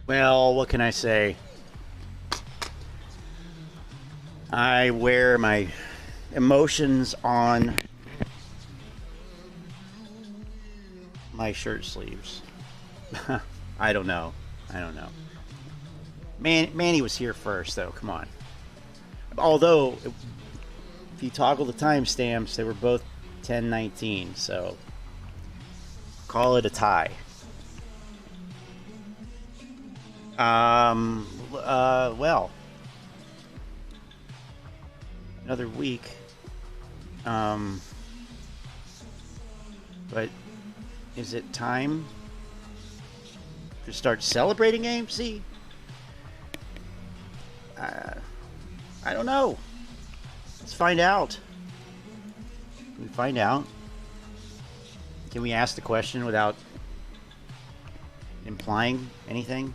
Well, what can I say? I wear my emotions on my shirt sleeves. I don't know. Manny was here first, though. Come on. Although, if you toggle the timestamps, they were both 10:19, so call it a tie. Well, another week. But is it time to start celebrating AMC? I don't know. Let's find out. Can we find out? Can we ask the question without implying anything?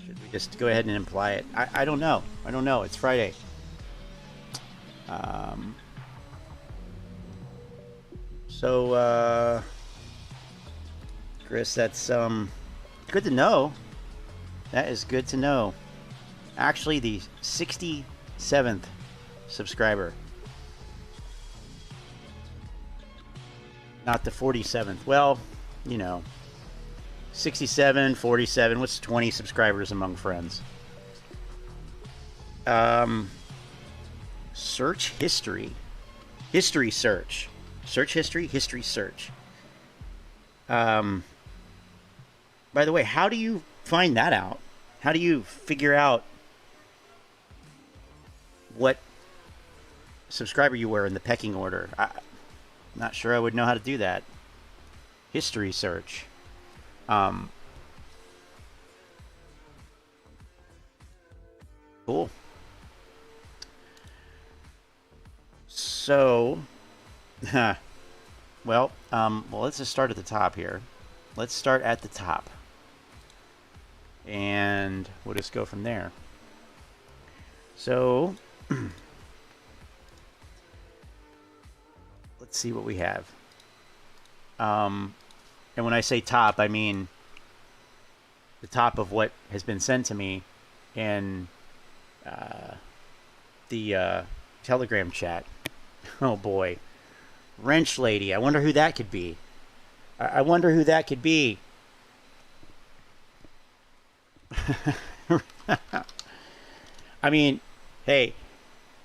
Should we just go ahead and imply it? I don't know. I don't know. It's Friday. So, Chris, that's good to know. That is good to know. Actually, the 67th subscriber. Not the 47th. Well, you know, 67, 47. What's 20 subscribers among friends? Search history. History search. Search history, history search. By the way, how do you find that out? How do you figure out what subscriber you were in the pecking order? I'm not sure I would know how to do that. History search. Cool. So, well, let's just start at the top here. Let's start at the top. And we'll just go from there. So, let's see what we have. And when I say top, I mean the top of what has been sent to me in the Telegram chat. Oh boy. Wrench lady. I wonder who that could be. I wonder who that could be. I mean, hey,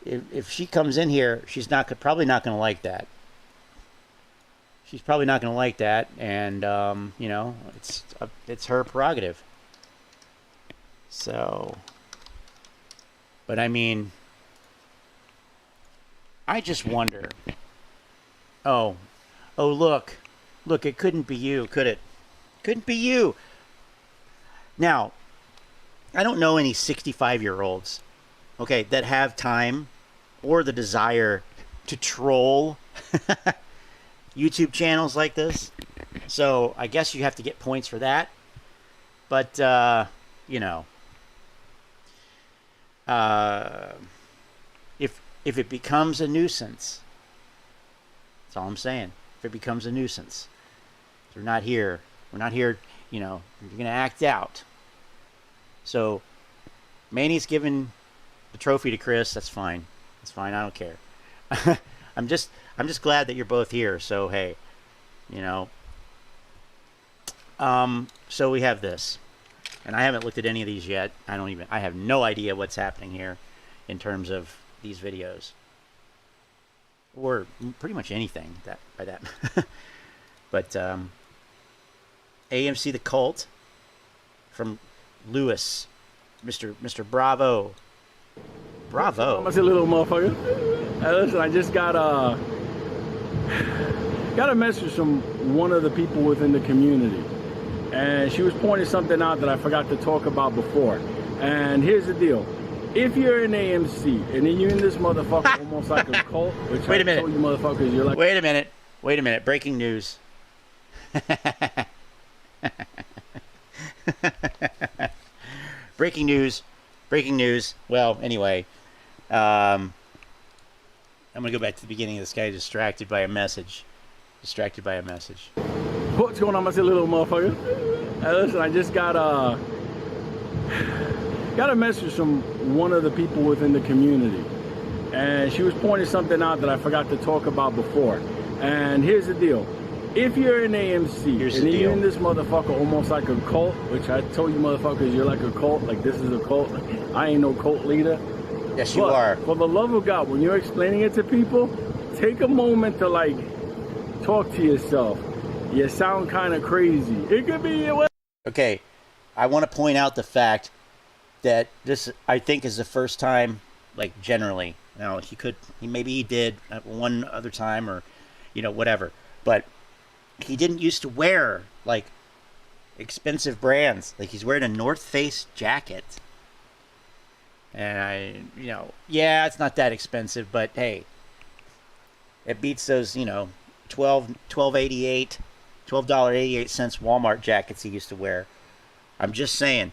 if she comes in here, she's probably not going to like that. She's probably not going to like that, and you know, it's her prerogative. So, but I mean, I just wonder. Oh, look, it couldn't be you, could it? Couldn't be you. Now, I don't know any 65-year-olds, okay, that have time or the desire to troll YouTube channels like this. So I guess you have to get points for that. But, you know, if it becomes a nuisance, that's all I'm saying. If it becomes a nuisance, we're not here, you know, you're going to act out. So, Manny's giving the trophy to Chris. That's fine. That's fine. I don't care. I'm just glad that you're both here. So hey, you know. So we have this, and I haven't looked at any of these yet. I have no idea what's happening here, in terms of these videos, or pretty much anything by that. But AMC the Cult from Lewis, Mr. Bravo. I'm a little motherfucker. Hey, listen, I just got a message from one of the people within the community, and she was pointing something out that I forgot to talk about before. And here's the deal: if you're in AMC and then you're in this motherfucker almost like a cult, which Wait a I minute. told you motherfuckers, you're like. Wait a minute. Breaking news. Breaking news. Well, anyway, I'm going to go back to the beginning. This guy distracted by a message. Distracted by a message. What's going on, my silly little motherfucker? Hey, listen, I just got a message from one of the people within the community, and she was pointing something out that I forgot to talk about before. And here's the deal. If you're in AMC and you're in this motherfucker almost like a cult, which I told you motherfuckers you're like a cult, like this is a cult. I ain't no cult leader. Yes, you are. For the love of God, when you're explaining it to people, take a moment to like talk to yourself. You sound kind of crazy. It could be. Okay, I want to point out the fact that this, I think, is the first time, like generally. Now maybe he did one other time, or whatever, but he didn't used to wear like expensive brands. Like he's wearing a North Face jacket, and yeah, it's not that expensive, but hey, it beats those $12.88 Walmart jackets he used to wear. I'm just saying,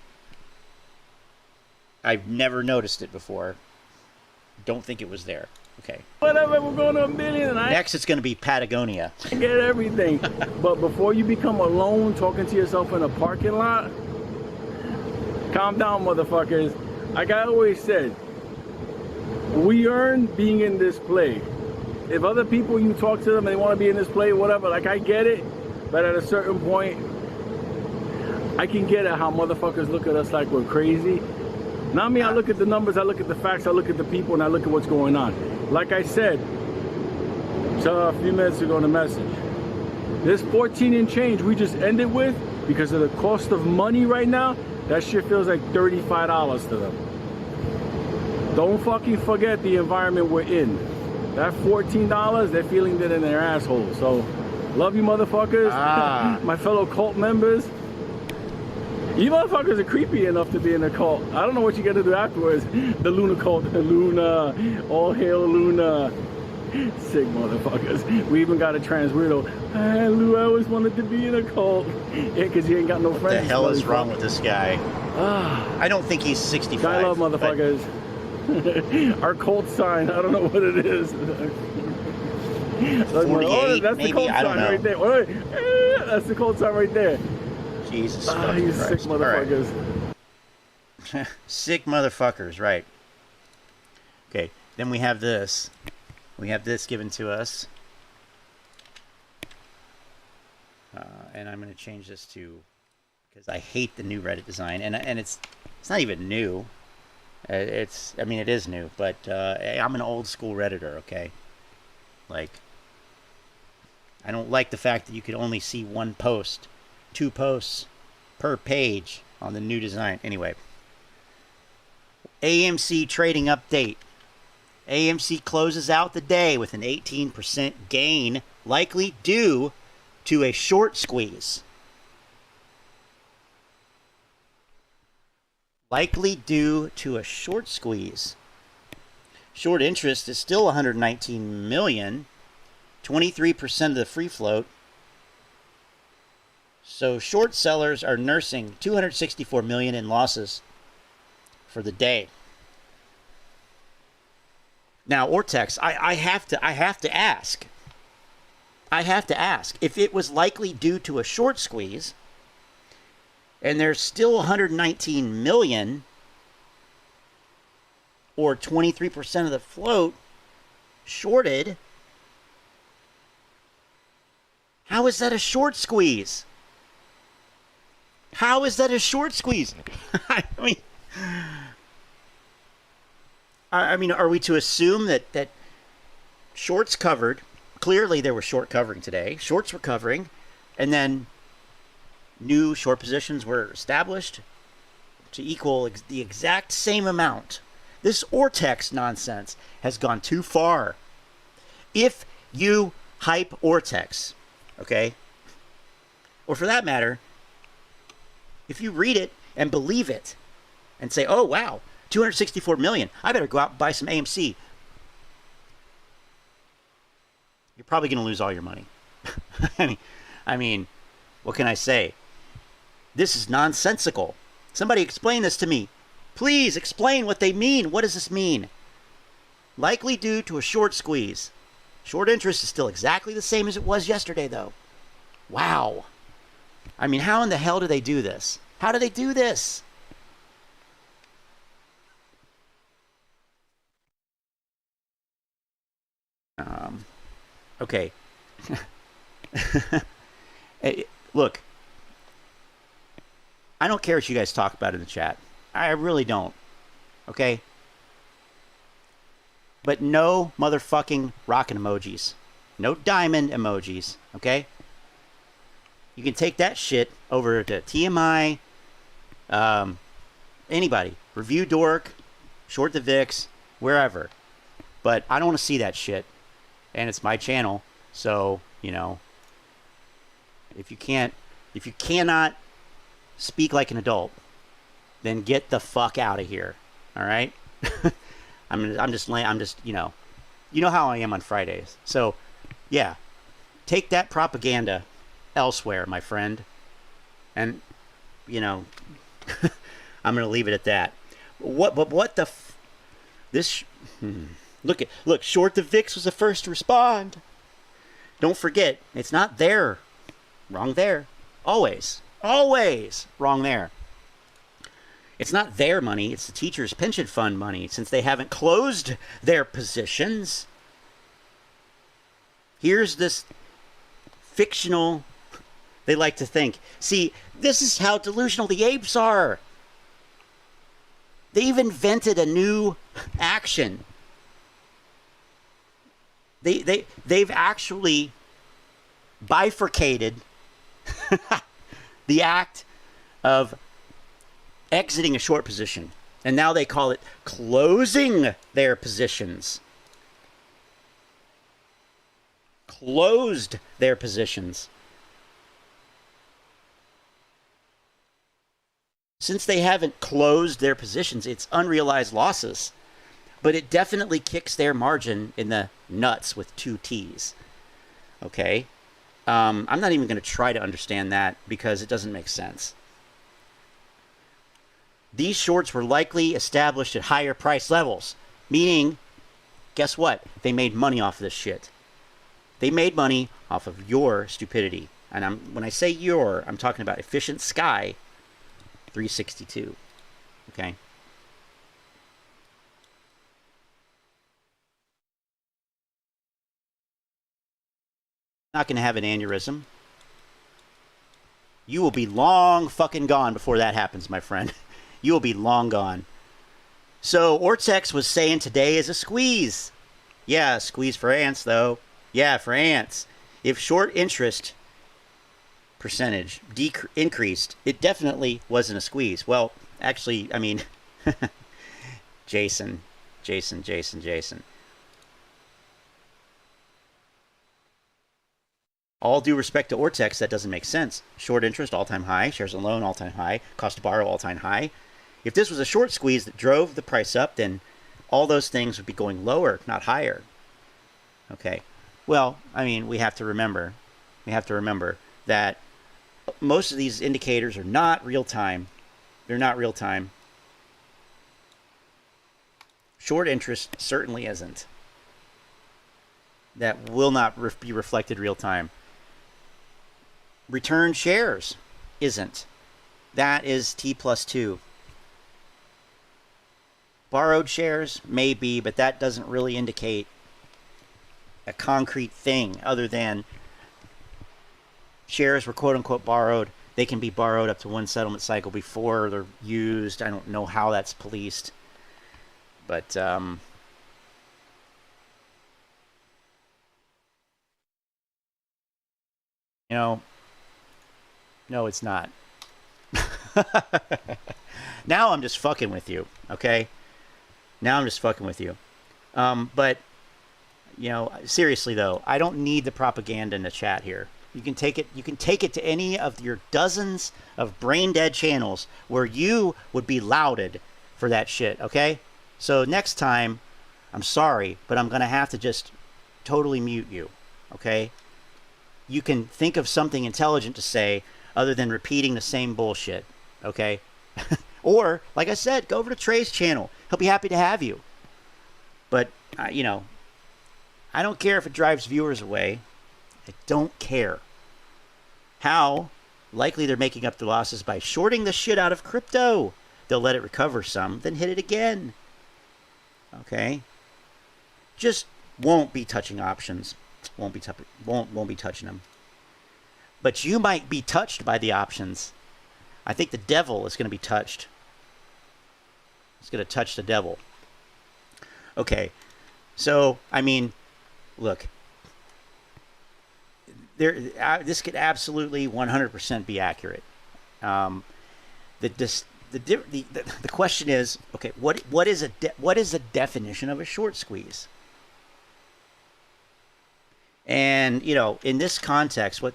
I've never noticed it before. Don't think it was there. Okay. Whatever, we're going to $1 billion. Next, it's going to be Patagonia. I get everything. But before you become alone talking to yourself in a parking lot, calm down, motherfuckers. Like I always said, we earn being in this play. If other people, you talk to them and they want to be in this play, whatever, like I get it. But at a certain point, I can get at how motherfuckers look at us like we're crazy. Not me, I look at the numbers, I look at the facts, I look at the people, and I look at what's going on. Like I said, a few minutes ago in the message, this 14 and change we just ended with, because of the cost of money right now, that shit feels like $35 to them. Don't fucking forget the environment we're in. That $14, they're feeling it in their asshole. So, love you motherfuckers, my fellow cult members. You motherfuckers are creepy enough to be in a cult. I don't know what you got to do afterwards. The Luna cult, Luna, all hail Luna. Sick motherfuckers. We even got a trans weirdo. Hey, Lou, I always wanted to be in a cult. Yeah, because you ain't got no friends. What the hell is wrong with this guy? I don't think he's 65. I love motherfuckers. Our cult sign, I don't know what it is. 48, that's maybe? The cult I don't sign know. Right there. That's the cult sign right there. Jesus you sick motherfuckers. Right. Sick motherfuckers, right. Okay, then we have this. We have this given to us. And I'm going to change this to, because I hate the new Reddit design. And it's not even new. I mean, it is new, but I'm an old school Redditor, okay? Like, I don't like the fact that you could only see one post. 2 posts per page on the new design. Anyway, AMC trading update. AMC closes out the day with an 18% gain, likely due to a short squeeze. Likely due to a short squeeze. Short interest is still 119 million, 23% of the free float. So short sellers are nursing 264 million in losses for the day. Now, Ortex, I have to ask. I have to ask if it was likely due to a short squeeze, and there's still 119 million, or 23% of the float shorted. How is that a short squeeze? How is that a short squeeze? I mean, are we to assume that shorts covered? Clearly, there was short covering today. Shorts were covering, and then new short positions were established to equal the exact same amount. This Ortex nonsense has gone too far. If you hype Ortex, okay, or for that matter, if you read it and believe it and say, oh, wow, 264 million, I better go out and buy some AMC, you're probably going to lose all your money. I mean, what can I say? This is nonsensical. Somebody explain this to me. Please explain what they mean. What does this mean? Likely due to a short squeeze. Short interest is still exactly the same as it was yesterday, though. Wow. I mean, how in the hell do they do this? How do they do this? Okay. Hey, look, I don't care what you guys talk about in the chat. I really don't. Okay? But no motherfucking rockin' emojis. No diamond emojis. Okay? You can take that shit over to TMI, anybody. Review Dork, Short the VIX, wherever. But I don't want to see that shit. And it's my channel. So, you know, if you cannot speak like an adult, then get the fuck out of here. All right? I'm just, you know how I am on Fridays. So, yeah, take that propaganda elsewhere, my friend. And, you know, I'm going to leave it at that. What the look, Short the VIX was the first to respond. Don't forget, it's not there. Wrong there. Always wrong there. It's not their money, it's the teacher's pension fund money, since they haven't closed their positions. Here's this fictional, they like to think. See, this is how delusional the apes are. They've invented a new action. They've actually bifurcated the act of exiting a short position. And now they call it closing their positions. Closed their positions. Since they haven't closed their positions, it's unrealized losses. But it definitely kicks their margin in the nuts with 2 T's. Okay? I'm not even going to try to understand that because it doesn't make sense. These shorts were likely established at higher price levels. Meaning, guess what? They made money off of this shit. They made money off of your stupidity. And when I say your, I'm talking about Efficient Sky 362. Okay? Not going to have an aneurysm. You will be long fucking gone before that happens, my friend. You will be long gone. So, Ortex was saying today is a squeeze. Yeah, squeeze for ants, though. Yeah, for ants. If short interest percentage increased, it definitely wasn't a squeeze. Well, actually, I mean, Jason. All due respect to Ortex, that doesn't make sense. Short interest, all-time high. Shares on loan, all-time high. Cost to borrow, all-time high. If this was a short squeeze that drove the price up, then all those things would be going lower, not higher. Okay. Well, I mean, we have to remember that most of these indicators are not real-time. They're not real-time. Short interest certainly isn't. That will not be reflected real-time. Return shares isn't. That is T+2. Borrowed shares may be, but that doesn't really indicate a concrete thing other than shares were quote-unquote borrowed. They can be borrowed up to one settlement cycle before they're used. I don't know how that's policed. But, you know, no, it's not. Now I'm just fucking with you, okay? Now I'm just fucking with you. But, you know, seriously though, I don't need the propaganda in the chat here. You can take it to any of your dozens of brain dead channels where you would be lauded for that shit, okay? So next time, I'm sorry, but I'm gonna have to just totally mute you, okay? You can think of something intelligent to say other than repeating the same bullshit, okay? Or, like I said, go over to Trey's channel. He'll be happy to have you. But, you know, I don't care if it drives viewers away. I don't care. How? Likely they're making up the losses by shorting the shit out of crypto. They'll let it recover some, then hit it again. Okay? Just won't be touching options. Won't be touching them. But you might be touched by the options. I think the devil is going to be touched. It's going to touch the devil. Okay. So, I mean, look. This could absolutely 100% be accurate. The question is, okay, what is the definition of a short squeeze? And, you know, in this context, what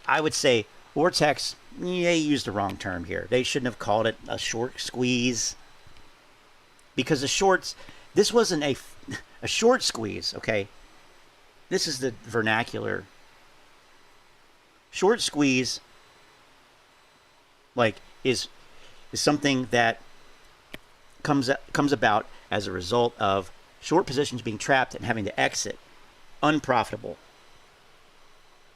I would say, ortex, they used the wrong term here. They shouldn't have called it a short squeeze. Because this wasn't a short squeeze, okay? This is the vernacular. Short squeeze, like, is something that comes about as a result of short positions being trapped and having to exit unprofitable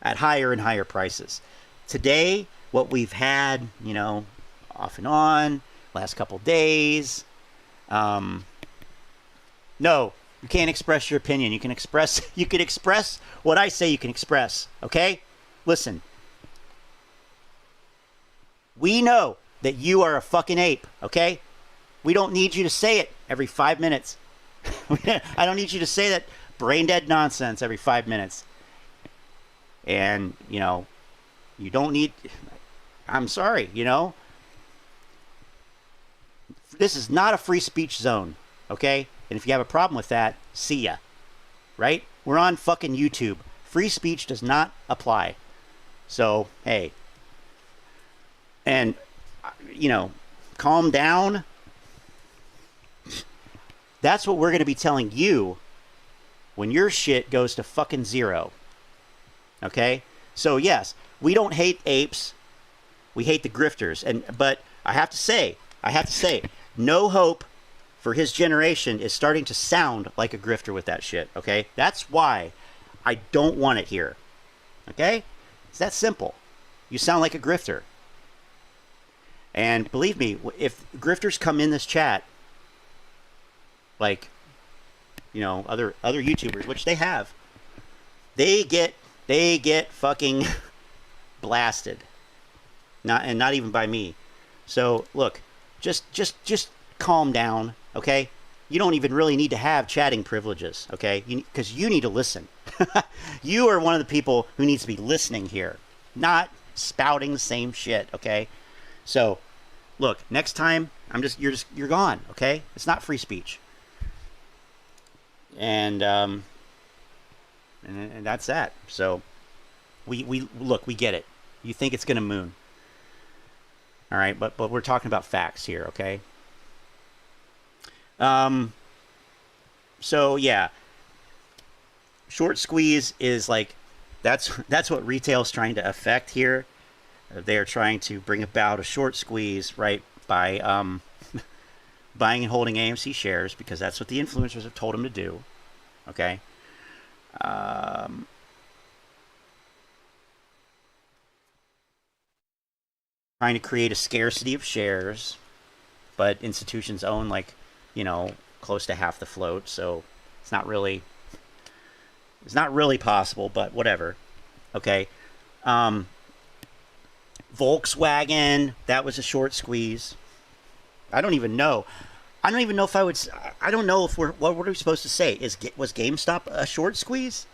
at higher and higher prices. Today, what we've had, you know, off and on, last couple days, no, you can't express your opinion. You can express what I say you can express, okay? Listen. We know that you are a fucking ape, okay? We don't need you to say it every 5 minutes. I don't need you to say that brain dead nonsense every 5 minutes. And, you know, you don't need... I'm sorry, you know? This is not a free speech zone, okay? And if you have a problem with that, see ya. Right? We're on fucking YouTube. Free speech does not apply. So, hey. And, you know, calm down. That's what we're going to be telling you when your shit goes to fucking zero. Okay? So, yes, we don't hate apes. We hate the grifters. But I have to say, no hope for his generation is starting to sound like a grifter with that shit. Okay? That's why I don't want it here. Okay? It's that simple. You sound like a grifter. And believe me, if grifters come in this chat, like, you know, other YouTubers, which they have, they get fucking blasted. Not even by me. So look, just calm down, okay? You don't even really need to have chatting privileges, okay? Because you need to listen. You are one of the people who needs to be listening here, not spouting the same shit, okay? So, look, next time you're gone, okay? It's not free speech. And that's that. So, we get it. You think it's gonna moon. All right, but we're talking about facts here, okay? So yeah, short squeeze is like that's what retail's trying to affect here. They are trying to bring about a short squeeze, right, by buying and holding AMC shares because that's what the influencers have told them to do. Okay. Trying to create a scarcity of shares, but institutions own, like, you know, close to half the float, so it's not really possible, but whatever. Okay. Volkswagen, that was a short squeeze. I don't even know if I would. I don't know if what are we supposed to say? Was GameStop a short squeeze?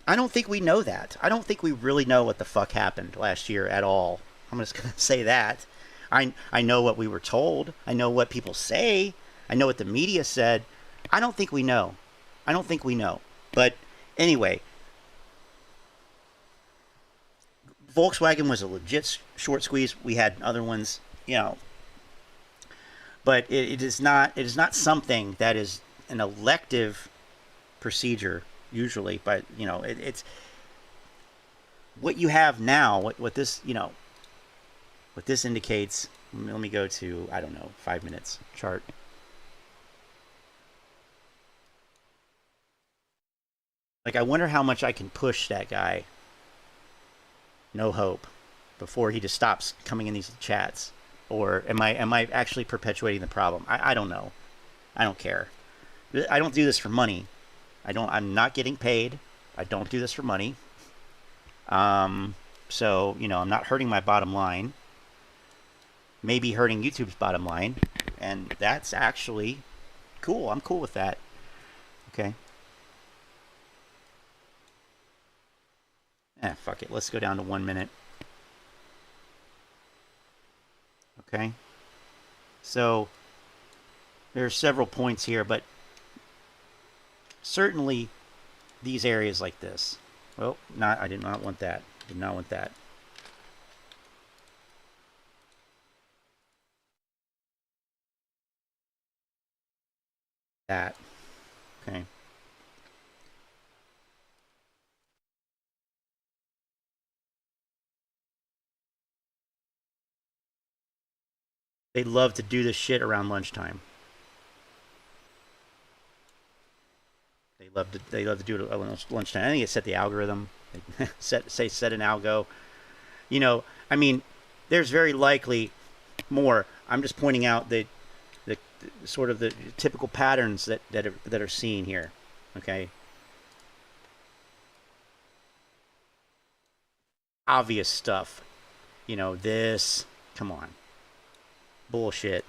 I don't think we know that. I don't think we really know what the fuck happened last year at all. I'm just gonna say that. I know what we were told. I know what people say. I know what the media said. I don't think we know. But anyway, Volkswagen was a legit short squeeze. We had other ones, you know. But it is not something that is an elective procedure usually. But, you know, it's what you have now. What this, you know, what this indicates. Let me go to, I don't know, 5 minutes chart. Like, I wonder how much I can push that guy. No hope. Before he just stops coming in these chats. Or am I actually perpetuating the problem? I don't know. I don't care. I don't do this for money. I'm not getting paid. I don't do this for money. So, you know, I'm not hurting my bottom line. Maybe hurting YouTube's bottom line. And that's actually cool. I'm cool with that. Okay. Fuck it. Let's go down to 1 minute. Okay. So there are several points here, but certainly these areas like this. Well, I did not want that. Did not want that. That. Okay. They love to do this shit around lunchtime. They love to do it at lunchtime. I think it set the algorithm. set an algo. You know, I mean, there's very likely more. I'm just pointing out the sort of the typical patterns that are seen here. Okay. Obvious stuff. You know, this. Come on. Bullshit.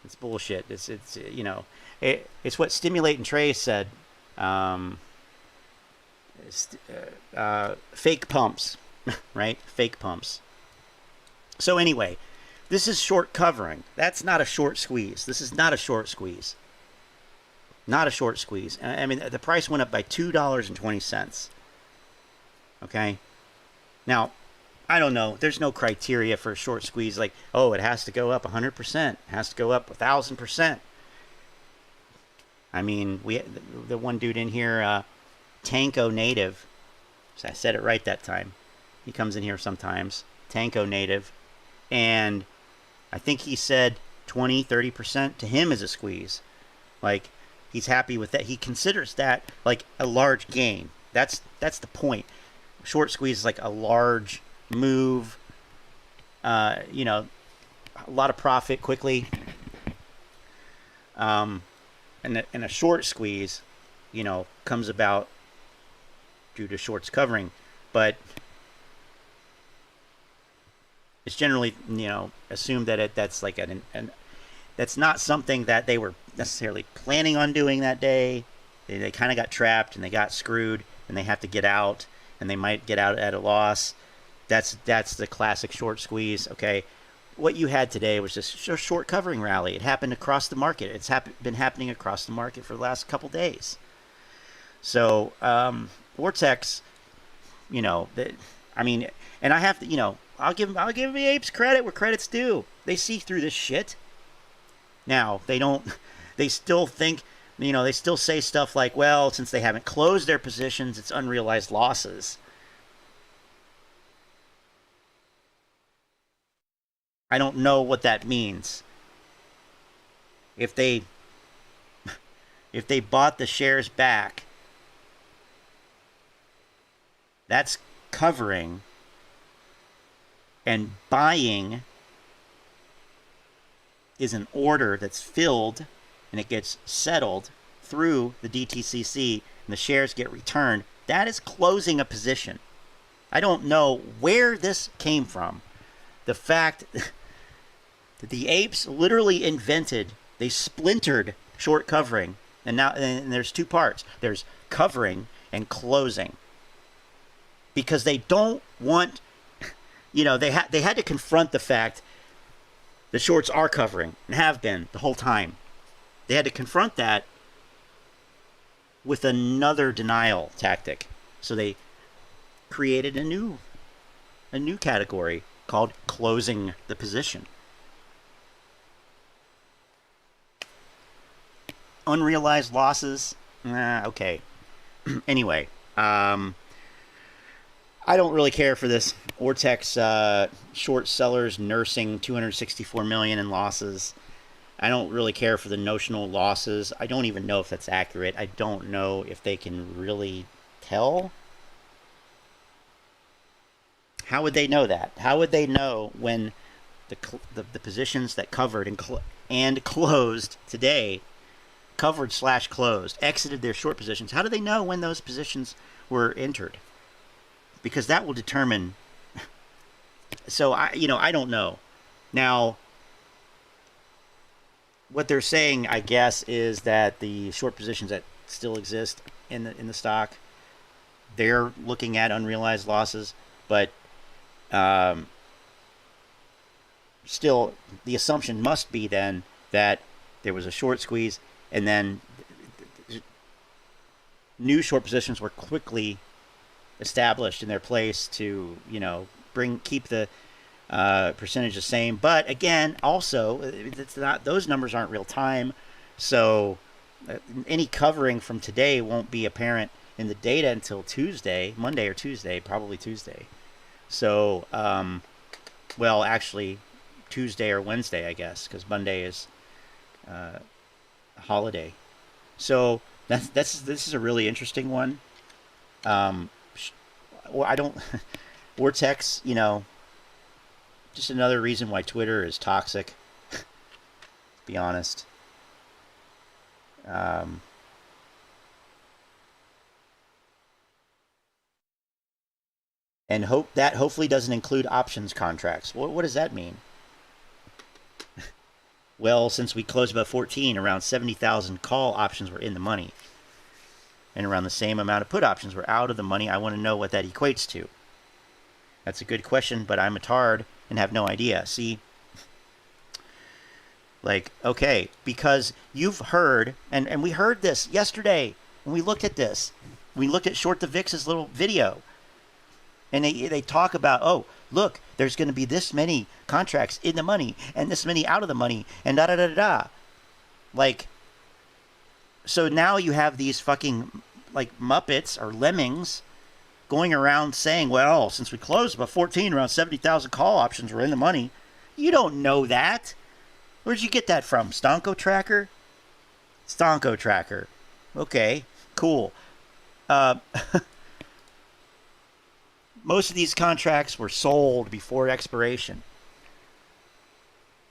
It's bullshit. It's you know, it's what Stimulate and Trey said. Fake pumps, right? Fake pumps. So anyway, this is short covering. That's not a short squeeze. This is not a short squeeze. Not a short squeeze. I mean, the price went up by $2.20. Okay. Now, I don't know. There's no criteria for a short squeeze. Like, oh, it has to go up 100%. It has to go up 1,000%. I mean, the one dude in here, Tanko Native. So I said it right that time. He comes in here sometimes. Tanko Native. And I think he said 20, 30% to him is a squeeze. Like, he's happy with that. He considers that like a large gain. That's the point. Short squeeze is like a large move. You know, a lot of profit quickly. And a short squeeze, you know, comes about due to shorts covering, but it's generally, you know, assumed that that's like that's not something that they were necessarily planning on doing that day. They kind of got trapped and they got screwed and they have to get out and they might get out at a loss. That's the classic short squeeze. Okay. What you had today was just a short covering rally. It happened across the market. It's been happening across the market for the last couple days. So, Vortex, you know, I mean, and I have to, you know, I'll give the apes credit where credit's due. They see through this shit. Now, they still think, you know, they still say stuff like, well, since they haven't closed their positions, it's unrealized losses. I don't know what that means. If they bought the shares back, that's covering, and buying is an order that's filled and it gets settled through the DTCC and the shares get returned. That is closing a position. I don't know where this came from. The fact that the apes literally invented, they splintered short covering, and now and there's two parts. There's covering and closing. Because they don't want, you know, they had to confront the fact the shorts are covering and have been the whole time. They had to confront that with another denial tactic. So they created a new category called closing the position. Unrealized losses. Okay. Anyway, I don't really care for this Ortex short sellers nursing 264 million in losses. I don't really care for the notional losses. I don't even know if that's accurate. I don't know if they can really tell. How would they know that? How would they know when the positions that covered and closed today, covered/closed, exited their short positions? How do they know when those positions were entered? Because that will determine. So I don't know. Now, what they're saying, I guess, is that the short positions that still exist in the stock, they're looking at unrealized losses, but still, the assumption must be then that there was a short squeeze, and then new short positions were quickly established in their place to keep the percentage the same. But again, also, it's not, those numbers aren't real time, so any covering from today won't be apparent in the data until Tuesday, Monday or Tuesday, probably Tuesday. So, well, actually, Tuesday or Wednesday, I guess, because Monday is a holiday. So this is a really interesting one. Well, I don't. Ortex, just another reason why Twitter is toxic. To be honest. And hopefully doesn't include options contracts. What does that mean? Well, since we closed above 14, around 70,000 call options were in the money. And around the same amount of put options were out of the money. I want to know what that equates to. That's a good question, but I'm a tard and have no idea. See? Like, okay, because you've heard, and we heard this yesterday when we looked at this. We looked at Short the Vix's little video. And they talk about, oh, look, there's going to be this many contracts in the money and this many out of the money and da-da-da-da-da. Like, so now you have these fucking, like, Muppets or lemmings going around saying, well, since we closed about 14, around 70,000 call options were in the money. You don't know that. Where'd you get that from? Stonko Tracker? Stonko Tracker. Okay, cool. Most of these contracts were sold before expiration.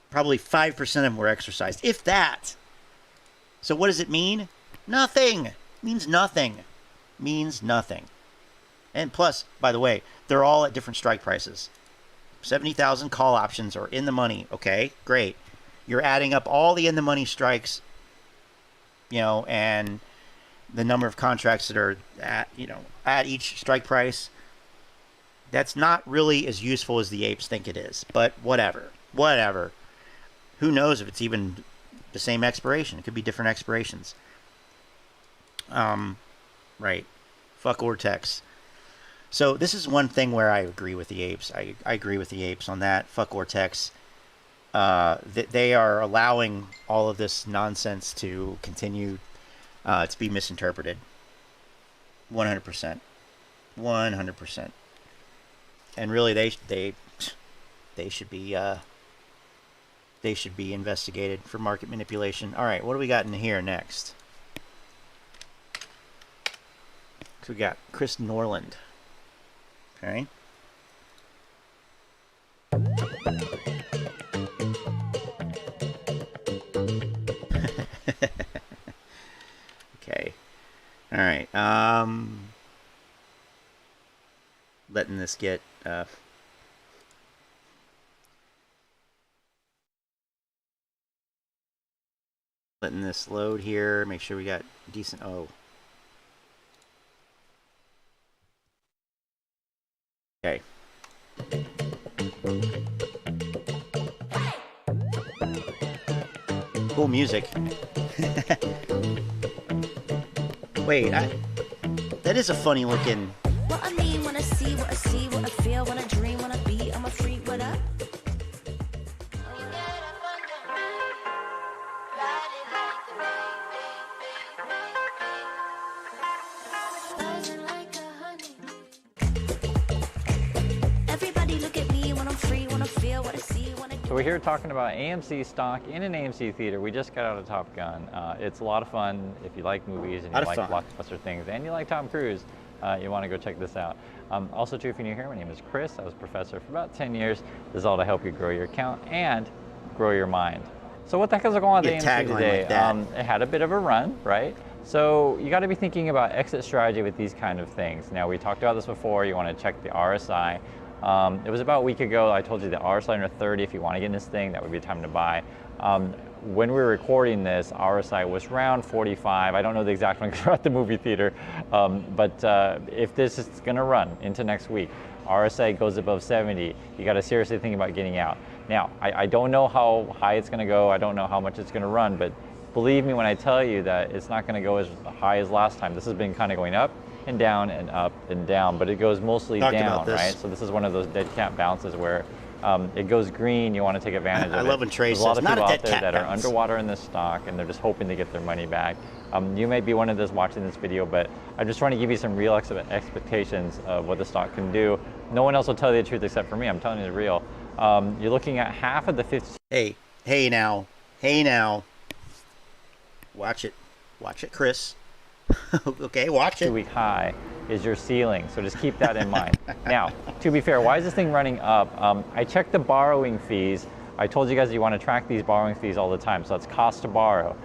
Probably 5% of them were exercised, if that. So what does it mean? Nothing. It means nothing. Means nothing. And plus, by the way, they're all at different strike prices. 70,000 call options are in the money. Okay, great. You're adding up all the in-the-money strikes, and the number of contracts that are at each strike price. That's not really as useful as the apes think it is. But whatever. Whatever. Who knows if it's even the same expiration. It could be different expirations. Right. Fuck Ortex. So this is one thing where I agree with the apes. I agree with the apes on that. Fuck Ortex. They are allowing all of this nonsense to continue to be misinterpreted. 100%. 100%. And really, they should be investigated for market manipulation. All right, what do we got in here next? So we got Chris Norland. Okay. Okay. All right. Letting this get letting this load here. Make sure we got decent. Oh. Okay. Cool music. Wait, that is a funny looking. What I mean when I see, what I see, what I feel, when I dream, when I be, I'm a freak, what up? Everybody look at me when I'm free, when I feel, what I see, when I do. So we're here talking about AMC stock in an AMC theater. We just got out of Top Gun. It's a lot of fun if you like movies and you like blockbuster things and you like Tom Cruise. You want to go check this out. Also, too, if you're new here, my name is Chris. I was a professor for about 10 years. This is all to help you grow your account and grow your mind. So what the heck is going on at AMC today? It had a bit of a run, right? So you got to be thinking about exit strategy with these kind of things. Now, we talked about this before. You want to check the RSI. It was about a week ago, I told you the RSI under 30, if you want to get in this thing, that would be the time to buy. When we were recording this, RSI was around 45. I don't know the exact one because we're at the movie theater. But if this is going to run into next week, RSI goes above 70, you got to seriously think about getting out. Now, I don't know how high it's going to go. I don't know how much it's going to run, but believe me when I tell you that it's not going to go as high as last time. This has been kind of going up and down and up and down, but it goes mostly down, right? So this is one of those dead cat bounces where it goes green, you want to take advantage of it. I love when Trey says, there's a lot of not people a out dead there cat that are bounce. underwater in this stock and they're just hoping to get their money back. You may be one of those watching this video, but I'm just trying to give you some real expectations of what the stock can do. No one else will tell you the truth except for me. I'm telling you the real. You're looking at half of the 50. Hey now. Watch it, Chris. Okay, watch it. 2-week high is your ceiling, so just keep that in mind. Now, to be fair, why is this thing running up? I checked the borrowing fees. I told you guys you want to track these borrowing fees all the time, so that's cost to borrow.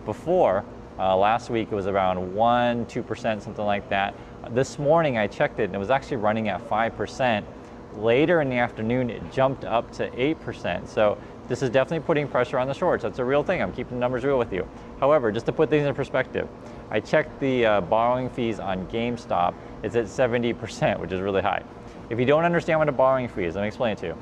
Before, last week it was around 1-2%, something like that. This morning I checked it and it was actually running at 5%. Later in the afternoon it jumped up to 8%. So this is definitely putting pressure on the shorts. That's a real thing. I'm keeping the numbers real with you. However, just to put things in perspective, I checked the borrowing fees on GameStop. It's at 70%, which is really high. If you don't understand what a borrowing fee is, let me explain it to you.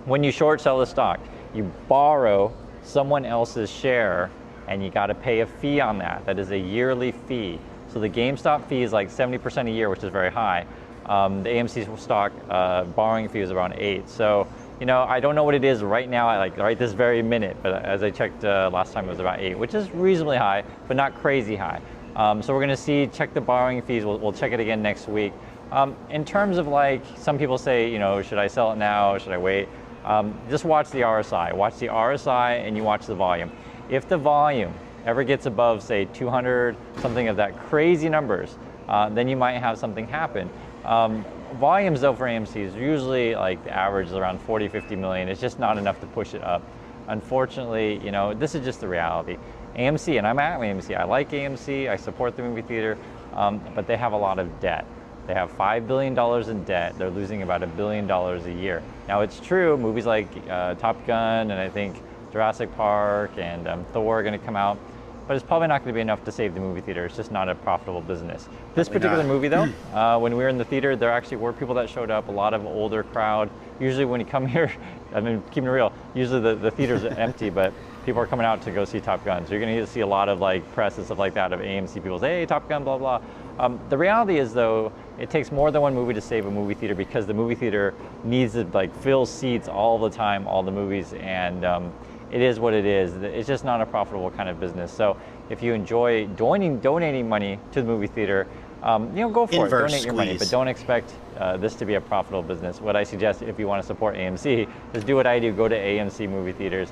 When you short sell a stock, you borrow someone else's share and you got to pay a fee on that. That is a yearly fee. So the GameStop fee is like 70% a year, which is very high. The AMC stock borrowing fee is around 8. So, you know, I don't know what it is right now, like right this very minute, but as I checked last time it was about 8, which is reasonably high, but not crazy high. So we're gonna check the borrowing fees, we'll check it again next week. In terms of like, some people say, you know, should I sell it now, should I wait? Just watch the RSI. Watch the RSI and you watch the volume. If the volume ever gets above, say, 200, something of that crazy numbers, then you might have something happen. Volumes though for AMC is usually like the average is around 40-50 million. It's just not enough to push it up. Unfortunately, you know, this is just the reality. AMC, and I'm at AMC, I like AMC, I support the movie theater, but they have a lot of debt. They have $5 billion in debt. They're losing about $1 billion a year. Now it's true, movies like Top Gun and I think Jurassic Park and Thor are going to come out, but it's probably not going to be enough to save the movie theater. It's just not a profitable business. This particular movie though, when we were in the theater, there actually were people that showed up, a lot of older crowd. Usually when you come here, I mean, keeping it real, usually the theaters are empty, but people are coming out to go see Top Gun. So you're going to see a lot of like press and stuff like that of AMC people say, hey, Top Gun, blah, blah. The reality is though, it takes more than one movie to save a movie theater because the movie theater needs to like fill seats all the time, all the movies, and it is what it is. It's just not a profitable kind of business. So if you enjoy donating money to the movie theater, you know, go for it. Donate your money, but don't expect this to be a profitable business. What I suggest if you want to support AMC is do what I do, go to AMC movie theaters.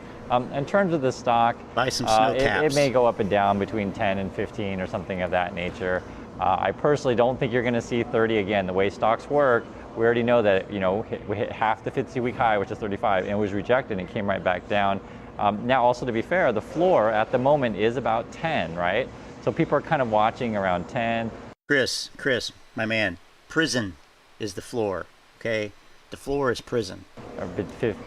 In terms of the stock, buy some snow caps. It may go up and down between 10 and 15 or something of that nature. I personally don't think you're going to see 30 again. The way stocks work, we already know that, you know, we hit half the 50-week high, which is 35, and it was rejected and it came right back down. Now, also to be fair, the floor at the moment is about 10, right? So people are kind of watching around 10. Chris, my man, prison is the floor, okay? The floor is prison.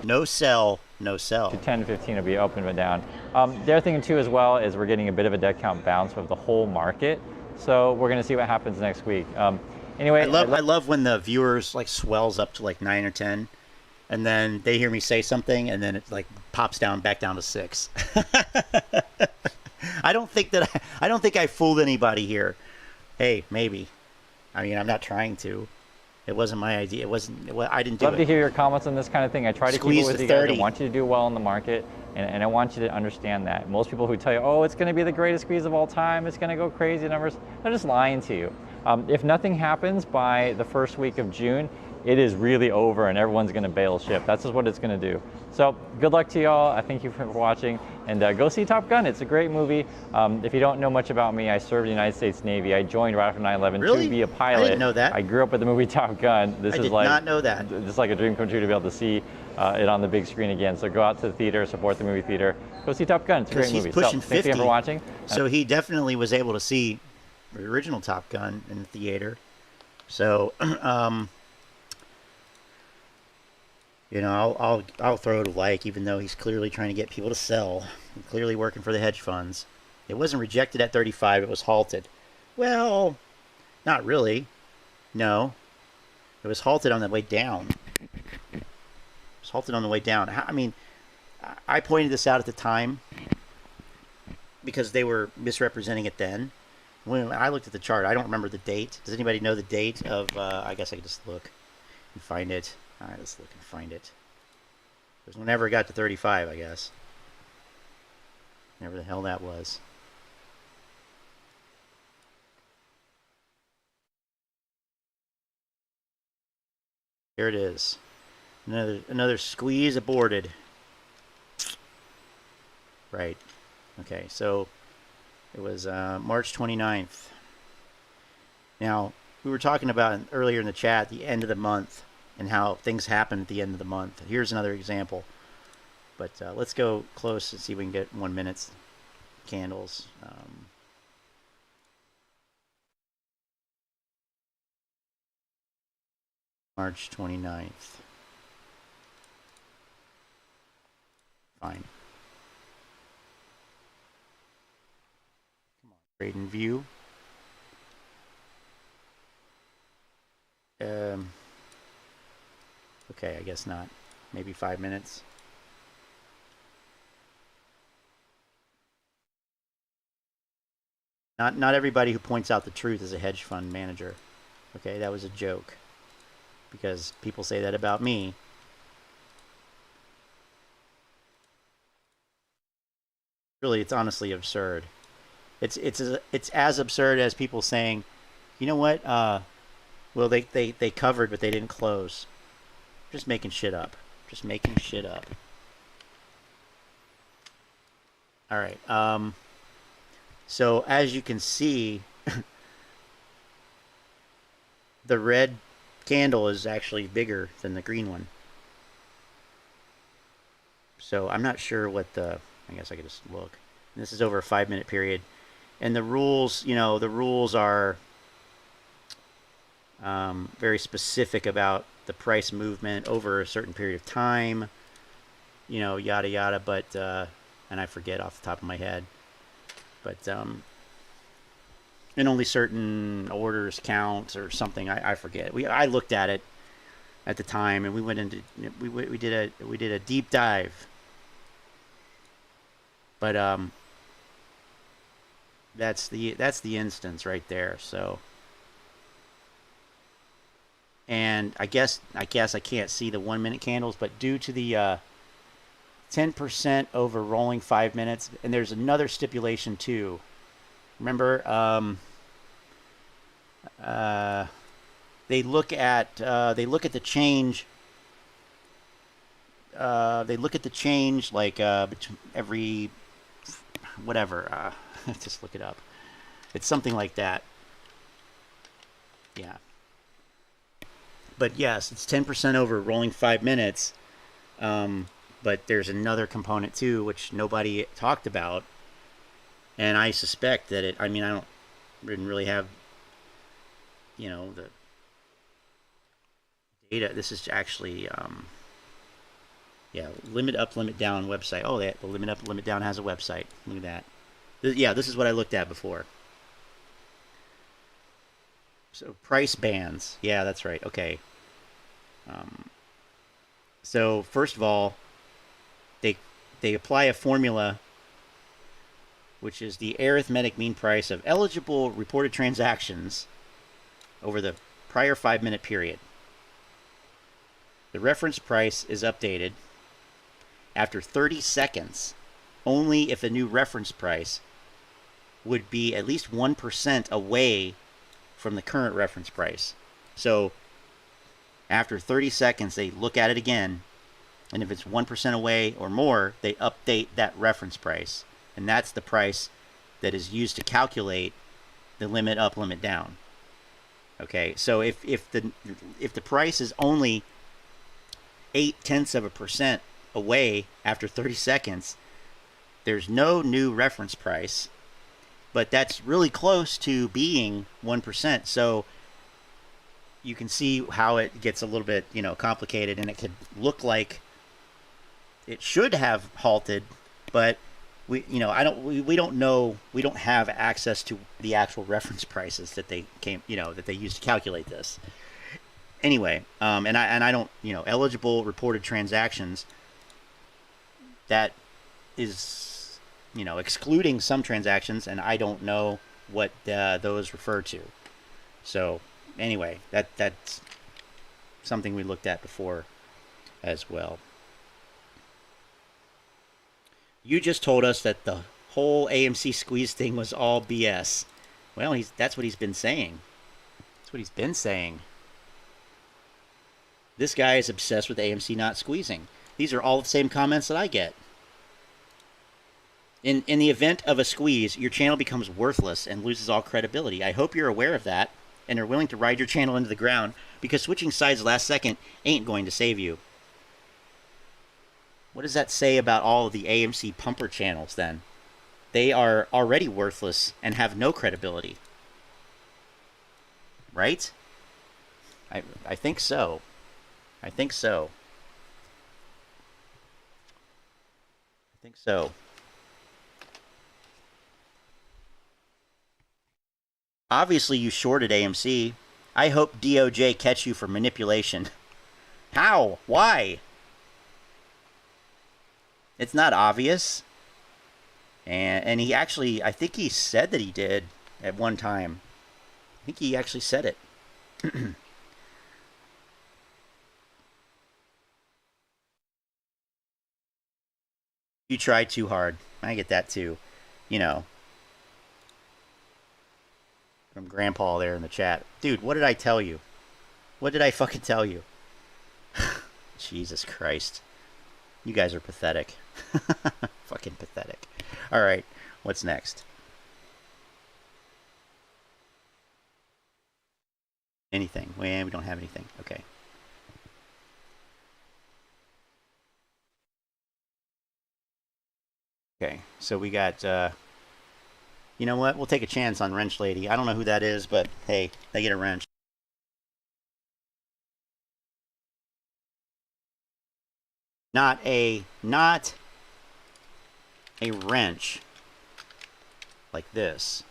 No sell, no sell. To 10 to 15 will be up and down. The other thing too as well is we're getting a bit of a dead count bounce of the whole market. So we're gonna see what happens next week. Anyway, I love when the viewers like swells up to like 9 or 10. And then they hear me say something, and then it like pops back down to 6. I don't think I fooled anybody here. Hey, maybe. I mean, I'm not trying to. It wasn't my idea. I didn't do it. Love to hear your comments on this kind of thing. I try to keep it with you guys. I want you to do well in the market, and I want you to understand that. Most people who tell you, oh, it's going to be the greatest squeeze of all time, it's going to go crazy numbers, they're just lying to you. If nothing happens by the first week of June, it is really over and everyone's going to bail ship. That's just what it's going to do. So good luck to y'all. I thank you for watching, and go see Top Gun. It's a great movie. If you don't know much about me, I served in the United States Navy. I joined right after 9/11 Really? to be a pilot. I didn't know that. I grew up with the movie Top Gun. This I is did like not know that. just like a dream come true to be able to see it on the big screen again. So go out to the theater, support the movie theater, go see Top Gun. It's a great He's movie. pushing So 50. thanks again for watching. So he definitely was able to see the original Top Gun in the theater. So, you know, I'll throw it a like, even though he's clearly trying to get people to sell. And clearly working for the hedge funds. It wasn't rejected at 35. It was halted. Well, not really. No. It was halted on the way down. It was halted on the way down. I mean, I pointed this out at the time because they were misrepresenting it then. When I looked at the chart, I don't remember the date. Does anybody know the date of, I guess I could just look and find it. All right, let's look and find it. It was whenever it got to 35, I guess. Whatever the hell that was. Here it is. Another squeeze aborted. Right. Okay, so it was March 29th. Now, we were talking about earlier in the chat the end of the month and how things happen at the end of the month. Here's another example. But let's go close and see if we can get 1 minute candles. March 29th. Fine. Come on, trade and view. Okay, I guess not. Maybe 5 minutes. Not everybody who points out the truth is a hedge fund manager. Okay, that was a joke. Because people say that about me. Really, it's honestly absurd. It's as absurd as people saying, you know what? Well, they covered, but they didn't close. Just making shit up. Just making shit up. All right. So as you can see, the red candle is actually bigger than the green one. So I'm not sure what the, I guess I could just look. This is over a 5 minute period. And the rules, you know, the rules are very specific about the price movement over a certain period of time, you know, yada yada, but and I forget off the top of my head, but and only certain orders count or something. I forget. I looked at it at the time, and we went into we did a deep dive, but that's the instance right there. So, and I guess I can't see the 1 minute candles, but due to the 10% over rolling 5 minutes, and there's another stipulation too. Remember, they look at the change. They look at the change like every whatever. Just look it up. It's something like that. Yeah. But yes, it's 10% over rolling 5 minutes. But there's another component too, which nobody talked about. And I suspect that it, I mean, didn't really have, you know, the data. This is actually, yeah, limit up, limit down website. Oh, the limit up, limit down has a website. Look at that. Yeah, this is what I looked at before. So price bands. Yeah, that's right. Okay. So first of all, they apply a formula, which is the arithmetic mean price of eligible reported transactions over the prior 5 minute period. The reference price is updated after 30 seconds only if the new reference price would be at least 1% away from the current reference price. So after 30 seconds, they look at it again, and if it's 1% away or more, they update that reference price, and that's the price that is used to calculate the limit up, limit down. Okay, so if the price is only 0.8% away after 30 seconds, there's no new reference price, but that's really close to being 1%. So you can see how it gets a little bit, complicated, and it could look like it should have halted, but we don't know, we don't have access to the actual reference prices that they that they used to calculate this. Anyway, and I don't, eligible reported transactions, that is, excluding some transactions, and I don't know what those refer to. So anyway, that's something we looked at before as well. You just told us that the whole AMC squeeze thing was all BS. Well, that's what he's been saying. That's what he's been saying. This guy is obsessed with AMC not squeezing. These are all the same comments that I get. In the event of a squeeze, your channel becomes worthless and loses all credibility. I hope you're aware of that and are willing to ride your channel into the ground, because switching sides last second ain't going to save you. What does that say about all of the AMC pumper channels then? They are already worthless and have no credibility. Right? I think so. I think so. I think so. Obviously you shorted AMC. I hope DOJ catch you for manipulation. How? Why? It's not obvious. And he actually, I think he said that he did at one time. I think he actually said it. You tried too hard. I get that too. From Grandpa there in the chat. Dude, what did I tell you? What did I fucking tell you? Jesus Christ. You guys are pathetic. Fucking pathetic. Alright, what's next? Anything? We don't have anything. Okay. Okay, so we got, you know what? We'll take a chance on Wrench Lady. I don't know who that is, but hey, they get a wrench. Not a wrench like this.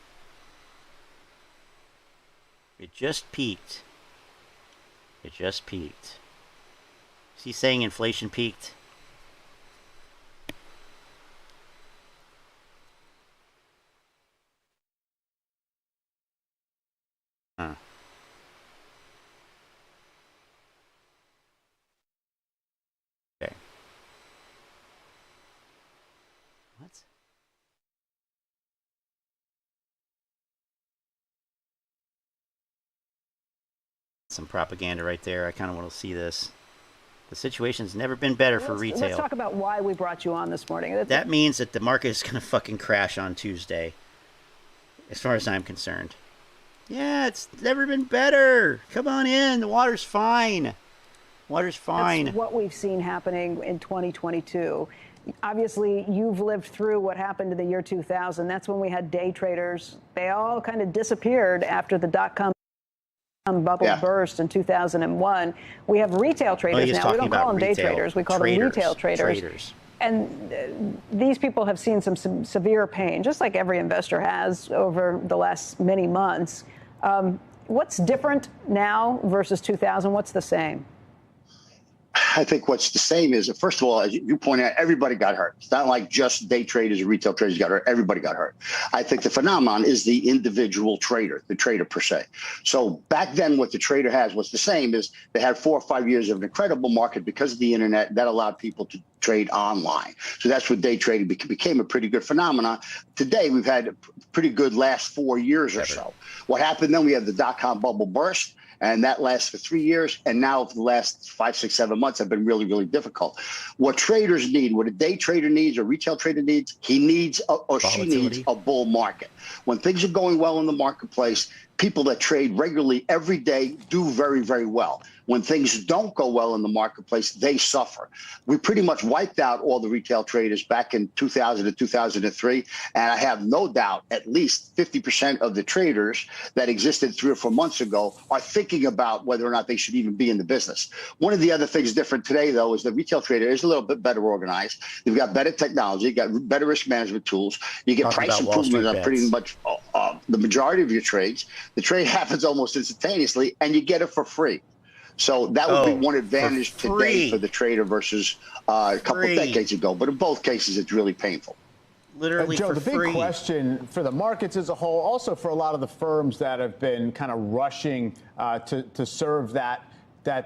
It just peaked. It just peaked. Is he saying inflation peaked? Huh. Okay. What? Some propaganda right there. I kind of want to see this. The situation's never been better for retail. Let's talk about why we brought you on this morning. That means that the market is going to fucking crash on Tuesday, as far as I'm concerned. Yeah, it's never been better. Come on in. The water's fine. Water's fine. That's what we've seen happening in 2022. Obviously, you've lived through what happened in the year 2000. That's when we had day traders. They all kind of disappeared after the dot-com bubble burst in 2001. We have retail traders now. We don't call them day traders. We call them retail traders. And these people have seen some severe pain, just like every investor has over the last many months. What's different now versus 2000? What's the same? I think what's the same is, first of all, as you pointed out, everybody got hurt. It's not like just day traders or retail traders got hurt. Everybody got hurt. I think the phenomenon is the individual trader, the trader per se. So back then, what the trader has was the same is they had 4 or 5 years of an incredible market because of the internet that allowed people to trade online. So that's what day trading became a pretty good phenomenon. Today, we've had a pretty good last 4 years or so. What happened then? We had the dot-com bubble burst. And that lasts for 3 years. And now for the last 5, 6, 7 months have been really, really difficult. What traders need, what a day trader needs, a retail trader needs, he needs or she needs a bull market. When things are going well in the marketplace, people that trade regularly every day do very, very well. When things don't go well in the marketplace, they suffer. We pretty much wiped out all the retail traders back in 2000 to 2003. And I have no doubt at least 50% of the traders that existed 3 or 4 months ago are thinking about whether or not they should even be in the business. One of the other things different today, though, is the retail trader is a little bit better organized. They've got better technology, got better risk management tools. You get price improvement on pretty much the majority of your trades. The trade happens almost instantaneously, and you get it for free. So that would be one advantage today for the trader versus a couple of decades ago. But in both cases, it's really painful. Literally Joe, for the big question for the markets as a whole, also for a lot of the firms that have been kind of rushing to serve that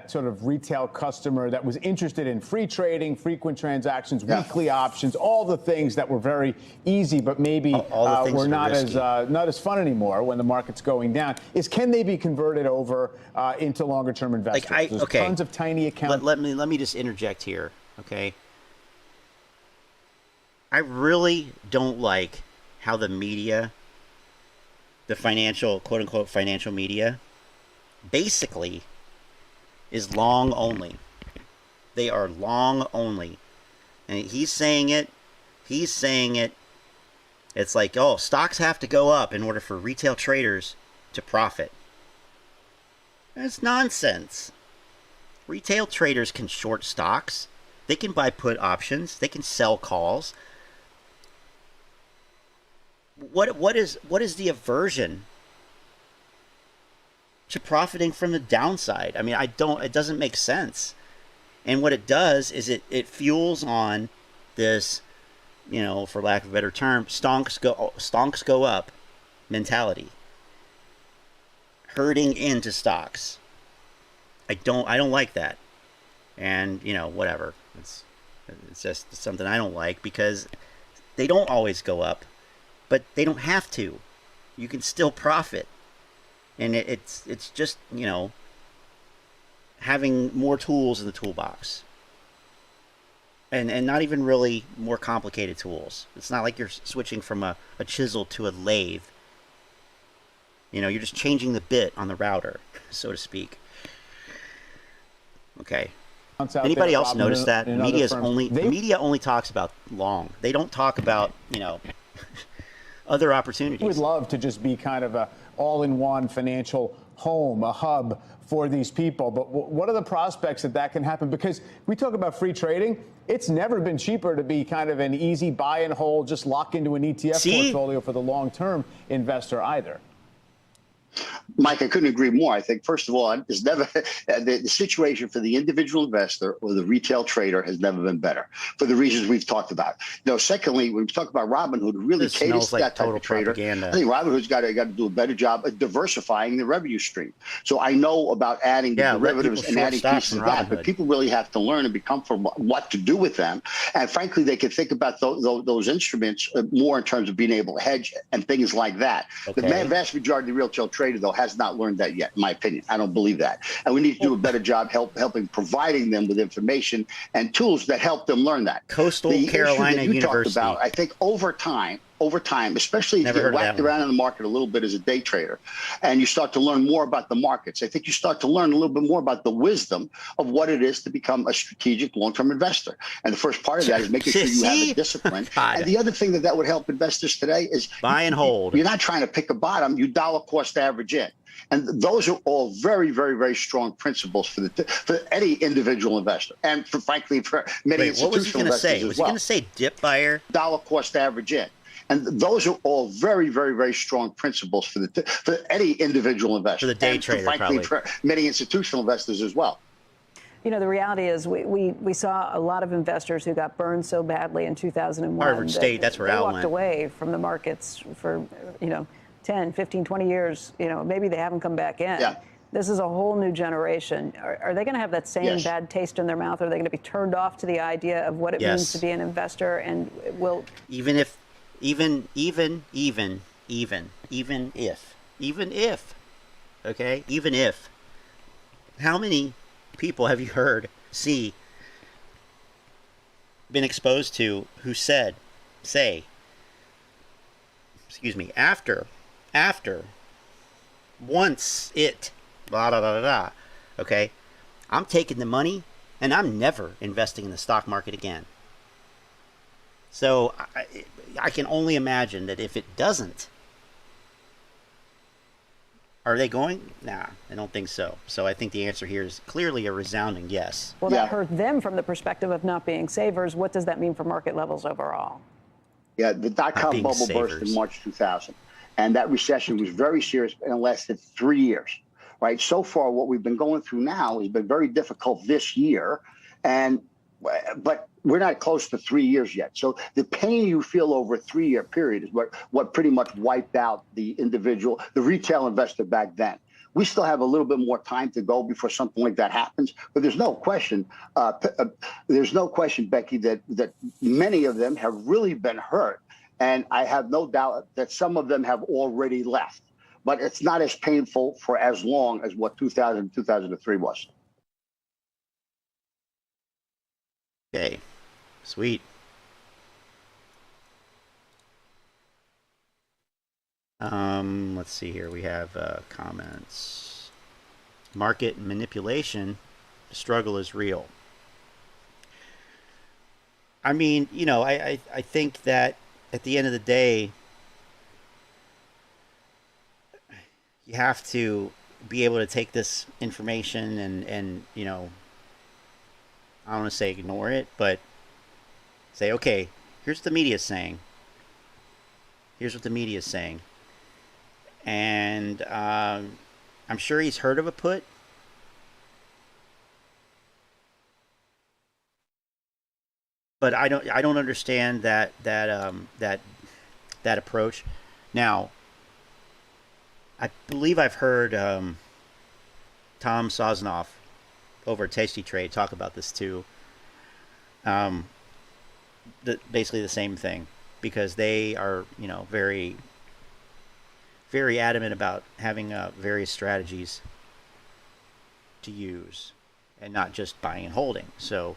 sort of retail customer that was interested in free trading, frequent transactions, weekly options, all the things that were very easy, but maybe were not as fun anymore when the market's going down. Can they be converted over into longer term investors? There's tons of tiny accounts. Let me just interject here, okay? I really don't like how the media, the financial, quote unquote, financial media, basically is long only. They are long only. And he's saying it. It's like, oh, stocks have to go up in order for retail traders to profit. That's nonsense. Retail traders can short stocks. They can buy put options. They can sell calls. What is the aversion to profiting from the downside? I mean, it doesn't make sense. And what it does is it fuels on this, for lack of a better term, stonks go up mentality. Herding into stocks. I don't like that. And, whatever. It's just something I don't like because they don't always go up, but they don't have to. You can still profit. And it's just, having more tools in the toolbox. And not even really more complicated tools. It's not like you're switching from a chisel to a lathe. You're just changing the bit on the router, so to speak. Okay. Anybody else notice that? Media only talks about long. They don't talk about, other opportunities. We'd love to just be kind of a all-in-one financial home, a hub for these people. But what are the prospects that can happen? Because we talk about free trading. It's never been cheaper to be kind of an easy buy and hold, just lock into an ETF portfolio for the long-term investor either. Mike, I couldn't agree more. I think, first of all, it's never the situation for the individual investor or the retail trader has never been better for the reasons we've talked about. Secondly, when we talk about Robinhood, really caters to that type of trader. I think Robinhood's got to do a better job of diversifying the revenue stream. So I know about adding derivatives and adding pieces of that, but people really have to learn and be comfortable what to do with them. And frankly, they can think about those instruments more in terms of being able to hedge and things like that. Okay. The vast majority of the retail trader, though, has not learned that yet, in my opinion. I don't believe that. And we need to do a better job helping providing them with information and tools that help them learn that. Coastal Carolina University. Talked about, I think over time, especially if you get whacked around in the market a little bit as a day trader, and you start to learn more about the markets, I think you start to learn a little bit more about the wisdom of what it is to become a strategic long-term investor. And the first part of that is making sure you have a discipline. And the other thing that would help investors today is buy and hold. You're not trying to pick a bottom, you dollar cost average in. And those are all very, very, very strong principles for any individual investor, and frankly for many institutional investors as well. Was he going to say dip buyer? Dollar cost average in. And those are all very, very, very strong principles for any individual investor. For the day trader, frankly, for many institutional investors as well. You know, the reality is we saw a lot of investors who got burned so badly in 2001. Harvard State, that's where they Al walked went. away from the markets for, 10, 15, 20 years. Maybe they haven't come back in. Yeah. This is a whole new generation. Are they going to have that same Yes. bad taste in their mouth? Are they going to be turned off to the idea of what it means to be an investor? And will even if, okay, even if, how many people have you heard, been exposed to who say, after, once it, blah, blah, blah, blah, okay, I'm taking the money and I'm never investing in the stock market again. So I can only imagine that if it doesn't, are they going? Nah, I don't think so. So I think the answer here is clearly a resounding yes. Well, that hurt them from the perspective of not being savers. What does that mean for market levels overall? Yeah, the dot-com bubble burst in March 2000. And that recession was very serious and lasted 3 years, right? So far, what we've been going through now has been very difficult this year. But we're not close to 3 years yet. So the pain you feel over a 3-year period is what pretty much wiped out the retail investor back then. We still have a little bit more time to go before something like that happens. But there's no question, Becky, that many of them have really been hurt. And I have no doubt that some of them have already left. But it's not as painful for as long as what 2000, 2003 was. Okay, sweet. Let's see here. We have comments. Market manipulation, the struggle is real. I mean, I think that at the end of the day, you have to be able to take this information and I don't want to say ignore it, but say, okay, here's what the media is saying. Here's what the media is saying. And I'm sure he's heard of a put. But I don't understand that approach. Now, I believe I've heard Tom Sosnoff over at Tasty Trade talk about this too. Basically the same thing, because they are, very, very adamant about having various strategies to use and not just buying and holding. So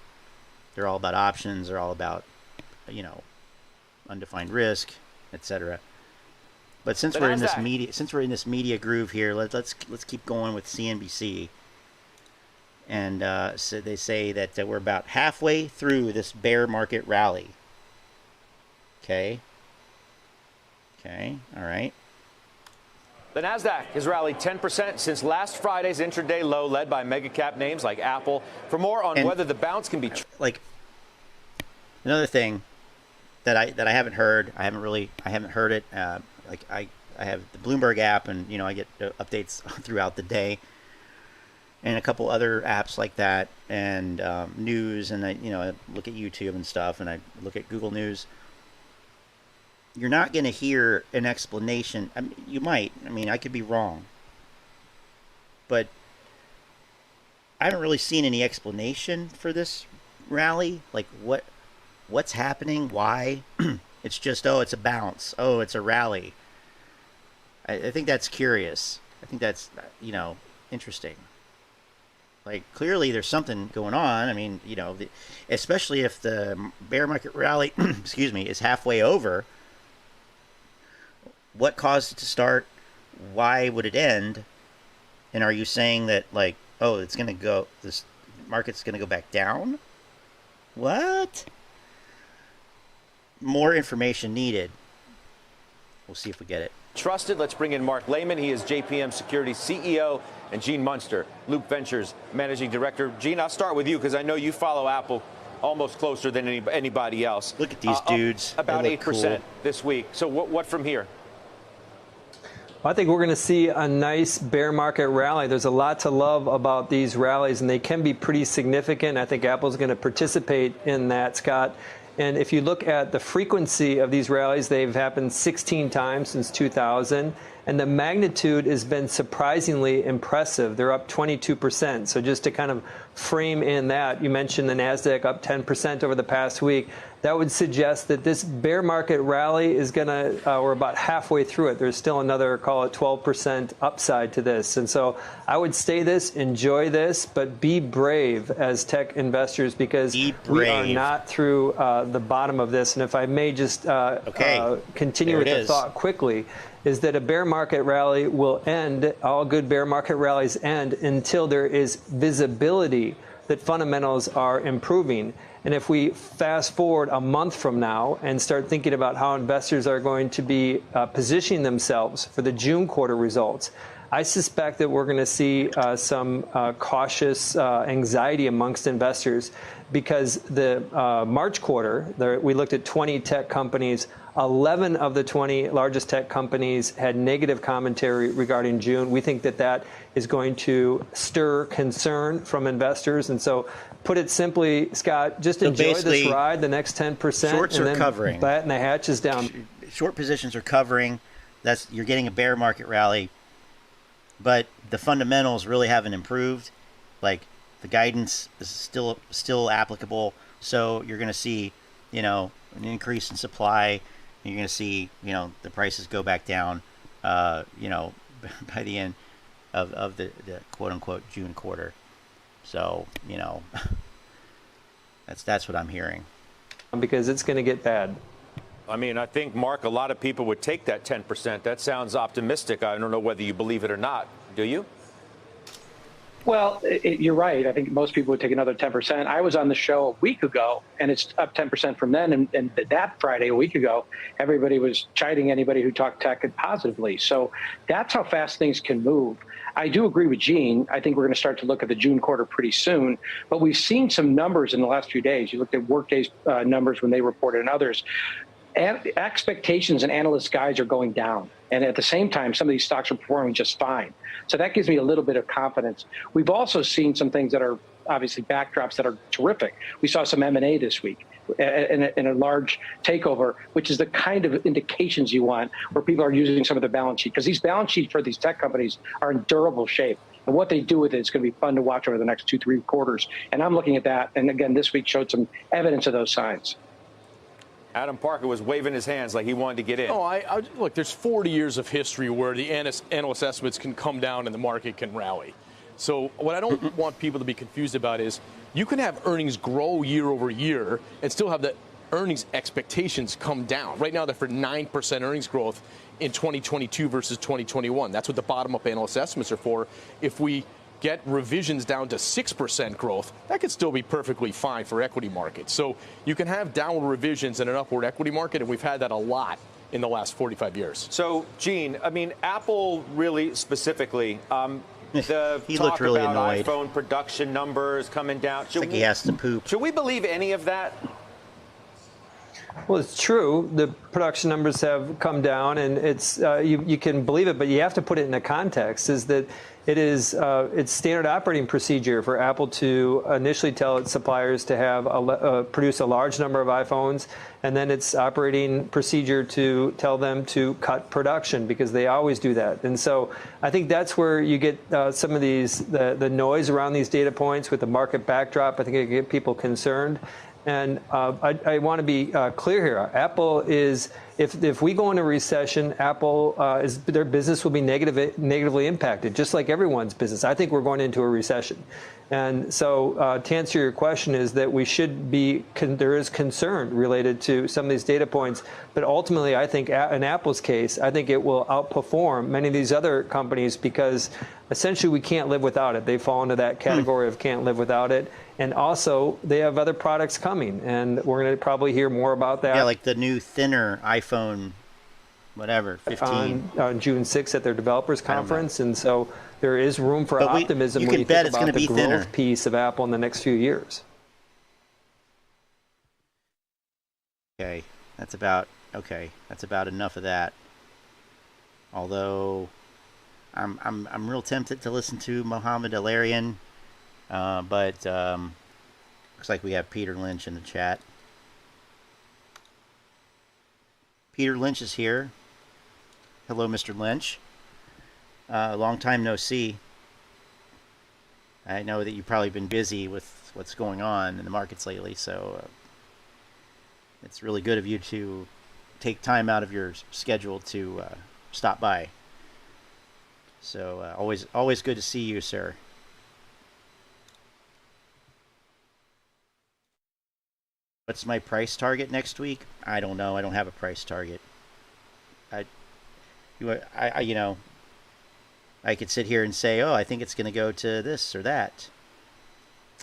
they're all about options. They're all about, undefined risk, etc. But since we're in this media groove here, let's keep going with CNBC. And so they say that we're about halfway through this bear market rally. Okay. All right. The Nasdaq has rallied 10% since last Friday's intraday low, led by mega cap names like Apple. For more on whether the bounce can be like another thing that I haven't heard, I haven't heard it. I have the Bloomberg app, and I get updates throughout the day, and a couple other apps like that, and news, and I look at YouTube and stuff, and I look at Google News. You're not going to hear an explanation. I mean, you might. I mean, I could be wrong, but I haven't really seen any explanation for this rally. Like what's happening? Why? It's just, it's a bounce. Oh, it's a rally. I think that's curious. I think that's interesting. Like, clearly there's something going on. I mean, especially if the bear market rally, is halfway over. What caused it to start? Why would it end? And are you saying that, like, it's going to go, this market's going to go back down? What? More information needed. We'll see if we get it. trusted? Let's bring in Mark Lehman. He is JPM Securities CEO, and Gene Munster, Loop Ventures Managing Director. Gene, I'll start with you because I know you follow Apple almost closer than anybody else. Look at these dudes. About 8% cool. this week. So what from here? I think we're going to see a nice bear market rally. There's a lot to love about these rallies, and they can be pretty significant. I think Apple's going to participate in that, Scott. And if you look at the frequency of these rallies, they've happened 16 times since 2000. And the magnitude has been surprisingly impressive. They're up 22%. So just to kind of frame in that, you mentioned the NASDAQ up 10% over the past week. That would suggest that this bear market rally is going to, we're about halfway through it. There's still another, call it 12% upside to this. And so I would say this, enjoy this, but be brave as tech investors, because we are not through the bottom of this. And if I may just continue with the thought quickly, is that a bear market rally will end, all good bear market rallies end until there is visibility that fundamentals are improving. And if we fast forward a month from now and start thinking about how investors are going to be positioning themselves for the June quarter results, I suspect that we're going to see some cautious anxiety amongst investors, because the March quarter, we looked at 20 tech companies. 11 of the 20 largest tech companies had negative commentary regarding June. We think that that is going to stir concern from investors. And so, put it simply, Scott, just enjoy this ride the next 10%. Shorts and are then covering. Batten the hatches down. Short positions are covering. You're getting a bear market rally, but the fundamentals really haven't improved. Like, the guidance is still applicable. So you're going to see, an increase in supply. You're going to see, the prices go back down, by the end of the quote unquote June quarter. So, that's what I'm hearing. Because it's going to get bad. I mean, I think, Mark, a lot of people would take that 10%. That sounds optimistic. I don't know whether you believe it or not. Do you? Well, you're right. I think most people would take another 10%. I was on the show a week ago, and it's up 10% from then. And that Friday, a week ago, everybody was chiding anybody who talked tech positively. So that's how fast things can move. I do agree with Gene. I think we're going to start to look at the June quarter pretty soon. But we've seen some numbers in the last few days. You looked at Workday's numbers when they reported and others. And expectations and analyst guides are going down. And at the same time, some of these stocks are performing just fine. So that gives me a little bit of confidence. We've also seen some things that are obviously backdrops that are terrific. We saw some M&A this week in a large takeover, which is the kind of indications you want where people are using some of their balance sheet. Because these balance sheets for these tech companies are in durable shape. And what they do with it is going to be fun to watch over the next 2-3 quarters. And I'm looking at that. And again, this week showed some evidence of those signs. Adam Parker was waving his hands like he wanted to get in. Oh, look, there's 40 years of history where the analyst estimates can come down and the market can rally. So what I don't want people to be confused about is you can have earnings grow year over year and still have the earnings expectations come down. Right now, they're for 9% earnings growth in 2022 versus 2021. That's what the bottom-up analyst estimates are for. If we get revisions down to 6% growth, that could still be perfectly fine for equity markets. So you can have downward revisions in an upward equity market, and we've had that a lot in the last 45 years. So, Gene, I mean, Apple really specifically, the he talk looked really about annoyed. iPhone production numbers coming down. It's like he has to poop. Should we believe any of that? Well, it's true. The production numbers have come down, and it's you can believe it, but you have to put it in a context. Is that it's standard operating procedure for Apple to initially tell its suppliers to have produce a large number of iPhones, and then it's operating procedure to tell them to cut production, because they always do that. And so I think that's where you get some of the noise around these data points with the market backdrop. I think it can get people concerned. And I want to be clear here. Apple is, if we go into a recession, Apple their business will be negatively impacted, just like everyone's business. I think we're going into a recession. And so to answer your question is that we should be, there is concern related to some of these data points. But ultimately, I think in Apple's case, I think it will outperform many of these other companies, because essentially we can't live without it. They fall into that category of can't live without it. And also, they have other products coming, and we're going to probably hear more about that. Yeah, like the new thinner iPhone, whatever, 15. On June 6th at their developers conference. And so there is room for optimism when you think about the growth piece of Apple in the next few years. Okay, that's about enough of that. Although I'm real tempted to listen to Mohammed Alarian, but looks like we have Peter Lynch in the chat. Peter Lynch is here. Hello, Mr. Lynch. Long time no see. I know that you've probably been busy with what's going on in the markets lately, so it's really good of you to take time out of your schedule to stop by. So always good to see you, sir. What's my price target next week? I don't know. I don't have a price target. You know, I could sit here and say, oh, I think it's going to go to this or that.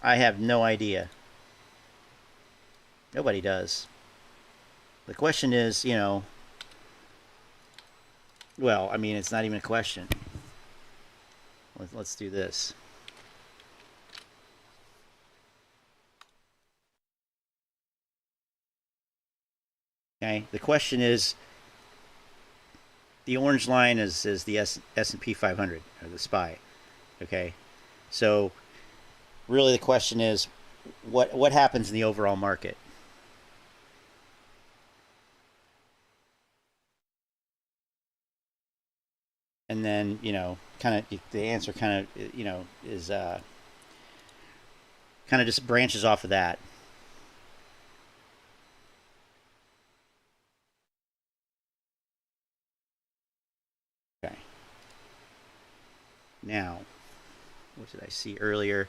I have no idea. Nobody does. The question is, you know, well, I mean, it's not even a question. Let's do this. Okay, the question is, the orange line is the S&P 500, or the SPY. Okay, so really the question is, what happens in the overall market? And then, you know, kind of the answer kind of, you know, is kind of just branches off of that. Okay. Now, what did I see earlier?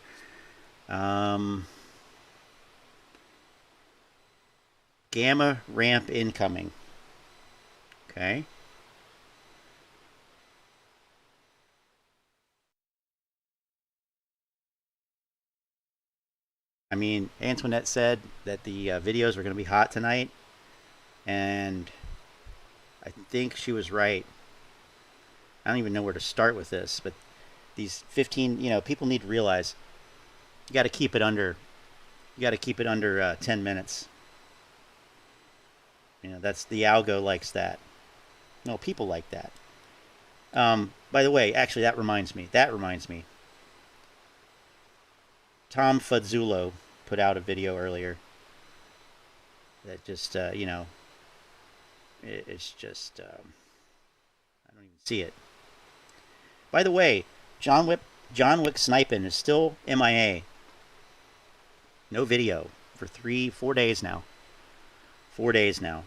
Gamma ramp incoming. Okay. I mean, Antoinette said that the videos were going to be hot tonight, and I think she was right. I don't even know where to start with this, but these 15, you know, people need to realize you got to keep it under 10 minutes. You know, that's the algo likes that. No, people like that. By the way, actually, that reminds me. Tom Fuzzulo put out a video earlier that just, you know, it's just, I don't even see it. By the way, John Wick Sniping is still MIA. No video for 4 days now. 4 days now.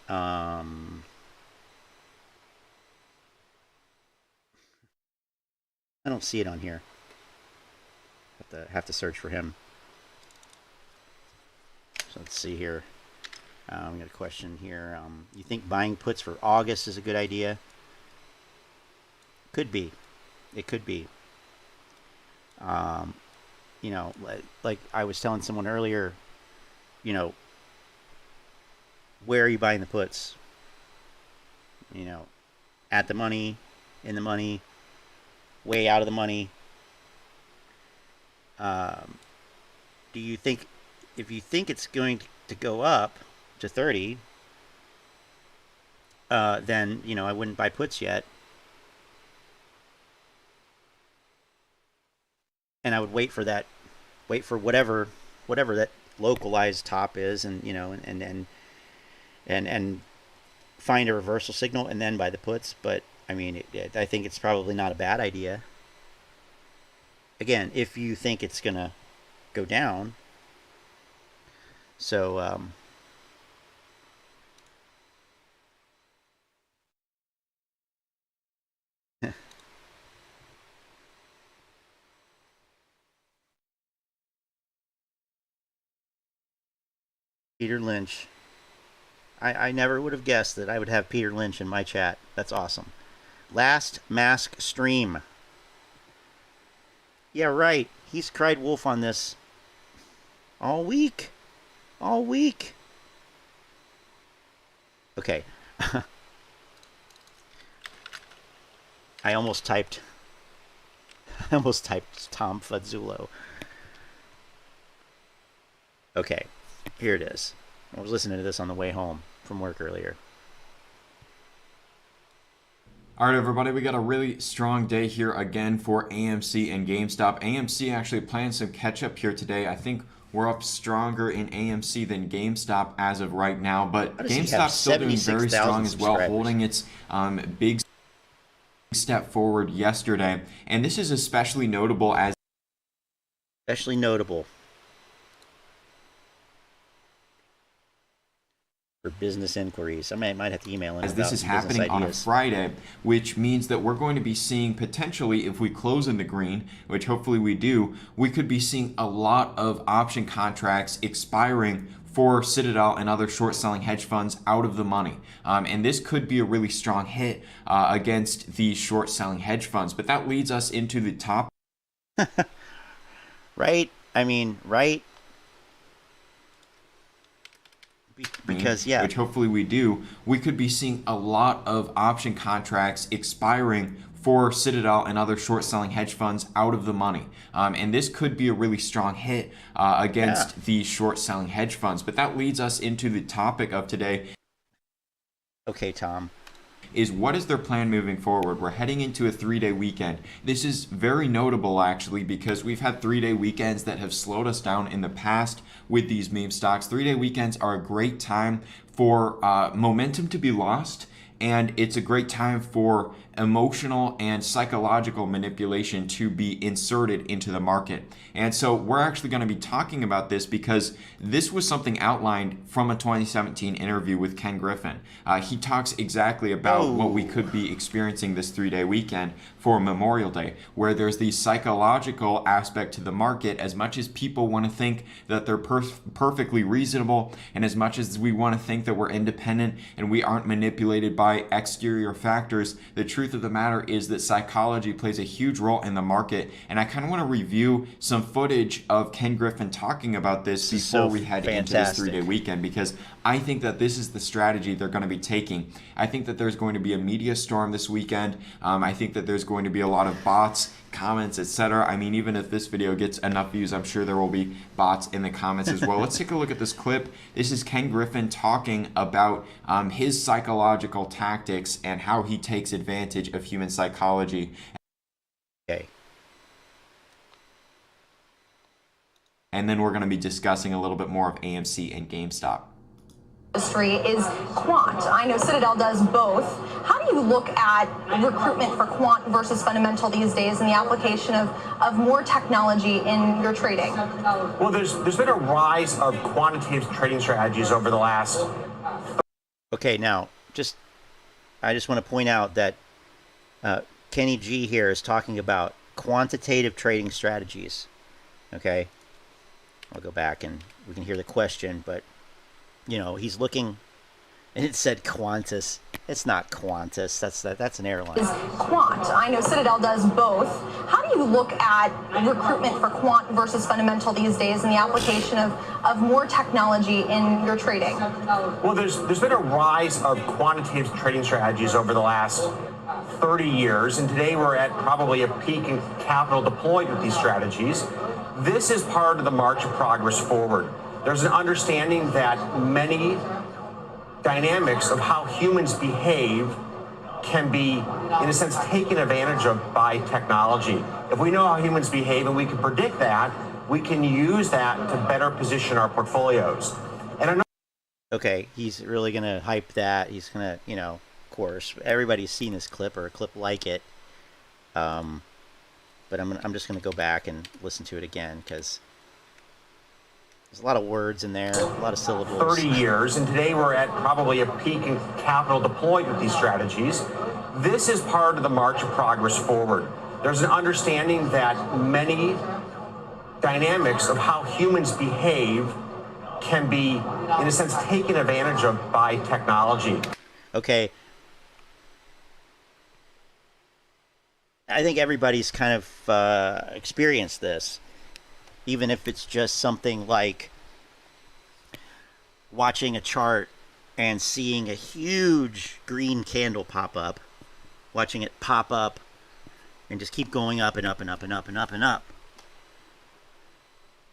I don't see it on here. Have to search for him. So let's see here. We got a question here. You think buying puts for August is a good idea? Could be. It could be. You know, like I was telling someone earlier, you know, where are you buying the puts? You know, at the money, in the money, way out of the money. Do you think, if you think it's going to go up to 30, then, you know, I wouldn't buy puts yet. And I would wait for whatever that localized top is, and, you know, and find a reversal signal and then buy the puts. But I mean, I think it's probably not a bad idea. Again, if you think it's gonna go down. So Peter Lynch. I never would have guessed that I would have Peter Lynch in my chat. That's awesome. Last mask stream. Yeah, right. He's cried wolf on this all week. All week. Okay. I almost typed Tom Fuzzulo. Okay, here it is. I was listening to this on the way home from work earlier. All right, everybody, we got a really strong day here again for AMC and GameStop. AMC actually playing some catch up here today. I think we're up stronger in AMC than GameStop as of right now, but GameStop's still doing very strong as well, holding its big step forward yesterday. And this is especially notable as for business inquiries. I might have to email him. As this is happening on a Friday, which means that we're going to be seeing potentially, if we close in the green, which hopefully we do, we could be seeing a lot of option contracts expiring for Citadel and other short selling hedge funds out of the money. And this could be a really strong hit against the short selling hedge funds. But that leads us into the top. Right? I mean, right? Because, yeah. Which hopefully we do. We could be seeing a lot of option contracts expiring for Citadel and other short selling hedge funds out of the money. And this could be a really strong hit against the short selling hedge funds. But that leads us into the topic of today. Okay, Tom. Is what is their plan moving forward? We're heading into a 3-day weekend. This is very notable actually because we've had 3-day weekends that have slowed us down in the past with these meme stocks. 3-day weekends are a great time for momentum to be lost, and it's a great time for emotional and psychological manipulation to be inserted into the market. And so we're actually going to be talking about this because this was something outlined from a 2017 interview with Ken Griffin. He talks exactly about what we could be experiencing this 3-day weekend for Memorial Day, where there's the psychological aspect to the market. As much as people want to think that they're perfectly reasonable, and as much as we want to think that we're independent and we aren't manipulated by exterior factors, the truth of the matter is that psychology plays a huge role in the market. And I kind of want to review some footage of Ken Griffin talking about this before we head into this 3-day weekend, because I think that this is the strategy they're going to be taking. I think that there's going to be a media storm this weekend. I think that there's going to be a lot of bots, comments, etc. I mean, even if this video gets enough views, I'm sure there will be bots in the comments as well. Let's take a look at this clip. This is Ken Griffin talking about his psychological tactics and how he takes advantage of human psychology. Okay. And then we're going to be discussing a little bit more of AMC and GameStop. Industry is quant. I know Citadel does both. How do you look at recruitment for quant versus fundamental these days and the application of more technology in your trading? Well, there's been a rise of quantitative trading strategies over the last... Okay, now, I just want to point out that Kenny G here is talking about quantitative trading strategies. Okay? I'll go back and we can hear the question, but you know, he's looking, and it said Qantas. It's not Qantas. That's an airline. Is quant. I know Citadel does both. How do you look at recruitment for quant versus fundamental these days and the application of more technology in your trading? Well, there's been a rise of quantitative trading strategies over the last 30 years, and today we're at probably a peak in capital deployed with these strategies. This is part of the march of progress forward. There's an understanding that many dynamics of how humans behave can be, in a sense, taken advantage of by technology. If we know how humans behave and we can predict that, we can use that to better position our portfolios. And okay, he's really going to hype that. He's going to, you know, of course, everybody's seen this clip or a clip like it. But I'm just going to go back and listen to it again because there's a lot of words in there, a lot of syllables. 30 years, and today we're at probably a peak in capital deployed with these strategies. This is part of the march of progress forward. There's an understanding that many dynamics of how humans behave can be, in a sense, taken advantage of by technology. Okay. I think everybody's kind of experienced this. Even if it's just something like watching a chart and seeing a huge green candle pop up, watching it pop up and just keep going up and up and up and up and up and up.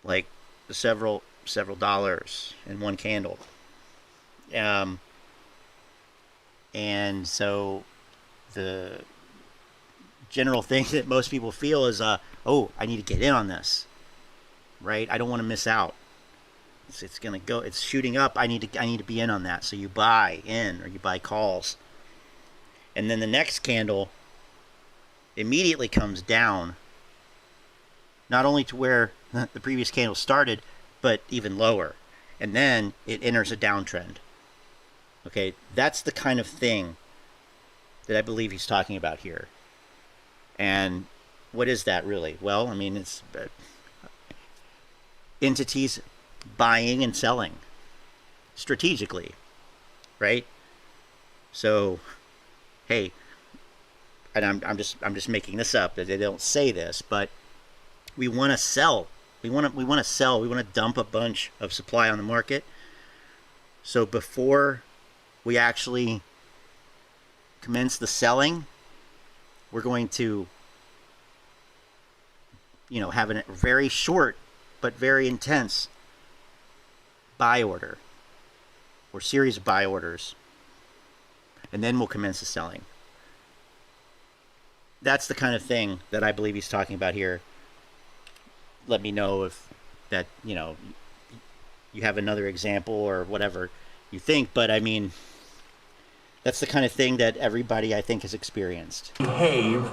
Like several dollars in one candle. And so the general thing that most people feel is, oh, I need to get in on this, right? I don't want to miss out. It's gonna go. It's shooting up. I need to be in on that. So you buy in, or you buy calls, and then the next candle immediately comes down, not only to where the previous candle started, but even lower, and then it enters a downtrend. Okay, that's the kind of thing that I believe he's talking about here. And what is that really? Well, I mean, it's entities buying and selling strategically, right? So, hey, and I'm just making this up, that they don't say this, but we want to sell. We want to sell. We want to dump a bunch of supply on the market. So before we actually commence the selling, we're going to, have a very short but very intense buy order or series of buy orders, and then we'll commence the selling. That's the kind of thing that I believe he's talking about here. Let me know if that, you have another example or whatever you think, but I mean, that's the kind of thing that everybody, I think, has experienced. Behave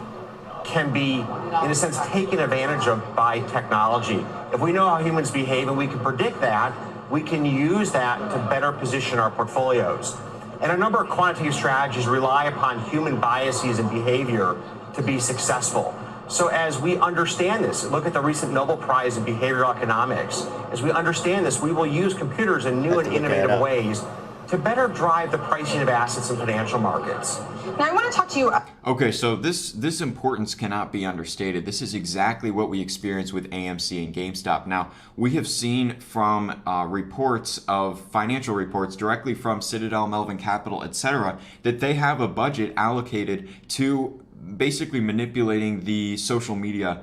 can be, in a sense, taken advantage of by technology. If we know how humans behave and we can predict that, we can use that to better position our portfolios. And a number of quantitative strategies rely upon human biases and behavior to be successful. So as we understand this, look at the recent Nobel Prize in Behavioral Economics. As we understand this, we will use computers in new and innovative ways to better drive the pricing of assets in financial markets. Now I want to talk to you. Okay, so this importance cannot be understated. This is exactly what we experience with AMC and GameStop. Now, we have seen from reports of financial reports directly from Citadel, Melvin Capital, etc., that they have a budget allocated to basically manipulating the social media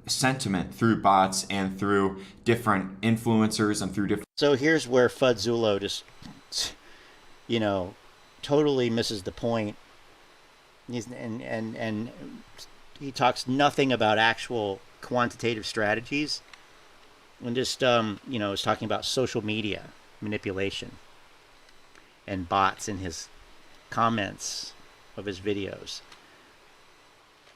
sentiment through bots and through different influencers and through different. So here's where Fudzulo just, totally misses the point. And he talks nothing about actual quantitative strategies, and just is talking about social media manipulation and bots in his comments of his videos.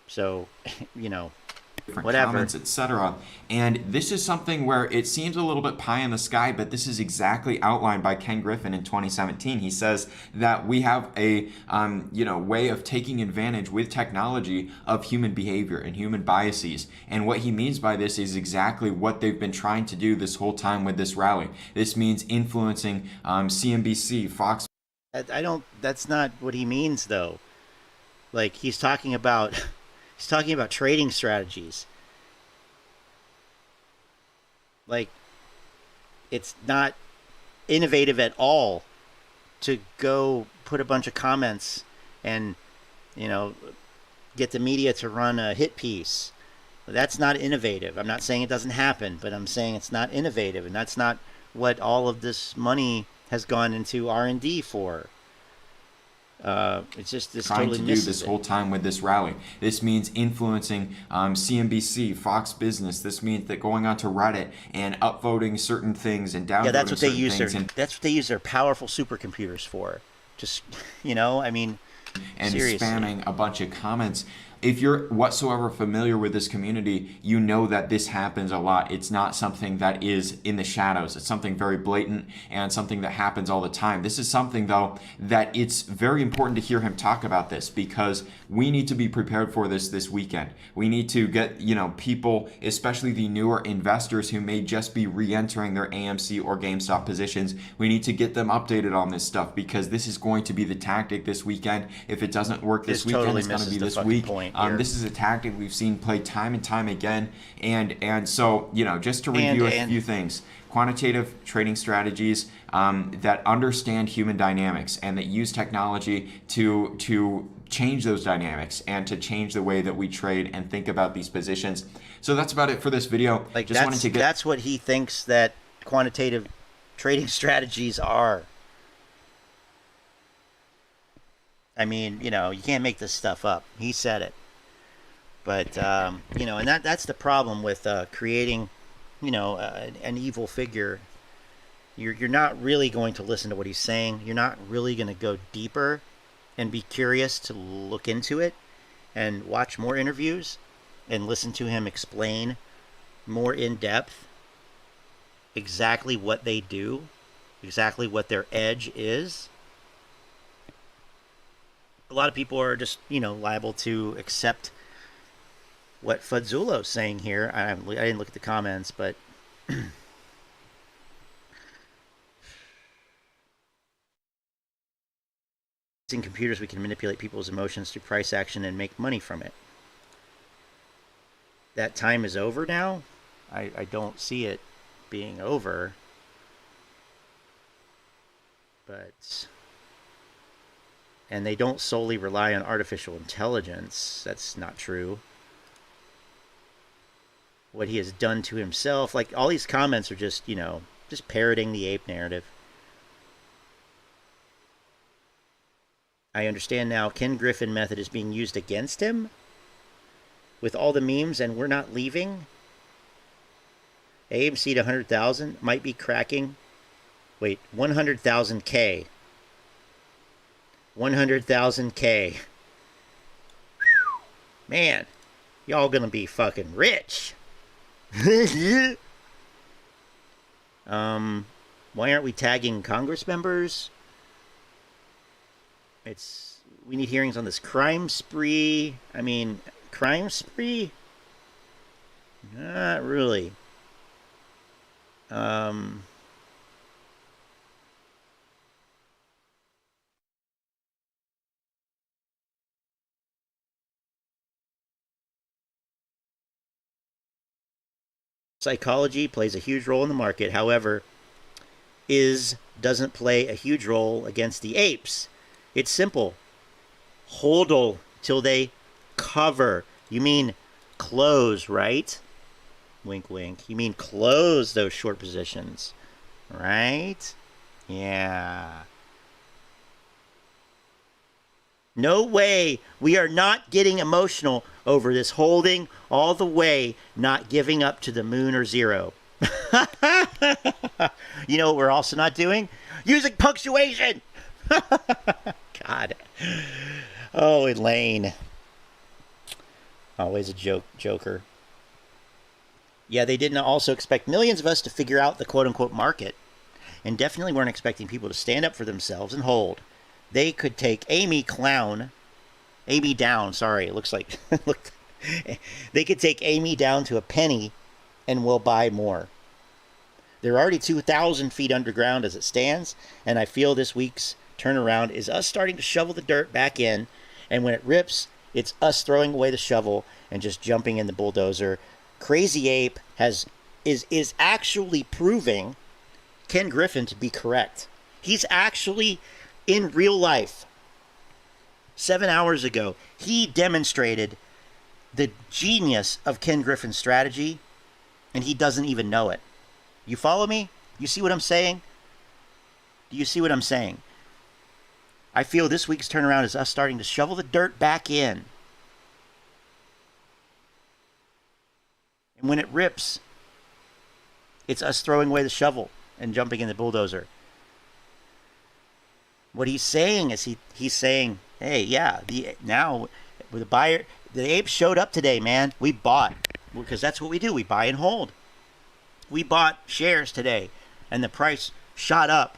So, different whatever. Comments, etc. And this is something where it seems a little bit pie in the sky, but this is exactly outlined by Ken Griffin in 2017. He says that we have a way of taking advantage with technology of human behavior and human biases. And what he means by this is exactly what they've been trying to do this whole time with this rally. This means influencing CNBC, Fox. That's not what he means, though. Like, he's talking about trading strategies. Like, it's not innovative at all to go put a bunch of comments and, get the media to run a hit piece. That's not innovative. I'm not saying it doesn't happen, but I'm saying it's not innovative, and that's not what all of this money has gone into R&D for. It's just this trying totally to do this whole time with this rally. This means influencing CNBC, Fox Business. This means that going onto Reddit and upvoting certain things and downvoting that's what they use that's what they use their powerful supercomputers for. Just and seriously. Spamming a bunch of comments. If you're whatsoever familiar with this community, you know that this happens a lot. It's not something that is in the shadows. It's something very blatant and something that happens all the time. This is something, though, that it's very important to hear him talk about this, because we need to be prepared for this weekend. We need to get, people, especially the newer investors who may just be re-entering their AMC or GameStop positions. We need to get them updated on this stuff, because this is going to be the tactic this weekend. If it doesn't work this weekend, totally it's going to be this week. This is a tactic we've seen played time and time again, and so just to review a few things: quantitative trading strategies that understand human dynamics and that use technology to change those dynamics and to change the way that we trade and think about these positions. So that's about it for this video. That's what he thinks that quantitative trading strategies are. I mean, you know, you can't make this stuff up. He said it. But, you know, and that's the problem with creating, you know, an evil figure. You're not really going to listen to what he's saying. You're not really going to go deeper and be curious to look into it and watch more interviews and listen to him explain more in depth exactly what they do, exactly what their edge is. A lot of people are just, you know, liable to accept what Fudzulo's saying here. I didn't look at the comments, but in computers we can manipulate people's emotions through price action and make money from it. That time is over now? I don't see it being over. But... and they don't solely rely on artificial intelligence. That's not true. What he has done to himself, like all these comments are just, you know, just parroting the ape narrative. I understand now Ken Griffin method is being used against him with all the memes and we're not leaving. AMC to 100,000 might be cracking. Wait, 100,000K. 100,000K. Man, y'all gonna be fucking rich. Why aren't we tagging Congress members? We need hearings on this crime spree. I mean, crime spree? Not really. Psychology plays a huge role in the market. However, doesn't play a huge role against the apes. It's simple. Hodl till they cover. You mean close, right? Wink, wink. You mean close those short positions, right? Yeah. No way. We are not getting emotional over this holding all the way, not giving up to the moon or zero. You know what we're also not doing? Using punctuation. God. Oh, Elaine. Always a joker. Yeah, they didn't also expect millions of us to figure out the quote-unquote market, and definitely weren't expecting people to stand up for themselves and hold. They could take Amy down, sorry, it looks like... they could take Amy down to a penny and we'll buy more. They're already 2,000 feet underground as it stands, and I feel this week's turnaround is us starting to shovel the dirt back in, and when it rips, it's us throwing away the shovel and just jumping in the bulldozer. Crazy Ape is actually proving Ken Griffin to be correct. He's actually, in real life, 7 hours ago, he demonstrated the genius of Ken Griffin's strategy, and he doesn't even know it. You follow me? You see what I'm saying? Do you see what I'm saying? I feel this week's turnaround is us starting to shovel the dirt back in. And when it rips, it's us throwing away the shovel and jumping in the bulldozer. What he's saying is he's saying, hey, yeah, now the buyer, the apes showed up today, man. We bought, because that's what we do. We buy and hold. We bought shares today, and the price shot up,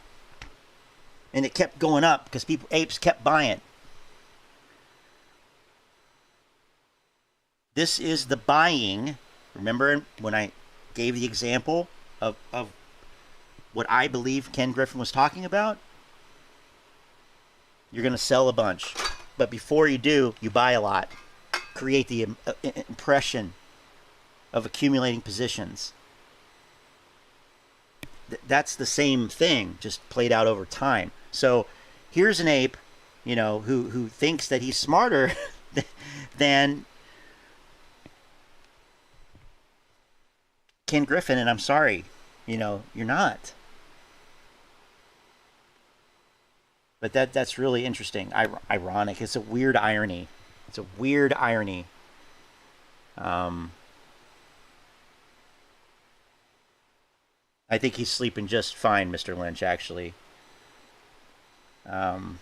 and it kept going up because apes kept buying. This is the buying. Remember when I gave the example of what I believe Ken Griffin was talking about? You're going to sell a bunch, but before you do, you buy a lot. Create the impression of accumulating positions. That's the same thing, just played out over time. So here's an ape, you know, who thinks that he's smarter than Ken Griffin, and I'm sorry, you know, you're not. But that's really interesting. Ironic. It's a weird irony. It's a weird irony. I think he's sleeping just fine, Mr. Lynch, actually. You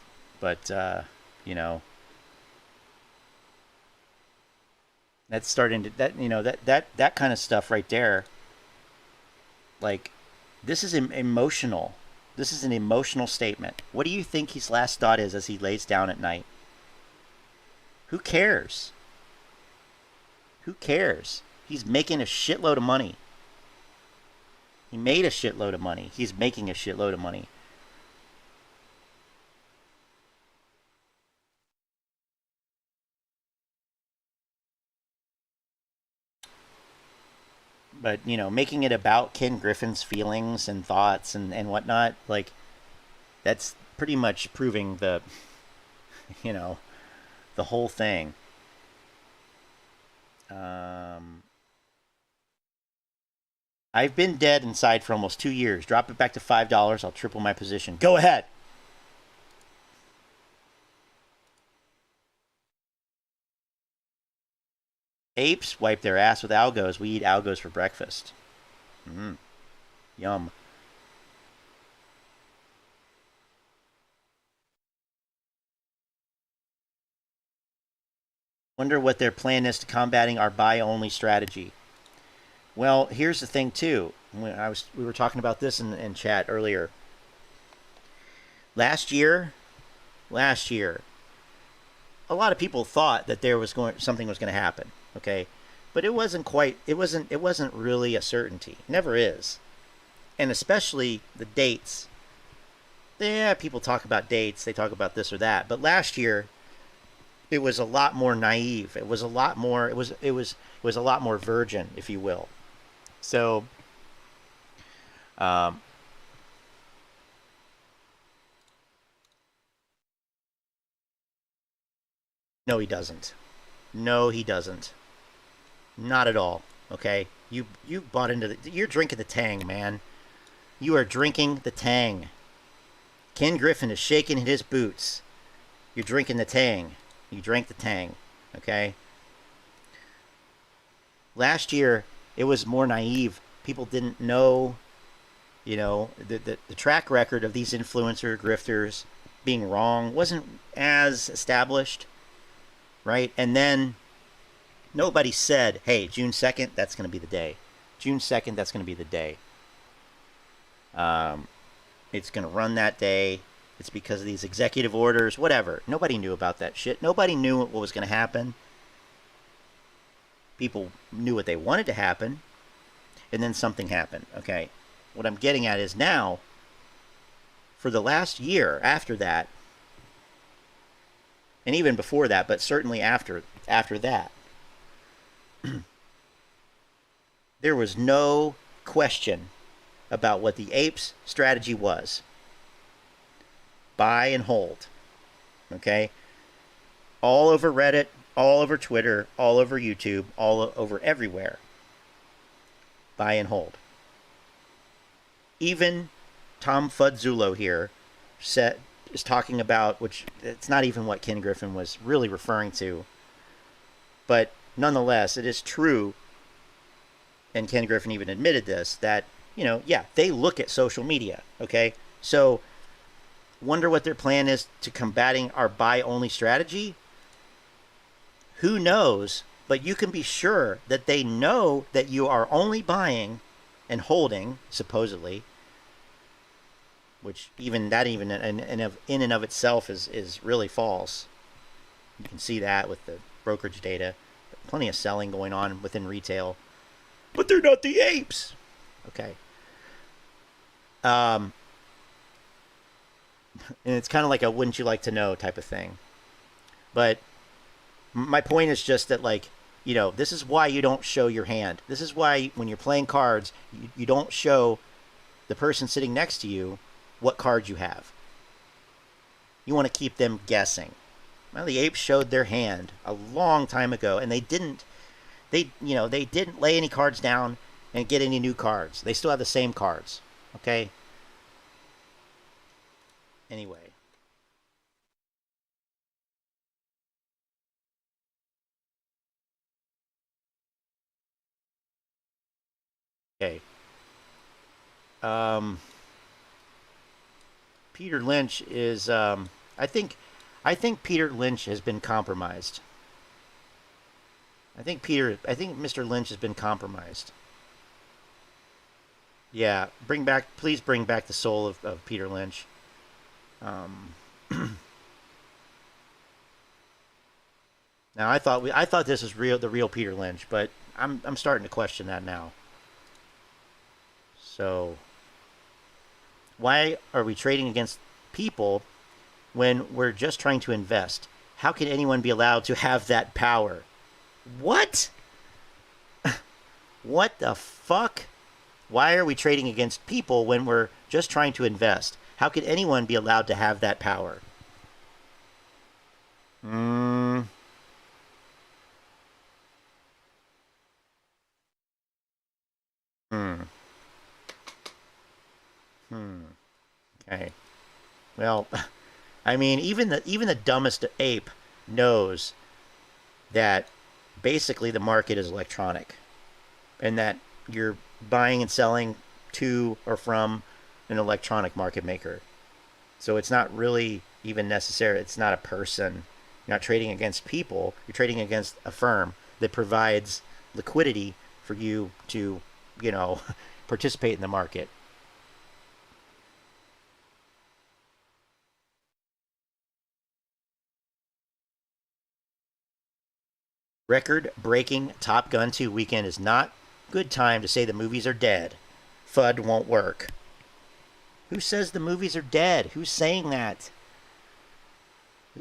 know, that's starting to, that kind of stuff right there. Like, this is emotional. This is an emotional statement. What do you think his last thought is as he lays down at night? Who cares? Who cares? He's making a shitload of money. He made a shitload of money. He's making a shitload of money. But, you know, making it about Ken Griffin's feelings and thoughts and whatnot, like, that's pretty much proving the, you know, the whole thing. I've been dead inside for almost 2 years. Drop it back to $5. I'll triple my position. Go ahead. Apes wipe their ass with algos. We eat algos for breakfast. Yum. Wonder what their plan is to combating our buy-only strategy. Well, here's the thing too. We were talking about this in chat earlier. Last year, a lot of people thought that something was going to happen. Okay, but it wasn't really a certainty. It never is. And especially the dates. Yeah, people talk about dates, they talk about this or that, but last year it was a lot more naive. It was a lot more it was a lot more virgin, if you will. So no, he doesn't. No, he doesn't. Not at all. Okay, you bought into you're drinking the Tang, man. You are drinking the Tang. Ken Griffin is shaking in his boots. You're drinking the Tang. You drank the Tang. Okay. Last year it was more naive. People didn't know, you know, the track record of these influencer grifters being wrong wasn't as established, right? And then nobody said, hey, June 2nd, that's going to be the day. June 2nd, that's going to be the day. It's going to run that day. It's because of these executive orders, whatever. Nobody knew about that shit. Nobody knew what was going to happen. People knew what they wanted to happen. And then something happened. Okay. What I'm getting at is now, for the last year after that, and even before that, but certainly after that, there was no question about what the apes' strategy was. Buy and hold. Okay? All over Reddit, all over Twitter, all over YouTube, all over everywhere. Buy and hold. Even Tom Fudzullo here is talking about, which it's not even what Ken Griffin was really referring to, but nonetheless, it is true, and Ken Griffin even admitted this, that, you know, yeah, they look at social media, okay? So, wonder what their plan is to combating our buy-only strategy? Who knows? But you can be sure that they know that you are only buying and holding, supposedly, which even in and of itself is really false. You can see that with the brokerage data. Plenty of selling going on within retail. But they're not the apes! Okay. And it's kind of like a wouldn't you like to know type of thing. But my point is just that, like, you know, this is why you don't show your hand. This is why when you're playing cards, you don't show the person sitting next to you what cards you have. You want to keep them guessing. Well, the apes showed their hand a long time ago, and they didn't lay any cards down and get any new cards. They still have the same cards. Okay? Anyway. Okay. Peter Lynch is, I think Peter Lynch has been compromised. I think Mr. Lynch has been compromised. Yeah, please bring back the soul of Peter Lynch. Now I thought this was the real Peter Lynch, but I'm starting to question that now. So why are we trading against people when we're just trying to invest? How can anyone be allowed to have that power? What? What the fuck? Why are we trading against people when we're just trying to invest? How could anyone be allowed to have that power? Okay. Well, I mean, even the dumbest ape knows that basically the market is electronic, and that you're buying and selling to or from an electronic market maker. So it's not really even necessary. It's not a person. You're not trading against people. You're trading against a firm that provides liquidity for you to, participate in the market. Record-breaking Top Gun 2 weekend is not good time to say the movies are dead. FUD won't work. Who says the movies are dead? Who's saying that?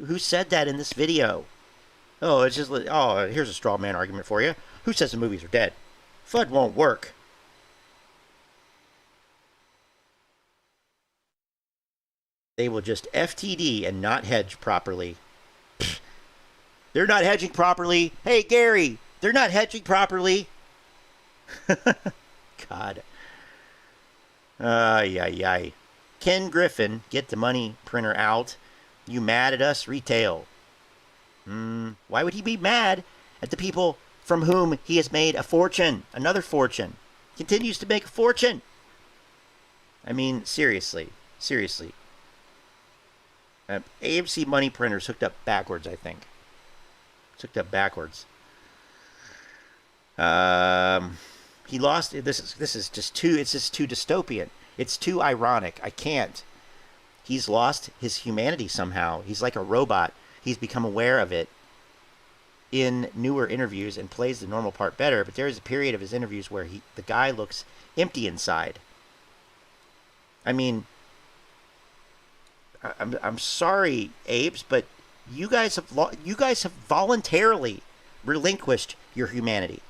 Who said that in this video? Oh, it's just, here's a straw man argument for you. Who says the movies are dead? FUD won't work. They will just FTD and not hedge properly. They're not hedging properly. Hey, Gary, they're not hedging properly. God. Ay. Ken Griffin, get the money printer out. You mad at us, retail? Why would he be mad at the people from whom he has made a fortune? Another fortune. Continues to make a fortune. I mean, seriously. AMC money printer's hooked up backwards, I think. It's hooked up backwards. He lost. This is just too. It's just too dystopian. It's too ironic. I can't. He's lost his humanity somehow. He's like a robot. He's become aware of it in newer interviews and plays the normal part better. But there is a period of his interviews where the guy looks empty inside. I mean, I'm sorry, apes, but you guys have voluntarily relinquished your humanity.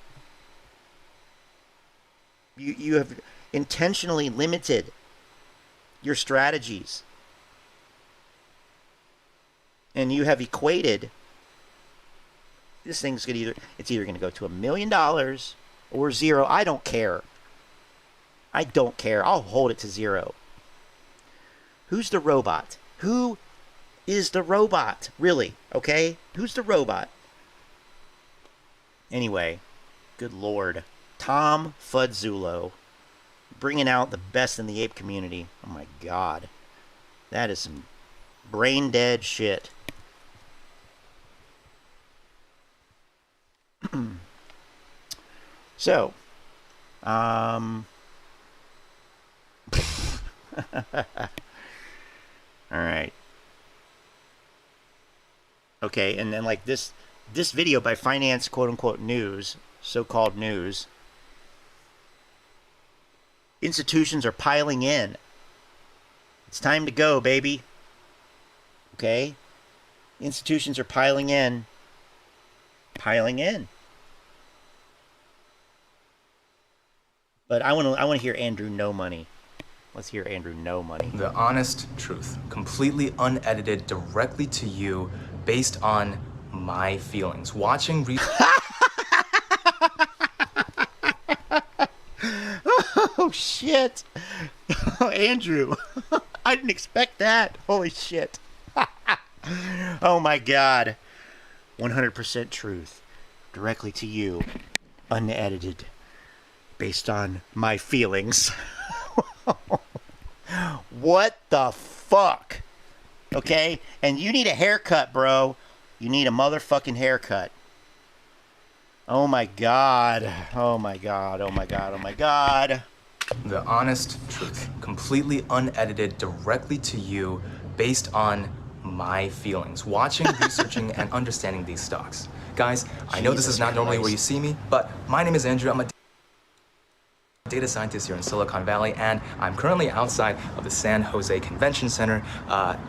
You have intentionally limited your strategies. And you have equated this thing's either going to go to $1 million or zero. I don't care. I'll hold it to zero. Who's the robot? Who is the robot? Really? Okay? Who's the robot? Anyway, good Lord. Tom Fudzulo, bringing out the best in the ape community. Oh my God. That is some brain dead shit. So, all right. Okay, and then like this video by Finance quote-unquote news, so-called news, institutions are piling in. It's time to go, baby. Okay? Institutions are piling in. But I want to hear Andrew No Money. Let's hear Andrew No Money. The honest truth, completely unedited, directly to you, based on my feelings. Watching Oh shit. Andrew. I didn't expect that. Holy shit. Oh my God. 100% truth. Directly to you. Unedited. based on my feelings. What the fuck? Okay? And you need a haircut, bro. You need a motherfucking haircut. Oh my God. Oh my God. Oh my God. Oh my God. The honest truth, completely unedited, directly to you, based on my feelings, watching, researching, and understanding these stocks. Guys, I know this is not normally where you see me, but my name is Andrew. I'm a data scientist here in Silicon Valley, and I'm currently outside of the San Jose Convention Center.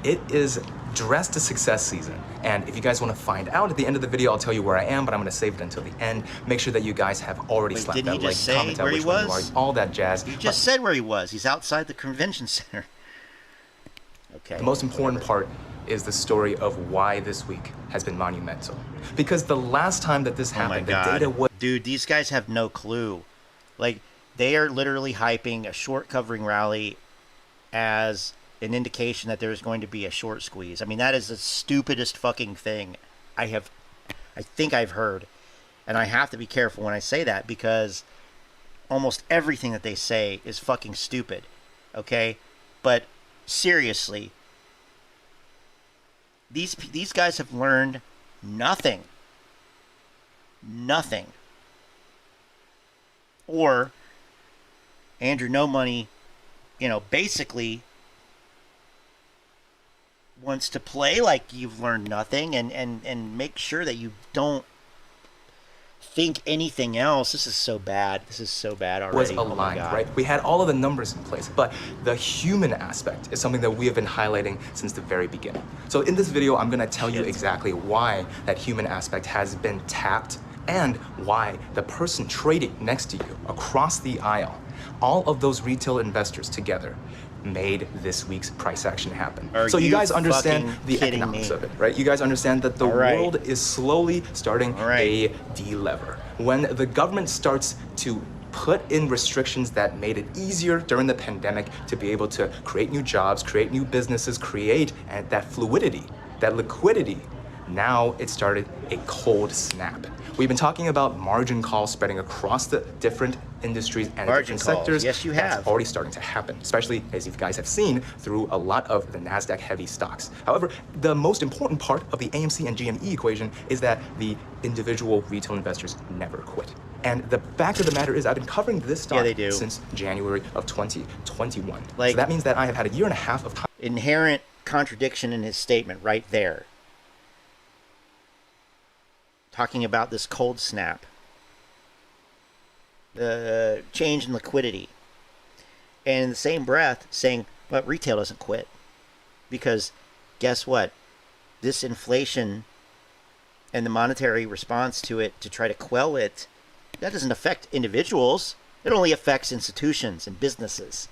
It is dress to success season, and if you guys want to find out at the end of the video, I'll tell you where I am, but I'm going to save it until the end. Make sure that you guys have already slapped that like, comment out which one you are, all that jazz. He just said where he was. He's outside the convention center. Okay. The most important part is the story of why this week has been monumental. Because the last time that this happened, the data was... Dude, these guys have no clue. Like, they are literally hyping a short covering rally as an indication that there's going to be a short squeeze. I mean, that is the stupidest fucking thing I think I've heard. And I have to be careful when I say that, because almost everything that they say is fucking stupid. Okay? But seriously, these guys have learned nothing. Nothing. Or Andrew No Money, you know, basically wants to play like you've learned nothing and make sure that you don't think anything else. This is so bad. This is so bad already. Was aligned, right? We had all of the numbers in place, but the human aspect is something that we have been highlighting since the very beginning. So in this video, I'm going to tell you exactly why that human aspect has been tapped and why the person trading next to you across the aisle, all of those retail investors together, made this week's price action happen. So you guys understand the economics of it, right? You guys understand that the world is slowly starting a de-lever. When the government starts to put in restrictions that made it easier during the pandemic to be able to create new jobs, create new businesses, create that fluidity, that liquidity, now it started a cold snap. We've been talking about margin calls spreading across the different industries and different sectors. Yes, you have. That's already starting to happen, especially as you guys have seen through a lot of the NASDAQ heavy stocks. However, the most important part of the AMC and GME equation is that the individual retail investors never quit. And the fact of the matter is I've been covering this stock since January of 2021. So that means that I have had a year and a half of time. Inherent contradiction in his statement right there. Talking about this cold snap, the change in liquidity, and in the same breath saying, well, retail doesn't quit. Because guess what? This inflation and the monetary response to it to try to quell it, that doesn't affect individuals. It only affects institutions and businesses.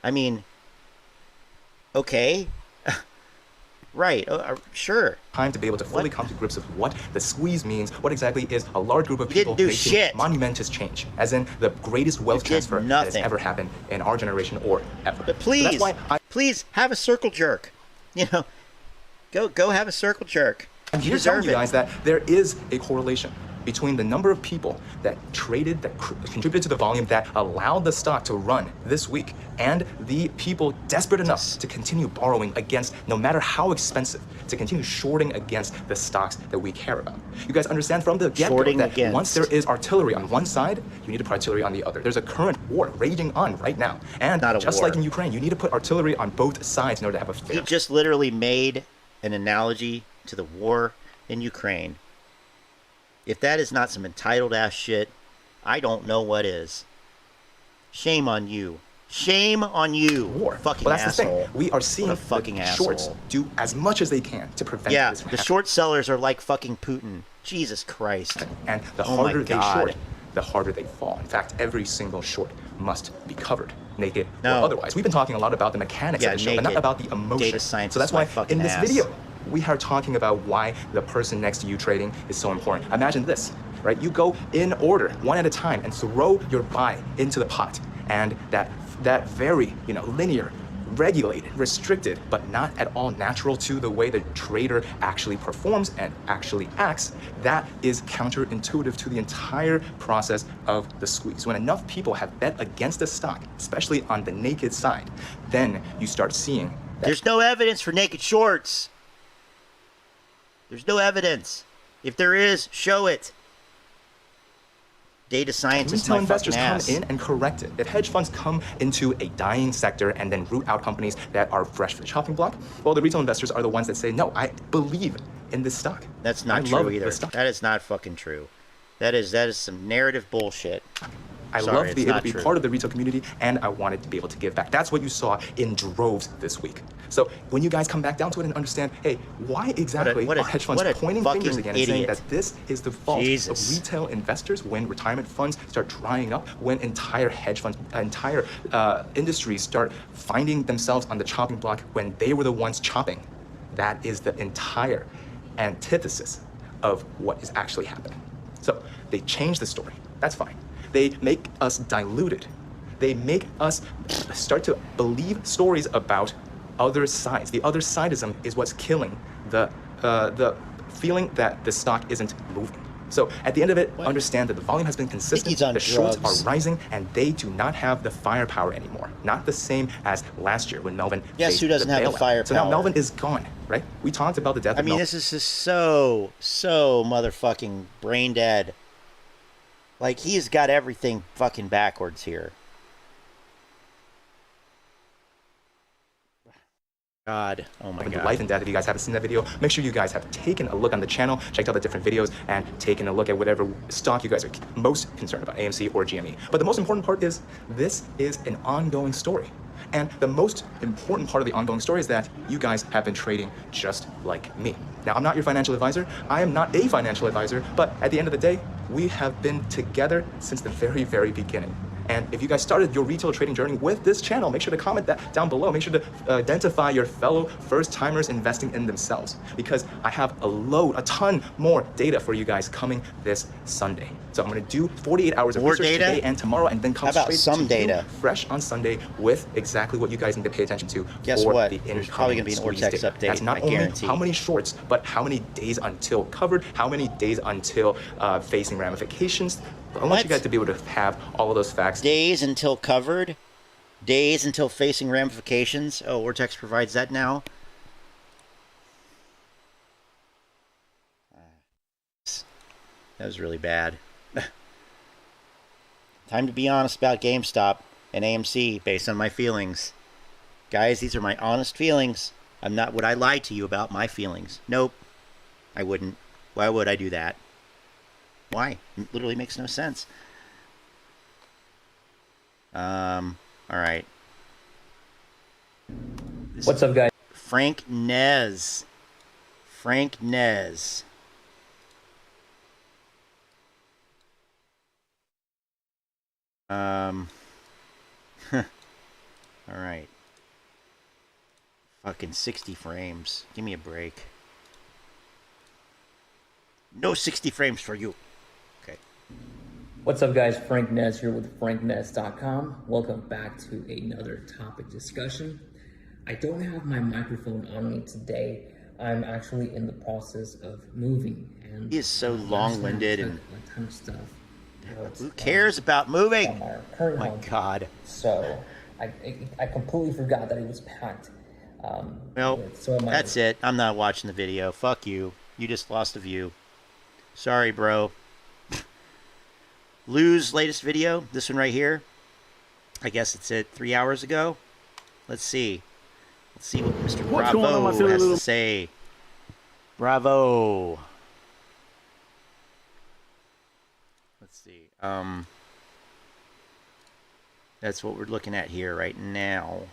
I mean, okay. Right, sure. Time to be able to fully come to grips with what the squeeze means, what exactly is a large group of people making monumentous change, as in the greatest wealth transfer that has ever happened in our generation or ever. But please, so that's why please have a circle jerk. You know, go have a circle jerk. I'm here telling you guys that there is a correlation between the number of people that traded, that contributed to the volume that allowed the stock to run this week, and the people desperate enough to continue borrowing against, no matter how expensive, to continue shorting against the stocks that we care about. You guys understand from the get-go that once there is artillery on one side, you need to put artillery on the other. There's a current war raging on right now. And just like in Ukraine, you need to put artillery on both sides in order to have a fair... He just literally made an analogy to the war in Ukraine. If that is not some entitled ass shit, I don't know what is. Shame on you. Shame on you. War. Fucking well, that's asshole. The thing. We are seeing the fucking shorts do as much as they can to prevent this from happening. The short sellers are like fucking Putin. Jesus Christ. And the harder they short, the harder they fall. In fact, every single short must be covered, naked or otherwise. We've been talking a lot about the mechanics of the show, but not about the emotion. So that's why in this video, we are talking about why the person next to you trading is so important. Imagine this, right? You go in order, one at a time, and throw your buy into the pot. And that very, linear regulated, restricted, but not at all natural to the way the trader actually performs and actually acts, that is counterintuitive to the entire process of the squeeze. When enough people have bet against a stock, especially on the naked side, then you start seeing that. There's no evidence for naked shorts. There's no evidence. If there is, show it. Data scientists, retail investors come in and correct it. If hedge funds come into a dying sector and then root out companies that are fresh for the chopping block, well, the retail investors are the ones that say, no, I believe in this stock. That's not true either. That is not fucking true. That is some narrative bullshit. I love to be able to be part of the retail community, and I wanted to be able to give back. That's what you saw in droves this week. So when you guys come back down to it and understand, hey, why exactly are hedge funds pointing fingers again and saying that this is the fault of retail investors when retirement funds start drying up, when entire hedge funds, entire industries start finding themselves on the chopping block when they were the ones chopping. That is the entire antithesis of what is actually happening. So they change the story. That's fine. They make us diluted. They make us start to believe stories about other sides. The other sidism is what's killing the feeling that the stock isn't moving. So at the end of it, understand that the volume has been consistent, the shorts are rising, and they do not have the firepower anymore. Not the same as last year when Melvin Guess who doesn't have the firepower? So now Melvin is gone, right? We talked about the death of Melvin. This is just so motherfucking brain dead. Like, he's got everything fucking backwards here. God. Oh my God. Life and death. If you guys haven't seen that video, make sure you guys have taken a look on the channel, checked out the different videos, and taken a look at whatever stock you guys are most concerned about, AMC or GME. But the most important part is this is an ongoing story. And the most important part of the ongoing story is that you guys have been trading just like me. Now, I'm not your financial advisor. I am not a financial advisor, but at the end of the day, we have been together since the very, very beginning. And if you guys started your retail trading journey with this channel, make sure to comment that down below. Make sure to identify your fellow first-timers investing in themselves, because I have a ton more data for you guys coming this Sunday. So I'm going to do 48 hours of research today and tomorrow, and then come straight to you fresh on Sunday with exactly what you guys need to pay attention to. Guess for what? The There's probably going to be an ortex update. That's not only how many shorts, but how many days until covered, how many days until facing ramifications. I want you guys to be able to have all of those facts. Days until covered? Days until facing ramifications? Oh, Ortex provides that now? That was really bad. Time to be honest about GameStop and AMC based on my feelings. Guys, these are my honest feelings. Would I lie to you about my feelings? Nope. I wouldn't. Why would I do that? Why? It literally makes no sense. Alright. What's up, guys? Frank Nez. Frank Nez. Alright. Fucking 60 frames. Give me a break. No 60 frames for you. Okay. What's up, guys? Frank Nez here with franknez.com. Welcome back to another topic discussion. I don't have my microphone on me today. I'm actually in the process of moving. And he is so long-winded and a ton of stuff. Who cares about moving? Oh my God. So I completely forgot that it was packed. Well, that's it. I'm not watching the video. Fuck you. You just lost a view. Sorry, bro. Lou's latest video, this one right here. I guess it's it 3 hours ago. Let's see. Let's see what Mr. Bravo has to say. Bravo. Let's see. That's what we're looking at here right now.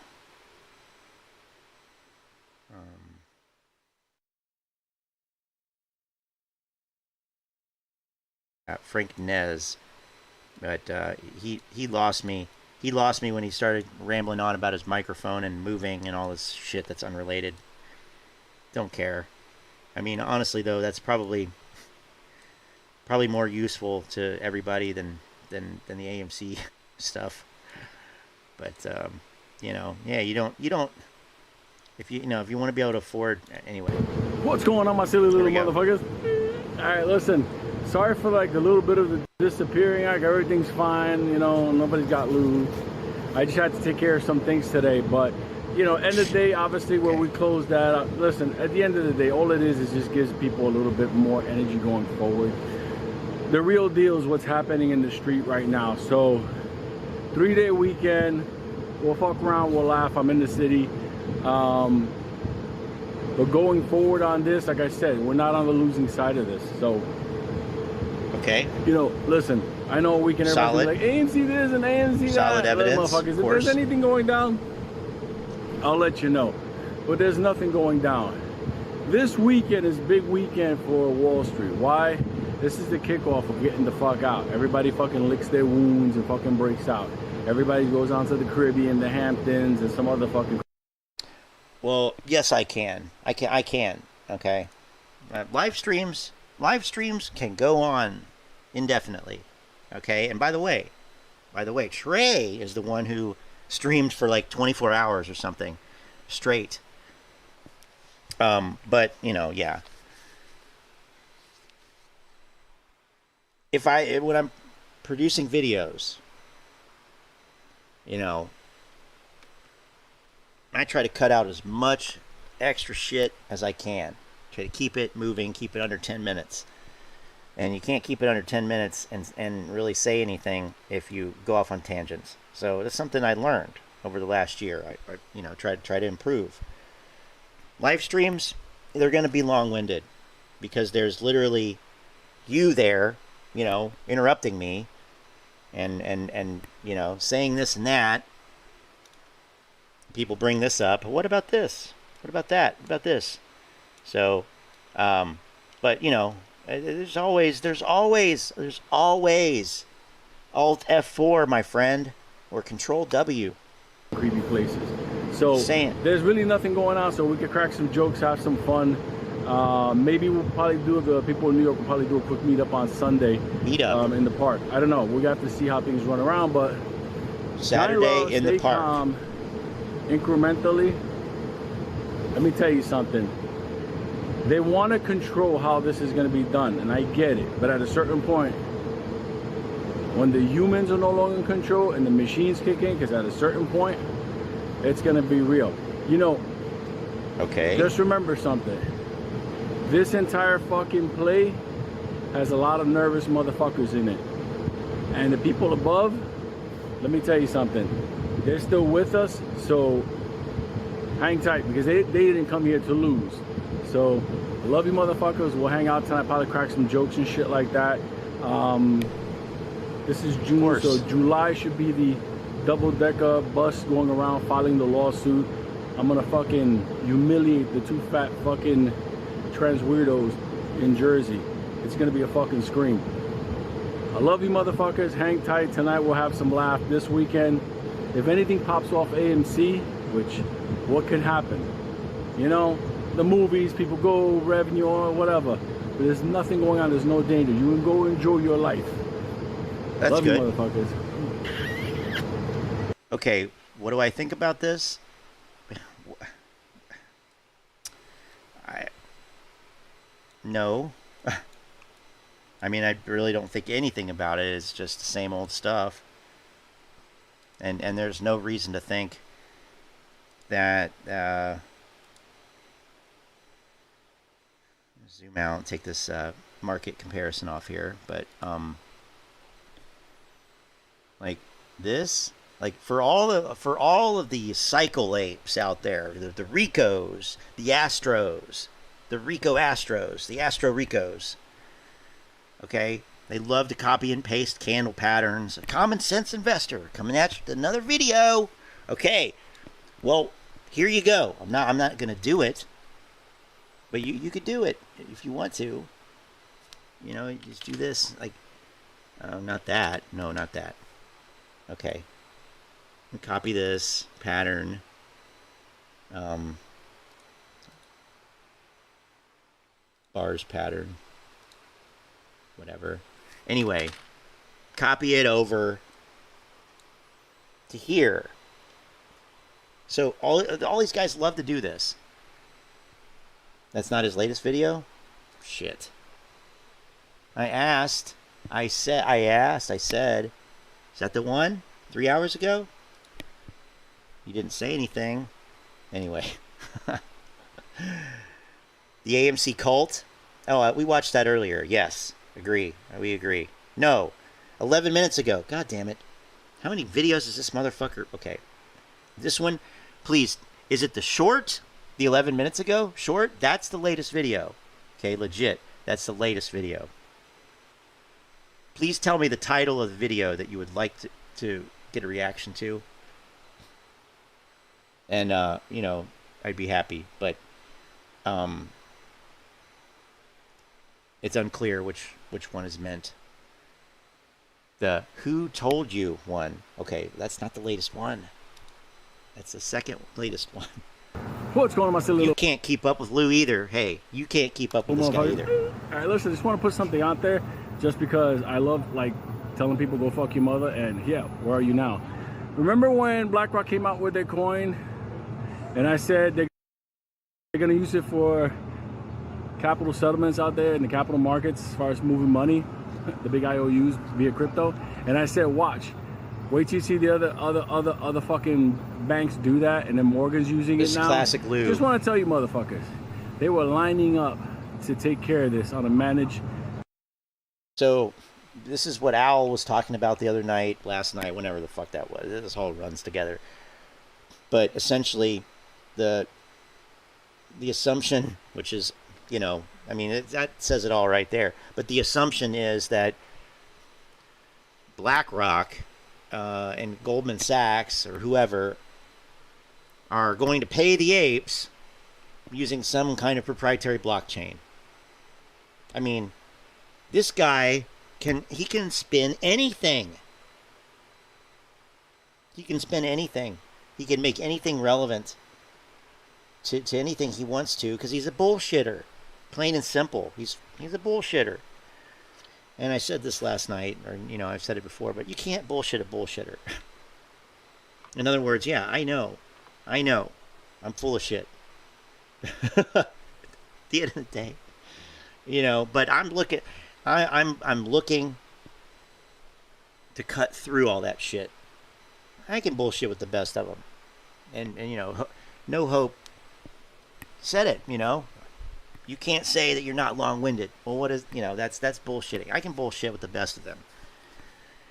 Frank Nez, but he lost me. He lost me when he started rambling on about his microphone and moving and all this shit that's unrelated. Don't care. I mean, honestly though, that's probably more useful to everybody than the AMC stuff. But you know, yeah, you don't, if you know, if you want to be able to afford, anyway. What's going on, my silly little motherfuckers? All right, listen, sorry for like the little bit of the disappearing. Like everything's fine, you know, nobody's got loot. I just had to take care of some things today, but you know, end of the day, obviously, where we close that up. Listen, at the end of the day, all it is just gives people a little bit more energy going forward. The real deal is what's happening in the street right now. So 3-day weekend, we'll fuck around, we'll laugh. I'm in the city. But going forward on this, like I said, we're not on the losing side of this. So, okay, you know, listen, I know we can everybody be like AMC this and AMC that. Solid evidence, motherfuckers. If there's anything going down, I'll let you know. But there's nothing going down. This weekend is big weekend for Wall Street. Why? This is the kickoff of getting the fuck out. Everybody fucking licks their wounds and fucking breaks out. Everybody goes on to the Caribbean, the Hamptons, and some other fucking... Well, yes, I can. I can. Okay. Live streams can go on indefinitely. Okay. And by the way, Trey is the one who streamed for like 24 hours or something straight. But you know, yeah. When I'm producing videos, you know, I try to cut out as much extra shit as I can. Try to keep it moving, keep it under 10 minutes. And you can't keep it under 10 minutes and really say anything if you go off on tangents. So that's something I learned over the last year. I you know, try to improve. Live streams, they're going to be long-winded because there's literally you there, you know, interrupting me and you know, saying this and that. People bring this up. What about this? What about that? What about this? So, but you know, there's always Alt F4, my friend, or Control W. Creepy places. So there's really nothing going on. So we could crack some jokes, have some fun. Maybe we'll probably do the people in New York will probably do a quick meetup on Sunday. Meetup in the park. I don't know. We got to see how things run around, but Saturday in the park. Incrementally. Let me tell you something. They want to control how this is going to be done, and I get it. But at a certain point, when the humans are no longer in control and the machines kick in, because at a certain point, it's going to be real. You know. Okay. Just remember something. This entire fucking play has a lot of nervous motherfuckers in it. And the people above, let me tell you something. They're still with us, so hang tight because they didn't come here to lose. So I love you motherfuckers. We'll hang out tonight, probably crack some jokes and shit like that. This is June, so July should be the double-decker bus going around filing the lawsuit. I'm gonna fucking humiliate the two fat fucking trans weirdos in Jersey. It's gonna be a fucking scream. I love you motherfuckers. Hang tight. Tonight we'll have some laugh. This weekend, if anything pops off AMC, which what could happen? You know, the movies, people go, revenue or whatever. But there's nothing going on. There's no danger. You can go enjoy your life. That's love good. You motherfuckers. Okay, what do I think about this? No. I mean, I really don't think anything about it. It's just the same old stuff. And there's no reason to think that zoom out and take this market comparison off here, but like this, like for all of the cycle apes out there, the Ricos, the Astros, the Rico Astros, the Astro Ricos. Okay, they love to copy and paste candle patterns. A common sense investor coming at you with another video. Okay, well, here you go. I'm not gonna do it, but you could do it if you want to. You know, you just do this like, not that. No, not that. Okay, copy this pattern. Bars pattern. Whatever. Anyway, copy it over to here. So all these guys love to do this. That's not his latest video? Shit. I said, is that the one? 3 hours ago? You didn't say anything. Anyway. The AMC cult? Oh, we watched that earlier. Yes. Agree. We agree. No. 11 minutes ago. God damn it. How many videos is this motherfucker? Okay. This one, please. Is it the short? The 11 minutes ago? Short? That's the latest video. Okay, legit. That's the latest video. Please tell me the title of the video that you would like to get a reaction to. And, you know, I'd be happy. But, it's unclear which one is meant. The Who Told You one. Okay, that's not the latest one. That's the second latest one. What's going on, my silly? You can't keep up with Lou either. Hey, you can't keep up with this guy either. All right, listen, I just want to put something out there just because I love, like, telling people go fuck your mother. And, yeah, where are you now? Remember when BlackRock came out with their coin? And I said they're going to use it for capital settlements out there in the capital markets as far as moving money, the big IOUs via crypto. And I said, watch, wait till you see the other fucking banks do that, and then Morgan's using this it now. Classic Lou. Just want to tell you motherfuckers, they were lining up to take care of this on a managed. So this is what Al was talking about the other night, last night, whenever the fuck that was. This all runs together. But essentially, the assumption, which is, you know, I mean, that says it all right there. But the assumption is that BlackRock and Goldman Sachs or whoever are going to pay the apes using some kind of proprietary blockchain. I mean, this guy can spin anything. He can spin anything. He can make anything relevant to anything he wants to, because he's a bullshitter. Plain and simple. He's a bullshitter. And I said this last night, or, you know, I've said it before, but you can't bullshit a bullshitter. In other words, yeah, I know. I'm full of shit. At the end of the day. You know, but I'm looking to cut through all that shit. I can bullshit with the best of them. And you know, no hope said it, you know. You can't say that you're not long-winded. Well, what is, you know, that's bullshitting. I can bullshit with the best of them.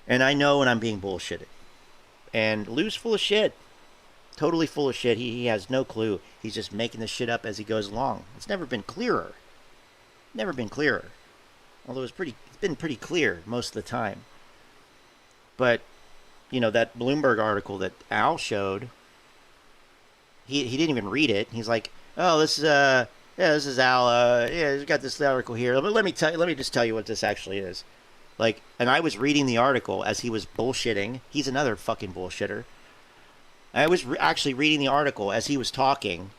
And I know when I'm being bullshitted. And Lou's full of shit. Totally full of shit. He has no clue. He's just making this shit up as he goes along. It's never been clearer. Never been clearer. Although it's been pretty clear most of the time. But, you know, that Bloomberg article that Al showed, he didn't even read it. He's like, oh, this is Al. He's got this article here. But let me just tell you what this actually is. Like, and I was reading the article as he was bullshitting. He's another fucking bullshitter. I was actually reading the article as he was talking,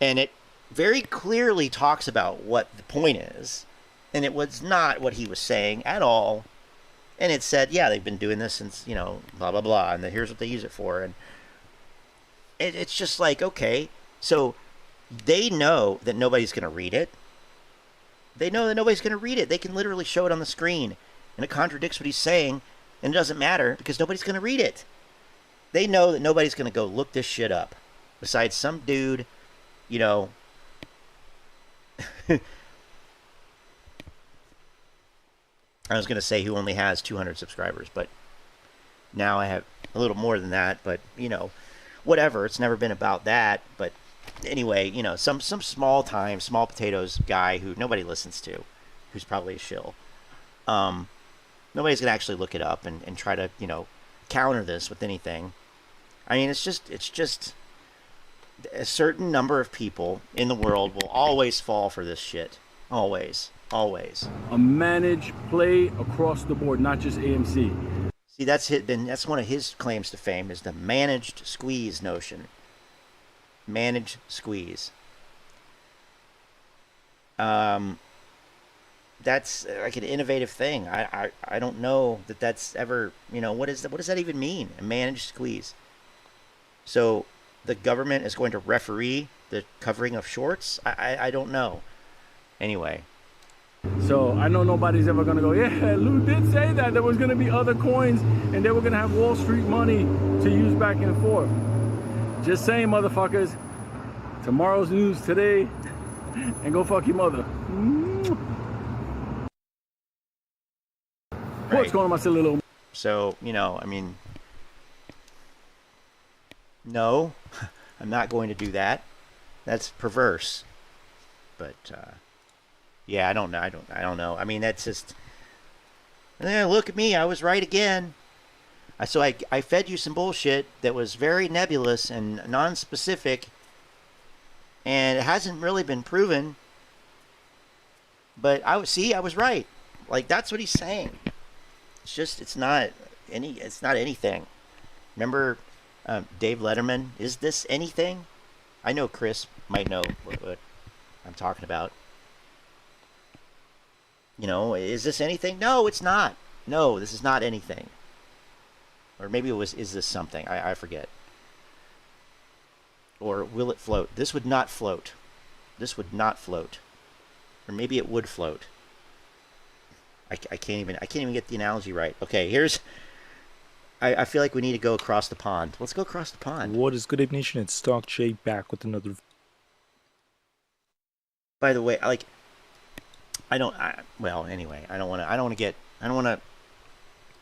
and it very clearly talks about what the point is, and it was not what he was saying at all. And it said, yeah, they've been doing this since, you know, blah blah blah, and here's what they use it for, and it's just like, okay, so they know that nobody's going to read it. They know that nobody's going to read it. They can literally show it on the screen, and it contradicts what he's saying, and it doesn't matter because nobody's going to read it. They know that nobody's going to go look this shit up besides some dude, you know. I was going to say who only has 200 subscribers, but now I have a little more than that, but, you know, whatever. It's never been about that, but anyway, you know, some small potatoes guy who nobody listens to, who's probably a shill. Nobody's going to actually look it up and try to, you know, counter this with anything. I mean, it's just a certain number of people in the world will always fall for this shit. Always. A managed play across the board, not just AMC. See, that's one of his claims to fame, is the managed squeeze notion. Managed squeeze. That's like an innovative thing. I don't know that that's ever, you know, what does that even mean? A managed squeeze. So the government is going to referee the covering of shorts? I don't know. Anyway. So I know nobody's ever gonna go, yeah, Lou did say that there was gonna be other coins and they were gonna have Wall Street money to use back and forth. Just saying, motherfuckers. Tomorrow's news today, and go fuck your mother. Right. What's going on, my silly little? So, you know, I mean, no, I'm not going to do that. That's perverse. But yeah, I don't know. I don't know. I mean, that's just. Look at me. I was right again. So I fed you some bullshit that was very nebulous and non-specific, and it hasn't really been proven. But I was right. Like, that's what he's saying. It's just, it's not anything. Remember Dave Letterman? Is this anything? I know Chris might know what I'm talking about. You know, is this anything? No, it's not. No, this is not anything. Or maybe it was, is this something? I forget. Or will it float? This would not float. This would not float. Or maybe it would float. I can't even get the analogy right. Okay, here's. I feel like we need to go across the pond. Let's go across the pond. What is good, Ape Nation? It's Stock J back with another. By the way, like, well, anyway, I don't want to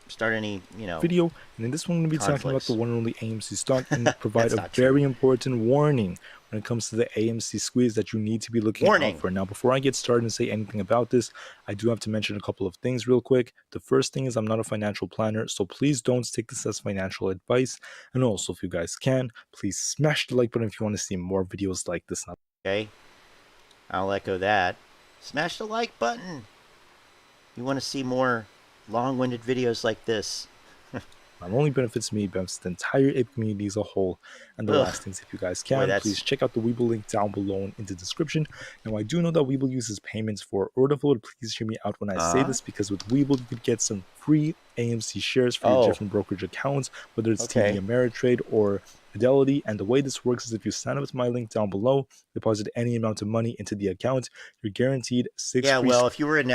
start any, you know, video. And in this one, I'm going to be talking about the one and only AMC stock and provide a very important warning when it comes to the AMC squeeze that you need to be looking out for. Now, before I get started and say anything about this, I do have to mention a couple of things real quick. The first thing is I'm not a financial planner, so please don't take this as financial advice. And also, if you guys can, please smash the like button if you want to see more videos like this. Okay, I'll echo that. Smash the like button. You want to see more long-winded videos like this. Not only benefits me, benefits the entire ape community as a whole. And the last things, if you guys can, please check out the Webull link down below in the description. Now, I do know that Webull uses payments for order flow. Please hear me out when I say this, because with Webull, you could get some free AMC shares for your different brokerage accounts, whether it's TD Ameritrade or Fidelity. And the way this works is if you sign up with my link down below, deposit any amount of money into the account, you're guaranteed 6 Yeah, well, if you were in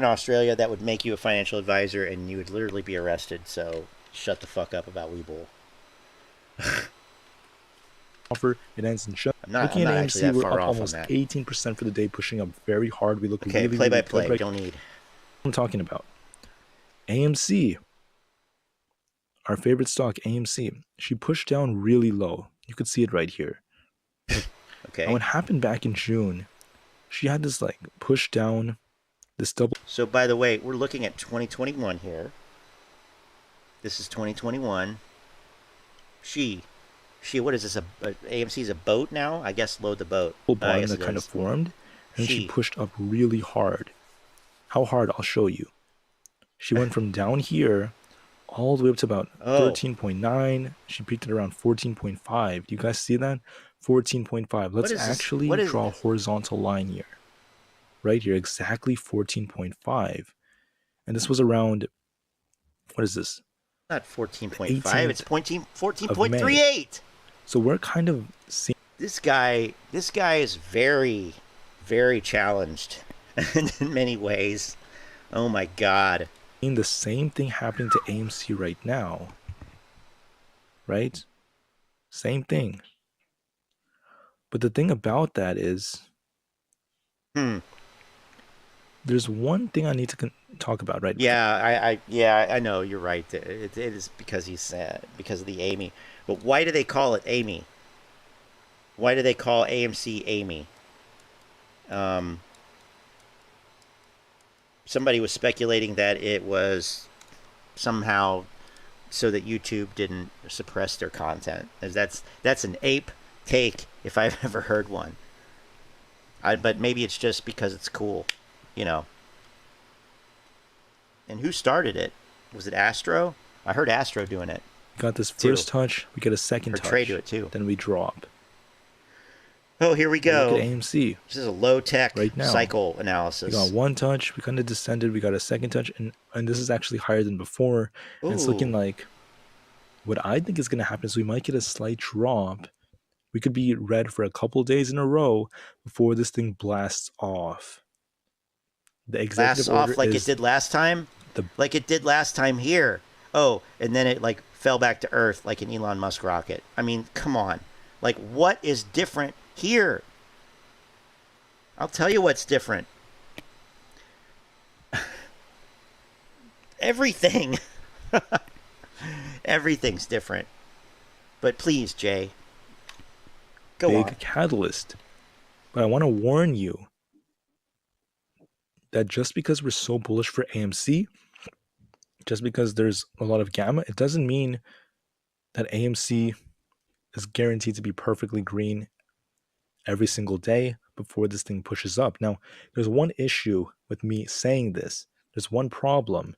Australia, that would make you a financial advisor, and you would literally be arrested. So shut the fuck up about Webull. Offer it ends in shut. Looking at AMC, we're up almost 18% for the day, pushing up very hard. We look really play by play. We don't need. I'm talking about AMC. Our favorite stock, AMC, she pushed down really low. You could see it right here. Okay. And what happened back in June, she had this like push down, this double. So by the way, we're looking at 2021 here. This is 2021. She, what is this? AMC is a boat now? I guess load the boat. Bottom that kind of formed, and she pushed up really hard. How hard? I'll show you. She went from down here all the way up to about 13.9. She peaked at around 14.5. Do you guys see that? 14.5. Let's actually draw a horizontal line here. Right here, exactly 14.5. And this was around, what is this? Not 14.5, it's 14.38. So we're kind of seeing this guy is very, very challenged in many ways. Oh my God. The same thing happening to AMC right now. Right? Same thing. But the thing about that is there's one thing I need to talk about, right? Yeah, I know you're right. It is because because of the Amy. But why do they call it Amy? Why do they call AMC Amy? Somebody was speculating that it was somehow so that YouTube didn't suppress their content. That's an ape take if I've ever heard one. But maybe it's just because it's cool, you know. And who started it? Was it Astro? I heard Astro doing it. Got this first touch, we get a second touch. Trey do it too. Then we drop. Oh, here we go. Look at AMC. This is a low-tech right now. cycle analysis. We got one touch. We kind of descended. We got a second touch. And this is actually higher than before. And it's looking like what I think is going to happen is we might get a slight drop. We could be red for a couple days in a row before this thing blasts off. The executive order off like it did last time? Like it did last time here. Oh, and then it like fell back to earth like an Elon Musk rocket. I mean, come on. Like, what is different here? I'll tell you what's different. Everything. Everything's different. But please, Jay, go on. Big catalyst. But I want to warn you that just because we're so bullish for AMC, just because there's a lot of gamma, it doesn't mean that AMC is guaranteed to be perfectly green every single day before this thing pushes up. Now, there's one issue with me saying this. There's one problem.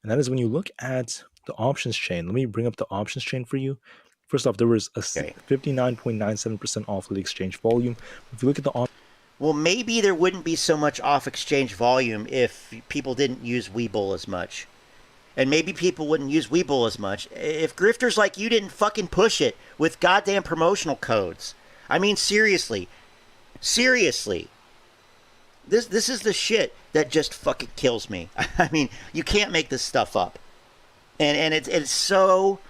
And that is when you look at the options chain. Let me bring up the options chain for you. First off, there was a 59.97% off the exchange volume. If you look at the well, maybe there wouldn't be so much off-exchange volume if people didn't use Webull as much. And maybe people wouldn't use Webull as much if grifters like you didn't fucking push it with goddamn promotional codes. I mean, seriously. Seriously. This is the shit that just fucking kills me. I mean, you can't make this stuff up. And it's so...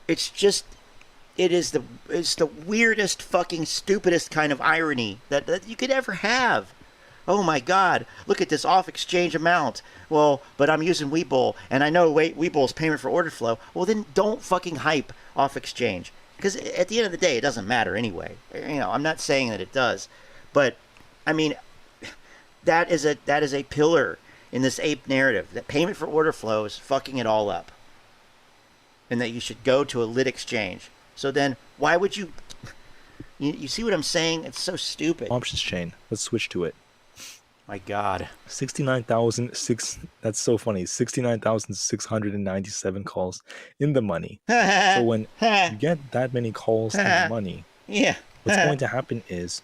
It's just... It's the weirdest, fucking stupidest kind of irony that you could ever have. Oh my God, look at this off-exchange amount. Well, but I'm using Webull, and I know Webull's payment for order flow. Well, then don't fucking hype off-exchange. Because at the end of the day, it doesn't matter anyway. You know, I'm not saying that it does. But, I mean, that is a pillar in this ape narrative. That payment for order flow is fucking it all up. And that you should go to a lit exchange. So then, why would you... You see what I'm saying? It's so stupid. Options chain. Let's switch to it. My God. 69,006. That's so funny. 69,697 calls in the money. So when you get that many calls in the money, what's going to happen is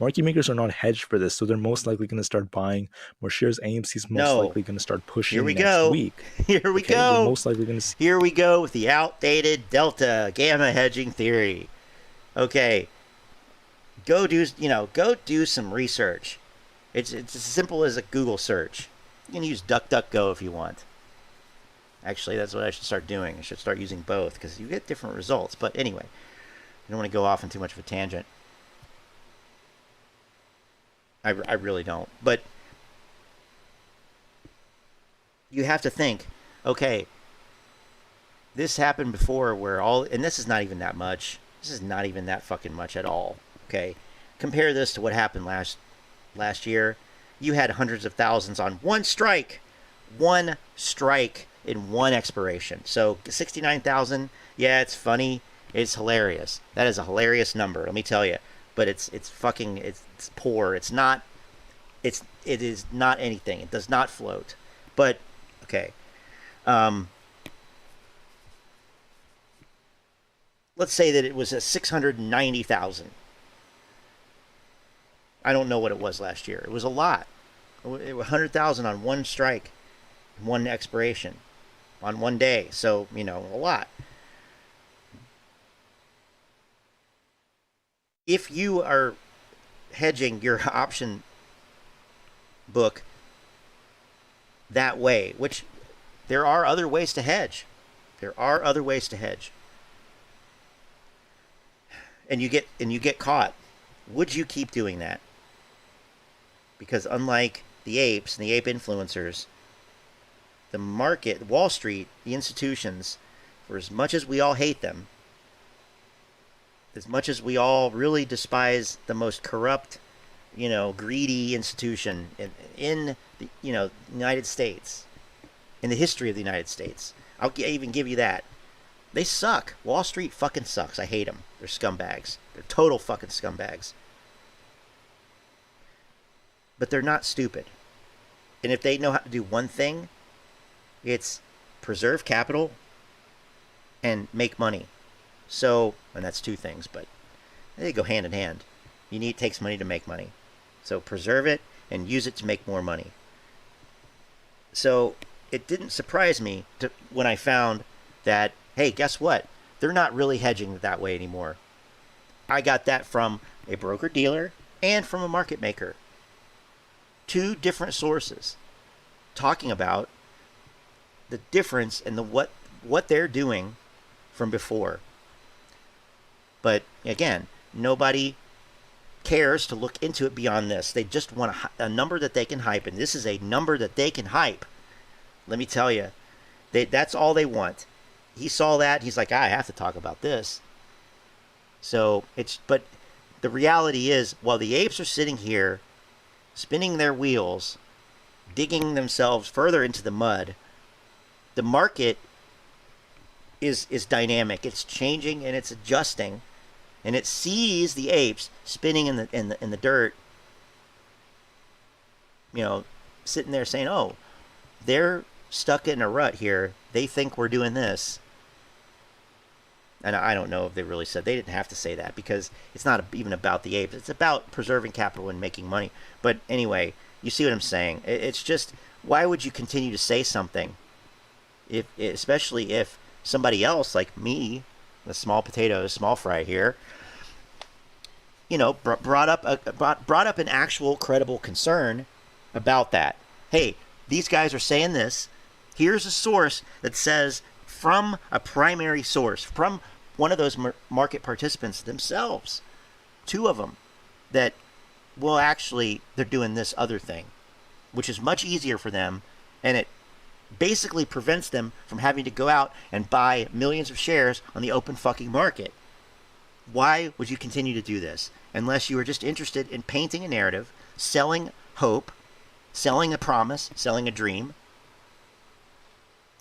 market makers are not hedged for this, so they're most likely going to start buying more shares. AMC's most likely going to start pushing next week. Here we go. We're most likely going to see. Here we go with the outdated delta gamma hedging theory. Okay. Go do some research. It's as simple as a Google search. You can use DuckDuckGo if you want. Actually, that's what I should start doing. I should start using both because you get different results. But anyway, I don't want to go off on too much of a tangent. I really don't. But you have to think, okay, this happened before where and this is not even that much. This is not even that fucking much at all. Okay? Compare this to what happened last year. You had hundreds of thousands on one strike in one expiration. So 69,000, yeah, it's funny, it's hilarious. That is a hilarious number, let me tell you. But it's poor. It is not anything. It does not float. But okay. Let's say that it was a 690,000. I don't know what it was last year. It was a lot. It was 100,000 on one strike, one expiration, on one day. So, a lot. If you are hedging your option book that way, which there are other ways to hedge. And you get caught. Would you keep doing that? Because unlike the apes and the ape influencers, the market, Wall Street, the institutions, for as much as we all hate them, as much as we all really despise the most corrupt, greedy institution in the United States, in the history of the United States, I'll even give you that. They suck. Wall Street fucking sucks. I hate them. They're scumbags. They're total fucking scumbags. But they're not stupid. And if they know how to do one thing, it's preserve capital and make money. So, and that's two things, but they go hand in hand. It takes money to make money. So preserve it and use it to make more money. So it didn't surprise me when I found that, hey, guess what? They're not really hedging that way anymore. I got that from a broker-dealer and from a market maker. 2 different sources talking about the difference in what they're doing from before. But again, nobody cares to look into it beyond this. They just want a number that they can hype, and this is a number that they can hype. Let me tell you, that's all they want. He saw that, he's like, I have to talk about this. So but the reality is, while the apes are sitting here spinning their wheels, digging themselves further into the mud, the market is dynamic. It's changing and it's adjusting, and it sees the apes spinning in the dirt, sitting there saying, oh, they're stuck in a rut here. They think we're doing this. And I don't know if they really said, they didn't have to say that, because it's not even about the apes. It's about preserving capital and making money. But anyway, you see what I'm saying. It's just, why would you continue to say something, especially if somebody else like me, the small potatoes, small fry here, brought up an actual credible concern about that. Hey, these guys are saying this. Here's a source that says, from a primary source, from one of those market participants themselves, 2 of them, that, well, actually, they're doing this other thing, which is much easier for them, and it basically prevents them from having to go out and buy millions of shares on the open fucking market. Why would you continue to do this? Unless you are just interested in painting a narrative, selling hope, selling a promise, selling a dream,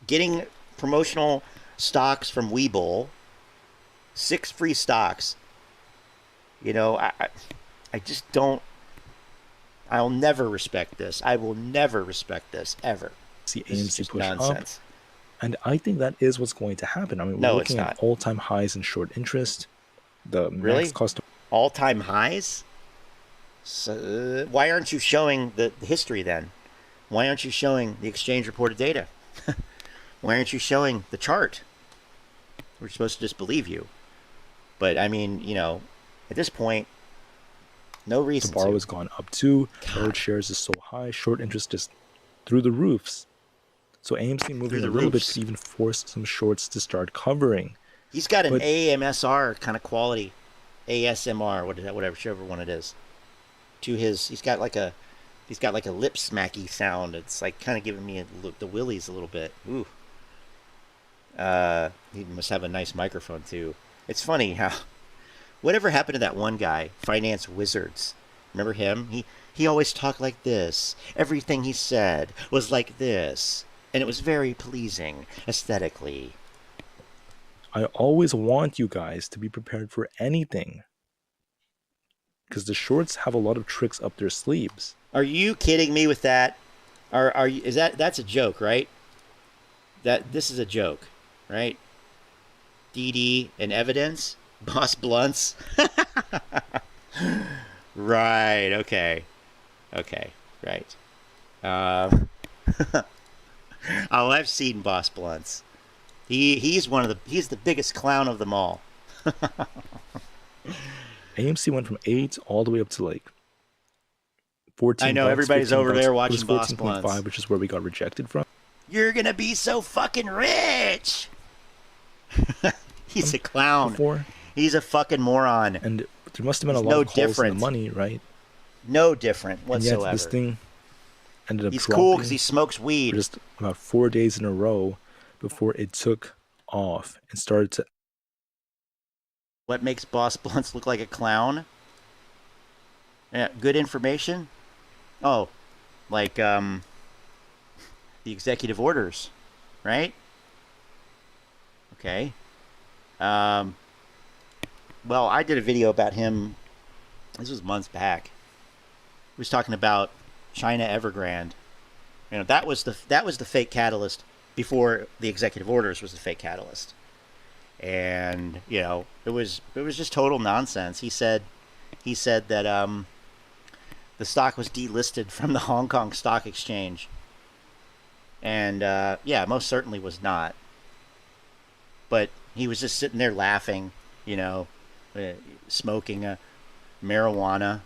getting promotional stocks from Webull, 6 free stocks. I just don't. I'll never respect this. I will never respect this ever. See AMC push nonsense. Up, and I think that is what's going to happen. I mean, we're looking at all-time highs in short interest. The max cost of all-time highs. So, why aren't you showing the history then? Why aren't you showing the exchange reported data? Why aren't you showing the chart? We're supposed to just believe you. But, I mean, at this point, no reason to. The bar has gone up too. Large shares is so high. Short interest is through the roofs. So AMC moving a little bit could even force some shorts to start covering. He's got an AMSR kind of quality. ASMR, whatever, whichever one it is. To his, he's got like a lip smacky sound. It's like kind of giving me the willies a little bit. Ooh. He must have a nice microphone too. It's funny how, whatever happened to that one guy, Finance Wizards? Remember him? He always talked like this. Everything he said was like this, and it was very pleasing aesthetically. I always want you guys to be prepared for anything, because the shorts have a lot of tricks up their sleeves. Are you kidding me with that? Are you? That's a joke, right? This is a joke, right? DD and evidence, Boss Blunts. Right. Okay. Right. Oh, I've seen Boss Blunts. He's the biggest clown of them all. AMC went from 8 all the way up to like 14. I know everybody's over there watching Boss Blunts, 14.5, which is where we got rejected from. You're gonna be so fucking rich. He's a clown. Before. He's a fucking moron. And there must have been a lot of calls in the money, right? No different whatsoever. And yet this thing ended up He's dropping cool because he smokes weed. For just about 4 days in a row before it took off and started to. What makes Boss Blunts look like a clown? Yeah, good information? Oh, like the executive orders, right? Okay. Well, I did a video about him. This was months back. He was talking about China Evergrande. That was the fake catalyst before the executive orders was the fake catalyst. And it was just total nonsense. He said that the stock was delisted from the Hong Kong Stock Exchange, and yeah, most certainly was not. But he was just sitting there laughing, smoking a marijuana.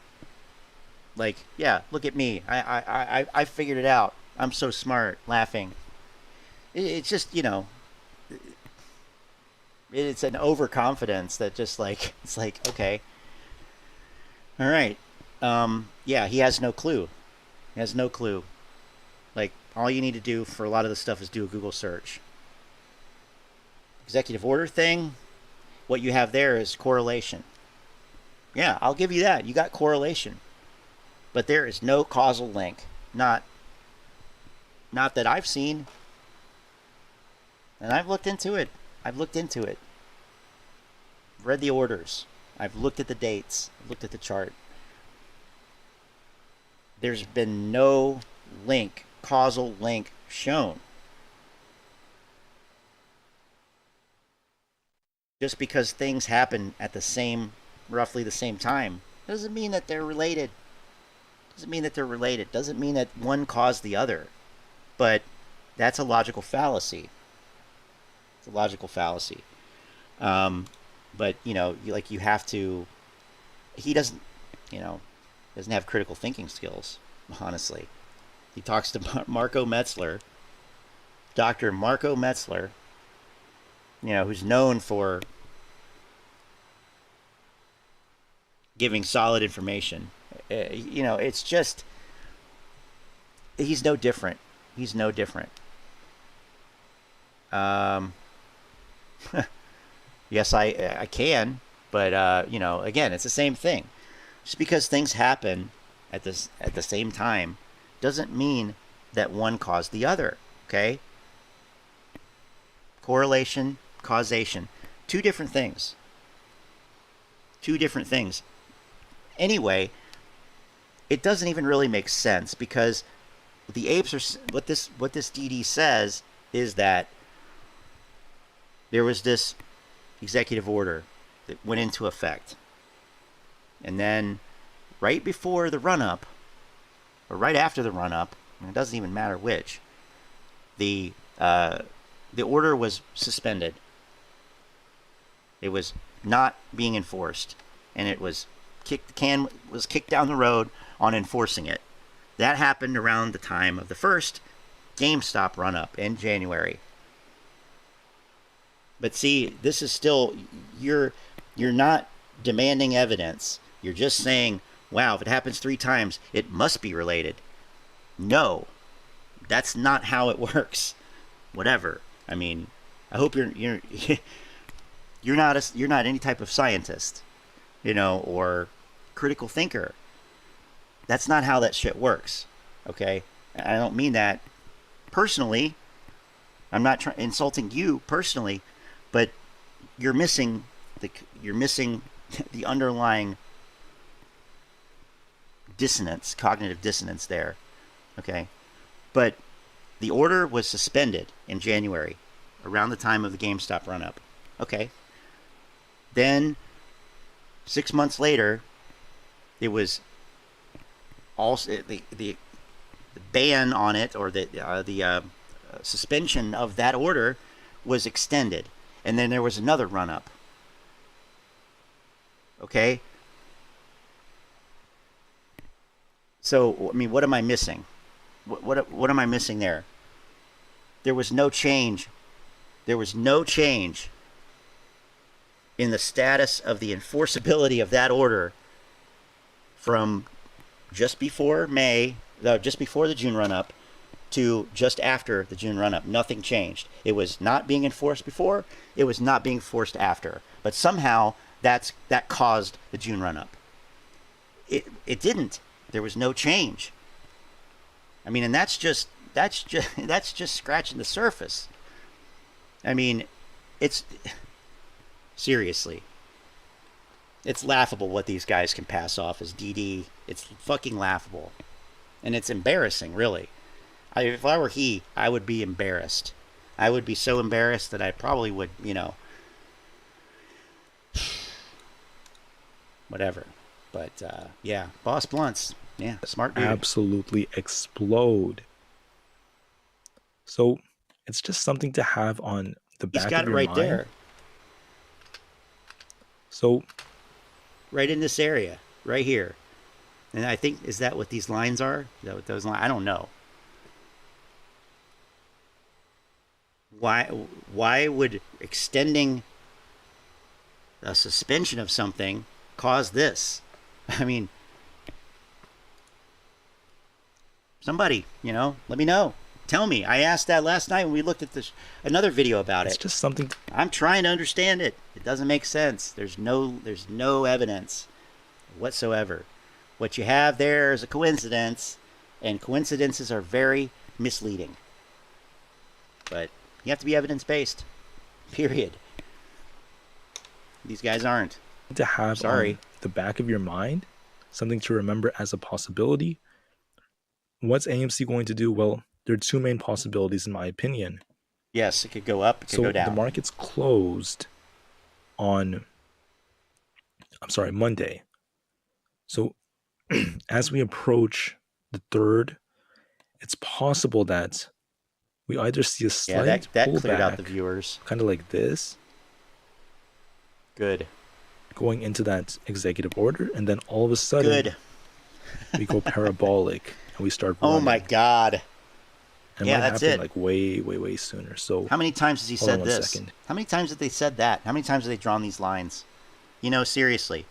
Like, yeah, look at me. I figured it out. I'm so smart, laughing. It's just, you know, it's an overconfidence that just like, it's like, okay. All right. Yeah, he has no clue. He has no clue. Like, all you need to do for a lot of this stuff is do a Google search. Executive order thing, what you have there is correlation. Yeah, I'll give you that. You got correlation. But there is no causal link. Not that I've seen. And I've looked into it. I've read the orders. I've looked at the dates. I've looked at the chart. There's been no link, causal link shown. Just because things happen at roughly the same time, doesn't mean that they're related. Doesn't mean that one caused the other. But that's a logical fallacy. It's a logical fallacy. But, you know, you have to... He doesn't have critical thinking skills, honestly. He talks to Marco Metzler, Dr. Marco Metzler, you know, who's known for giving solid information. You know, it's just... He's no different. He's no different. Yes, I can, but you know, again, it's the same thing. Just because things happen at the same time doesn't mean that one caused the other. Okay? Correlation, causation, two different things. Two different things. Anyway, it doesn't even really make sense because the apes are what this DD says is that there was this executive order that went into effect, and then right before the run-up, or right after the run-up, it doesn't even matter which, the order was suspended. It was not being enforced, and it was kicked down the road on enforcing it. That happened around the time of the first GameStop run-up in January. But see, this is still, you're not demanding evidence. You're just saying, wow, if it happens 3 times, it must be related. No, that's not how it works. Whatever. I mean, I hope you're not any type of scientist, you know, or critical thinker. That's not how that shit works. Okay? I don't mean that personally. I'm not insulting you personally, but you're missing the underlying dissonance, cognitive dissonance there. Okay? But the order was suspended in January, around the time of the GameStop run-up. Okay. Then 6 months later, it was also the ban on it, or the suspension of that order was extended, and then there was another run-up. Okay. So, I mean, what am I missing? What am I missing there? There was no change. There was no change in the status of the enforceability of that order from just before just before the June run-up to just after the June run-up. Nothing changed. It was not being enforced before. It was not being enforced after. But somehow that caused the June run-up. It didn't. There was no change. I mean, and that's just scratching the surface. I mean, it's seriously, it's laughable what these guys can pass off as DD. It's fucking laughable, and it's embarrassing, really. If I were he, I would be embarrassed. I would be so embarrassed that I probably would, you know, whatever. But yeah, Boss Blunts, yeah, smart dude. Absolutely explode. So it's just something to have on the back of your mind. He's got it right there. So right in this area, right here. And I think, is that what these lines are? Is that what those lines? I don't know. Why would extending a suspension of something cause this? I mean, somebody, let me know. Tell me. I asked that last night when we looked at this another video about it. It's just something. I'm trying to understand it. It doesn't make sense. There's no evidence whatsoever. What you have there is a coincidence, and coincidences are very misleading. But you have to be evidence-based. Period. These guys aren't. To have Sorry. on the back of your mind, something to remember as a possibility. What's AMC going to do? Well, there are two main possibilities in my opinion. Yes, it could go up, it could go down. The market's closed on, Monday. So as we approach the 3rd, it's possible that we either see a slight that pullback, cleared out the viewers. kind of like this. Good. Going into that executive order, and then all of a sudden, we go parabolic and we start running. Oh my God. And yeah, might that's happen it. Like way sooner. So how many times has he hold on said one this? second. How many times have they said that? How many times have they drawn these lines? Seriously.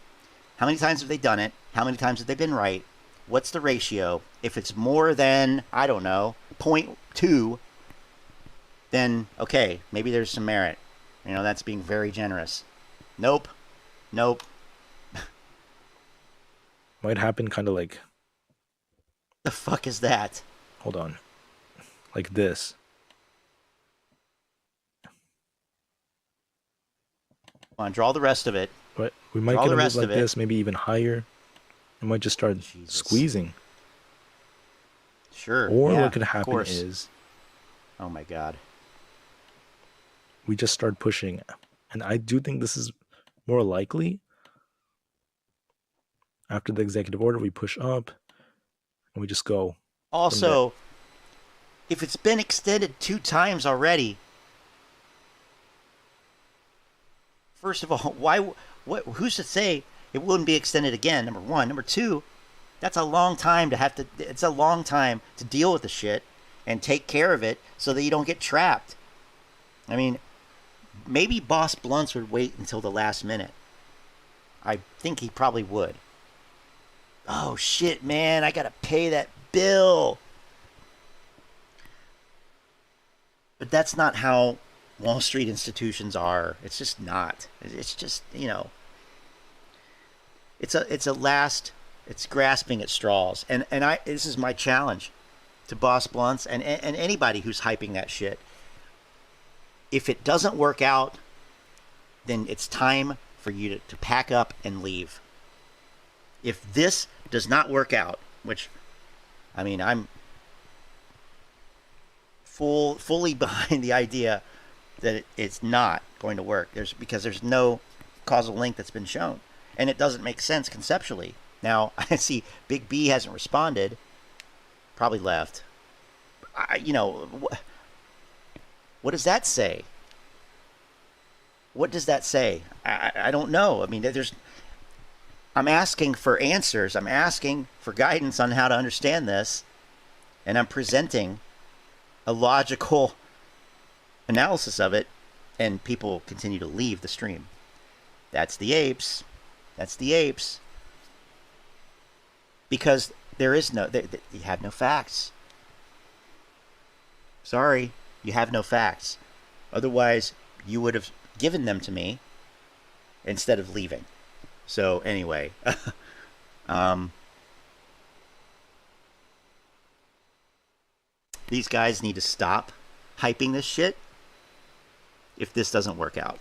How many times have they done it? How many times have they been right? What's the ratio? If it's more than, I don't know, 0.2, then okay, maybe there's some merit. That's being very generous. Nope. Might happen kind of like. The fuck is that? Hold on. Like this. Come on, draw the rest of it. But we might get a move like this, maybe even higher. It might just start squeezing. Sure. Or what could happen is, oh my God, we just start pushing. And I do think this is more likely. After the executive order, we push up and we just go. Also, if it's been extended 2 times already, first of all, who's to say it wouldn't be extended again? Number one. Number two, that's a long time it's a long time to deal with the shit and take care of it so that you don't get trapped. I mean, maybe Boss Blunts would wait until the last minute. I think he probably would. Oh shit, man, I gotta pay that bill. But that's not how Wall Street institutions are. It's just not. It's just, it's grasping at straws. And this is my challenge to Boss Blunts and anybody who's hyping that shit. If it doesn't work out, then it's time for you to pack up and leave. If this does not work out, which, I'm fully behind the idea that it's not going to work. Because there's no causal link that's been shown, and it doesn't make sense conceptually. Now I see Big B hasn't responded, probably left. What does that say? What does that say? I don't know. I'm asking for answers. I'm asking for guidance on how to understand this, and I'm presenting a logical analysis of it, and people continue to leave the stream. That's the apes. Because there is you have no facts. Sorry, you have no facts. Otherwise, you would have given them to me instead of leaving. So anyway, these guys need to stop hyping this shit if this doesn't work out.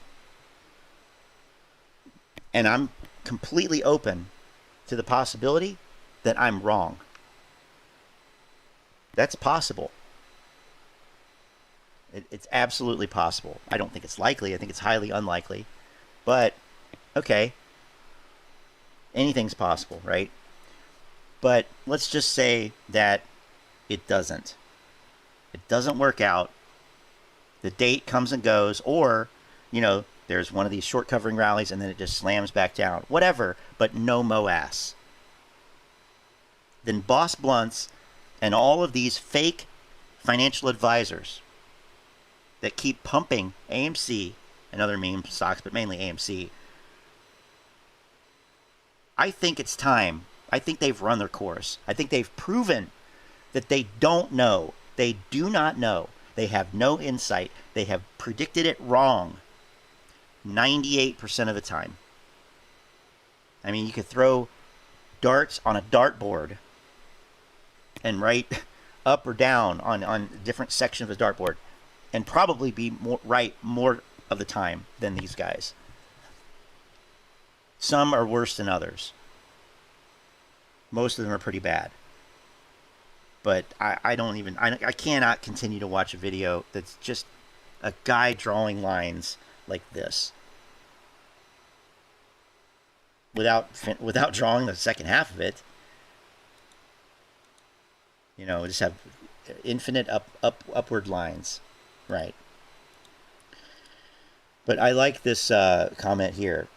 And I'm completely open to the possibility that I'm wrong. That's possible. It's absolutely possible. I don't think it's likely. I think it's highly unlikely. But, okay. Anything's possible, right? But let's just say that it doesn't. It doesn't work out. The date comes and goes, or, There's one of these short covering rallies, and then it just slams back down. Whatever, but no MOAS. Then Boss Blunts and all of these fake financial advisors that keep pumping AMC and other meme stocks, but mainly AMC. I think it's time. I think they've run their course. I think they've proven that they don't know. They do not know. They have no insight. They have predicted it wrong 98% of the time. I mean, you could throw darts on a dartboard and write up or down on different sections of the dartboard and probably be right more of the time than these guys. Some are worse than others. Most of them are pretty bad. But I cannot continue to watch a video that's just a guy drawing lines like this without drawing the second half of it. You know, just have infinite upward lines, right? But I like this comment here.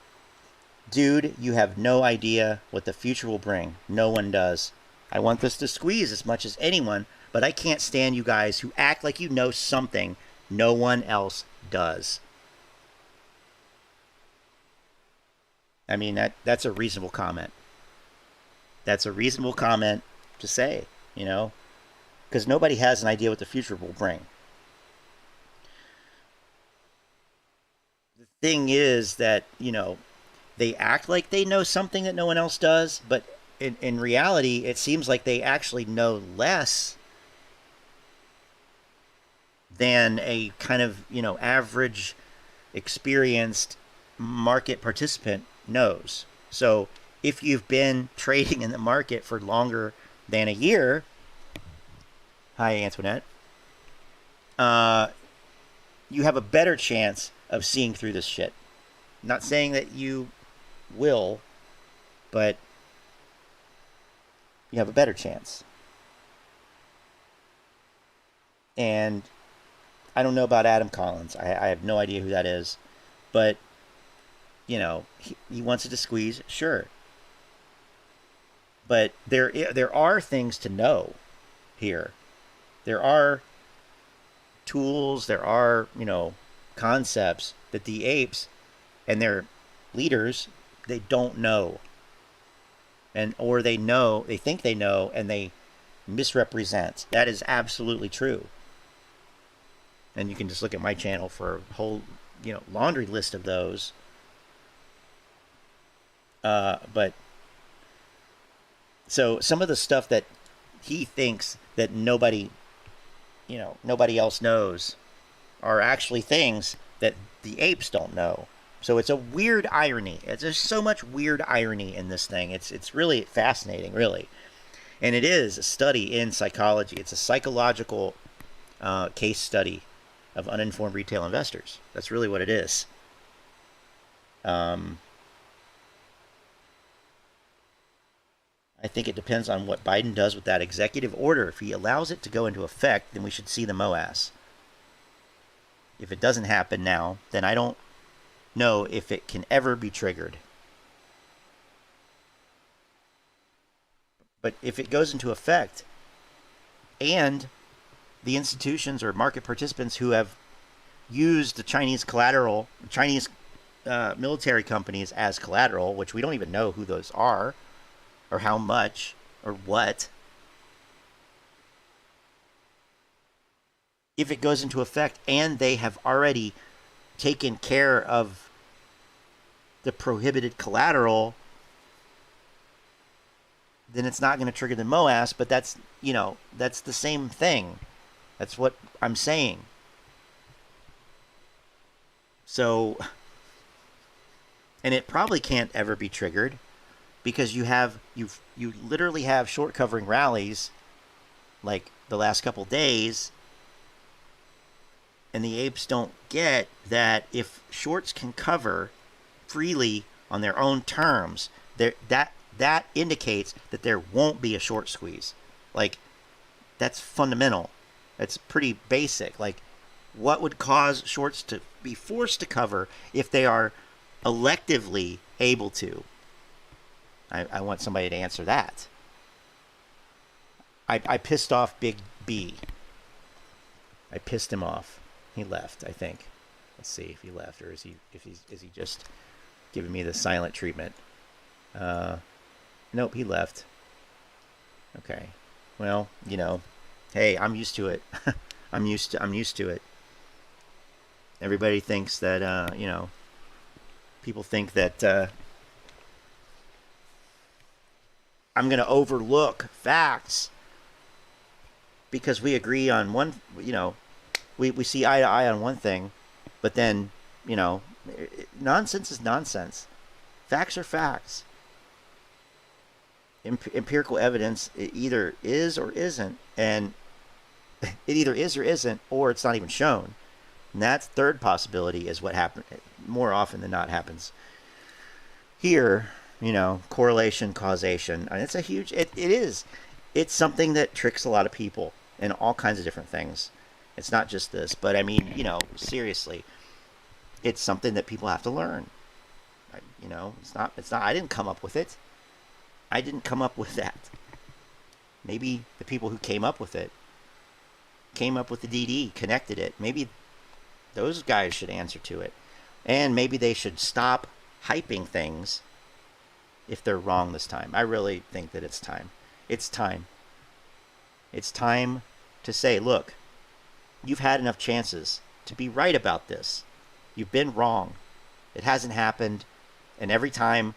Dude, you have no idea what the future will bring. No one does. I want this to squeeze as much as anyone, but I can't stand you guys who act like you know something no one else does. I mean, that's a reasonable comment. That's a reasonable comment to say, you know, because nobody has an idea what the future will bring. The thing is that, you know, they act like they know something that no one else does, but in reality, it seems like they actually know less than a kind of, you know, average, experienced market participant knows. So if you've been trading in the market for longer than a year, hi Antoinette, you have a better chance of seeing through this shit. Not saying that you will, but you have a better chance. And I don't know about Adam Collins. I have no idea who that is. But, you know, he wants it to squeeze, sure. But there are things to know here. There are tools, there are, you know, concepts that the apes and their leaders, they don't know. Or they know, they think they know, and they misrepresent. That is absolutely true. And you can just look at my channel for a whole, you know, laundry list of those. But so some of the stuff that he thinks that nobody, you know, nobody else knows are actually things that the apes don't know. So it's a weird irony. There's so much weird irony in this thing. It's really fascinating, really. And it is a study in psychology. It's a psychological case study of uninformed retail investors. That's really what it is. I think it depends on what Biden does with that executive order. If he allows it to go into effect, then we should see the MOAS. If it doesn't happen now, then I don't know if it can ever be triggered. But if it goes into effect, and the institutions or market participants who have used the Chinese collateral, Chinese military companies as collateral, which we don't even know who those are, or how much, or what. If it goes into effect and they have already taken care of the prohibited collateral, then it's not going to trigger the MOAS, but that's, you know, that's the same thing. That's what I'm saying. So, and it probably can't ever be triggered because you literally have short covering rallies like the last couple days, and the apes don't get that if shorts can cover freely on their own terms, that indicates that there won't be a short squeeze. Like, that's fundamental. That's pretty basic. Like, What would cause shorts to be forced to cover if they are electively able to? I want somebody to answer that. I pissed off Big B. I pissed him off. He left, I think. Let's see if he left, or is he just giving me the silent treatment? Nope, he left. Okay. Well, hey, I'm used to it. I'm used to it. Everybody thinks that people think that I'm going to overlook facts because we agree on one, we see eye to eye on one thing, but then, nonsense is nonsense. Facts are facts. Empirical evidence, it either is or isn't, and it either is or isn't, or it's not even shown. And that third possibility is what happens more often than not happens. Here, correlation, causation, and it's a huge, it is. It's something that tricks a lot of people in all kinds of different things. It's not just this, but I mean, seriously, it's something that people have to learn. It's not, I didn't come up with it. I didn't come up with that. Maybe the people who came up with it came up with the DD, connected it. Maybe those guys should answer to it. And maybe they should stop hyping things if they're wrong this time. I really think that it's time. It's time. It's time to say, look, you've had enough chances to be right about this. You've been wrong. It hasn't happened. And every time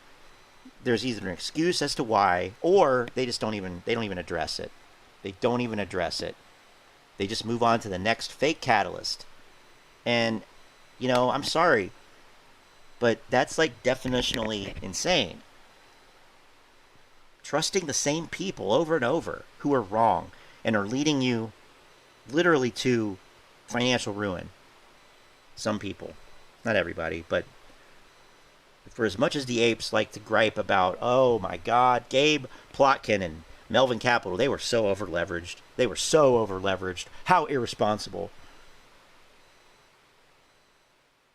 there's either an excuse as to why, or they don't even address it. They don't even address it. They just move on to the next fake catalyst. And, I'm sorry, but that's like definitionally insane. Trusting the same people over and over who are wrong and are leading you literally to financial ruin. Some people, not everybody, but for as much as the apes like to gripe about, oh my God, Gabe Plotkin and Melvin Capital, they were so over-leveraged. They were so over-leveraged. How irresponsible.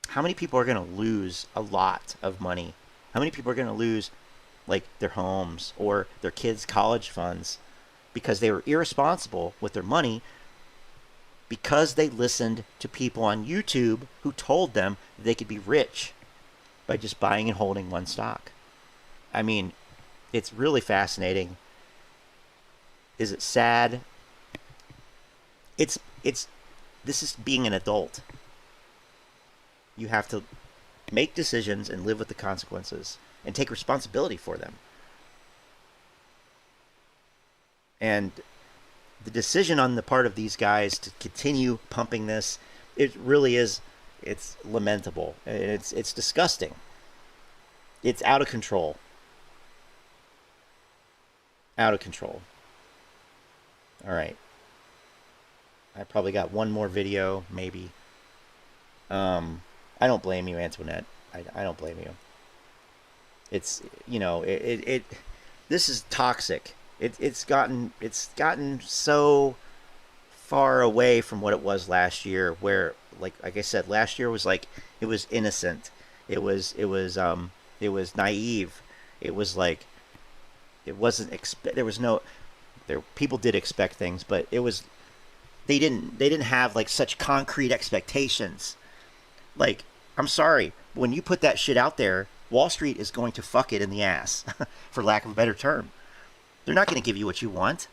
How many people are going to lose a lot of money? How many people are going to lose, like, their homes or their kids' college funds because they were irresponsible with their money because they listened to people on YouTube who told them they could be rich by just buying and holding one stock? I mean, it's really fascinating. Is it sad? This is being an adult. You have to make decisions and live with the consequences and take responsibility for them. And the decision on the part of these guys to continue pumping this, it really is, it's lamentable. It's disgusting. It's out of control. Out of control. All right. I probably got one more video, maybe. I don't blame you, Antoinette. I don't blame you. It's, this is toxic. It's gotten so far away from what it was last year, where like I said, last year was like, it was innocent. It was naive. It was like, it wasn't people did expect things, but it was, they didn't have like such concrete expectations. Like, I'm sorry, when you put that shit out there, Wall Street is going to fuck it in the ass, for lack of a better term. They're not going to give you what you want.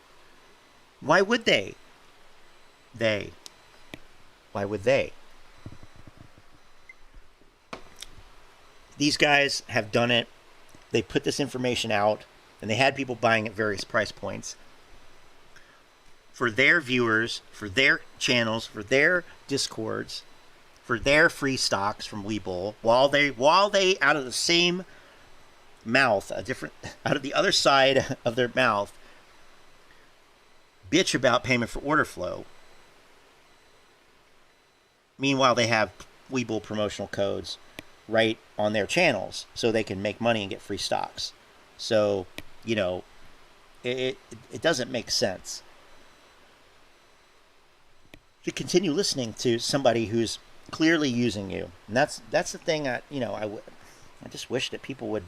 Why would they? Why would they? These guys have done it. They put this information out, and they had people buying at various price points for their viewers, for their channels, for their discords, for their free stocks from Webull, while they out of the same mouth, out of the other side of their mouth, bitch about payment for order flow. Meanwhile, they have Webull promotional codes right on their channels so they can make money and get free stocks. So, it doesn't make sense. to continue listening to somebody who's clearly using you. And that's the thing. I just wish that people would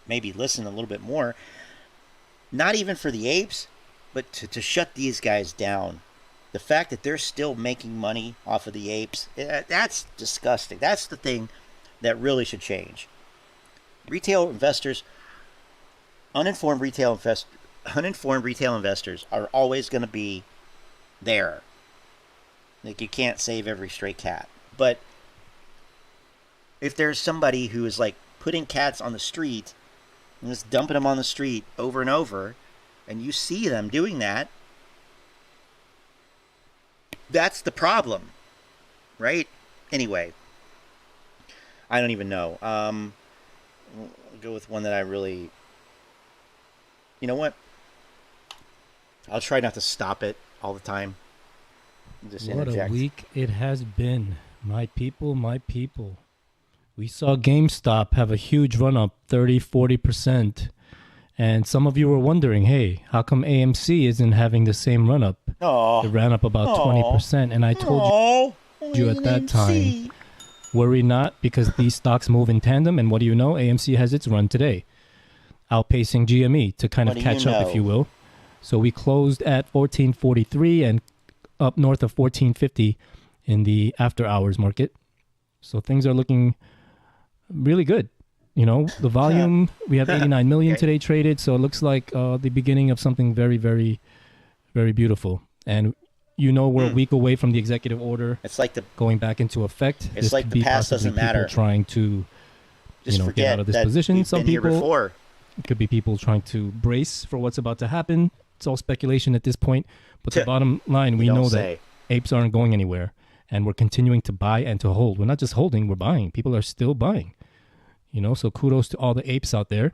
maybe listen a little bit more. Not even for the apes, but to shut these guys down. The fact that they're still making money off of the apes, that's disgusting. That's the thing that really should change. Retail investors, uninformed retail investors are always going to be there. Like, you can't save every stray cat. But if there's somebody who is like putting cats on the street and just dumping them on the street over and over, and you see them doing that, that's the problem, right? Anyway, I don't even know. I'll go with one that I really... You know what? I'll try not to stop it all the time. Just what interject. a week it has been. My people, my people. We saw GameStop have a huge run-up, 30-40%. And some of you were wondering, hey, how come AMC isn't having the same run-up? It ran up about 20%. And I told you at that time, worry not, because these stocks move in tandem. And what do you know? AMC has its run today, outpacing GME to kind of catch up, if you will. So we closed at 1443 and up north of 1450 in the after-hours market. So things are looking really good. You know, the volume, we have 89 million today traded, so it looks like the beginning of something very, very, very beautiful. And you know, we're a week away from the executive order. It's like going back into effect. It's like the past doesn't matter. Trying to, just get out of this position. Some people, before. It could be people trying to brace for what's about to happen. It's all speculation at this point. But the bottom line, we know that apes aren't going anywhere, and we're continuing to buy and to hold. We're not just holding, we're buying. People are still buying. You know, so kudos to all the apes out there.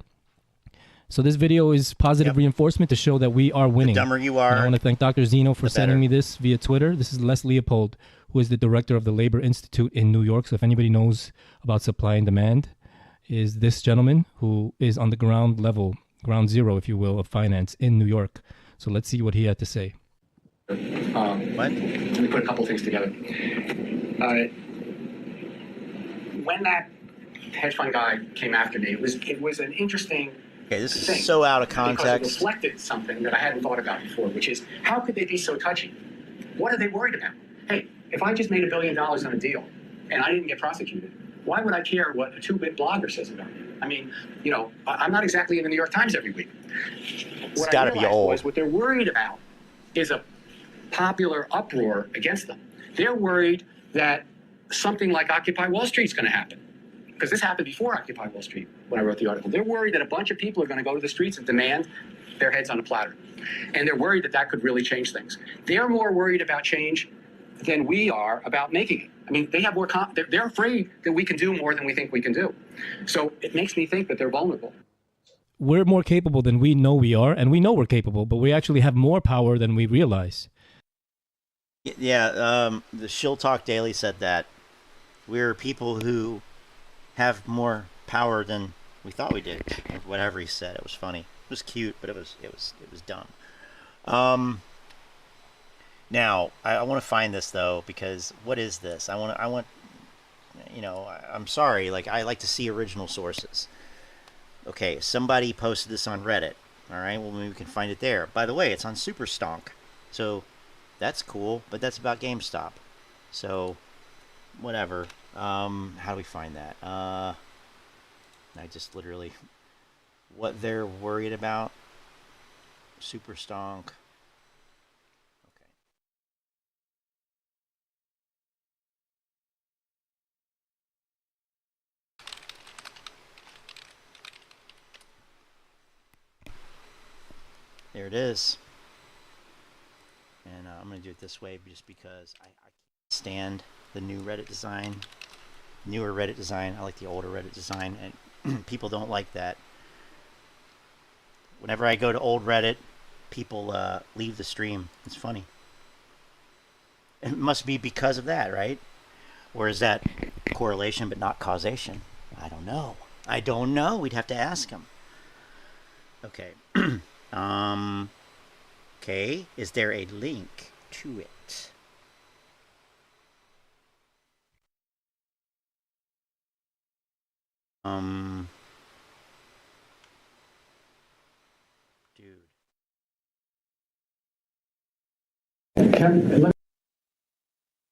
So this video is positive reinforcement to show that we are winning. The dumber you are, and I want to thank Dr. Zeno for sending me this via Twitter. This is Les Leopold, who is the director of the Labor Institute in New York. So if anybody knows about supply and demand, is this gentleman who is on the ground level, ground zero, if you will, of finance in New York. So let's see what he had to say. What? Let me put a couple things together. When that hedge fund guy came after me, it was an interesting this is so out of context. Because it reflected something that I hadn't thought about before, which is, how could they be so touchy? What are they worried about? Hey, if I just made $1 billion on a deal and I didn't get prosecuted, why would I care what a 2-bit blogger says about me? I mean, you know, I'm not exactly in the New York Times every week. It's got to be old. What they're worried about is a popular uproar against them. They're worried that something like Occupy Wall Street is going to happen. Because this happened before Occupy Wall Street when I wrote the article. They're worried that a bunch of people are going to go to the streets and demand their heads on a platter. And they're worried that that could really change things. They're more worried about change than we are about making it. I mean, they have more, they're afraid that we can do more than we think we can do. So it makes me think that they're vulnerable. We're more capable than we know we are, and we know we're capable, but we actually have more power than we realize. Yeah, the Shill Talk Daily said that we're people who have more power than we thought we did. Whatever he said, it was funny. It was cute, but it was dumb. Now I want to find this though, because what is this? I want you know, I'm sorry, like, I like to see original sources. Okay, somebody posted this on Reddit. All right, well, maybe we can find it there. By the way, it's on Super Stonk, so that's cool, but that's about GameStop. So whatever. How do we find that? I just literally, what they're worried about. Super Stonk. Okay. There it is. And I'm going to do it this way just because I can't stand the new Reddit design. Newer Reddit design. I like the older Reddit design, and people don't like that. Whenever I go to old Reddit, people leave the stream. It's funny. It must be because of that, right? Or is that correlation but not causation? I don't know. I don't know. We'd have to ask them. Okay. Okay. Is there a link to it? Dude.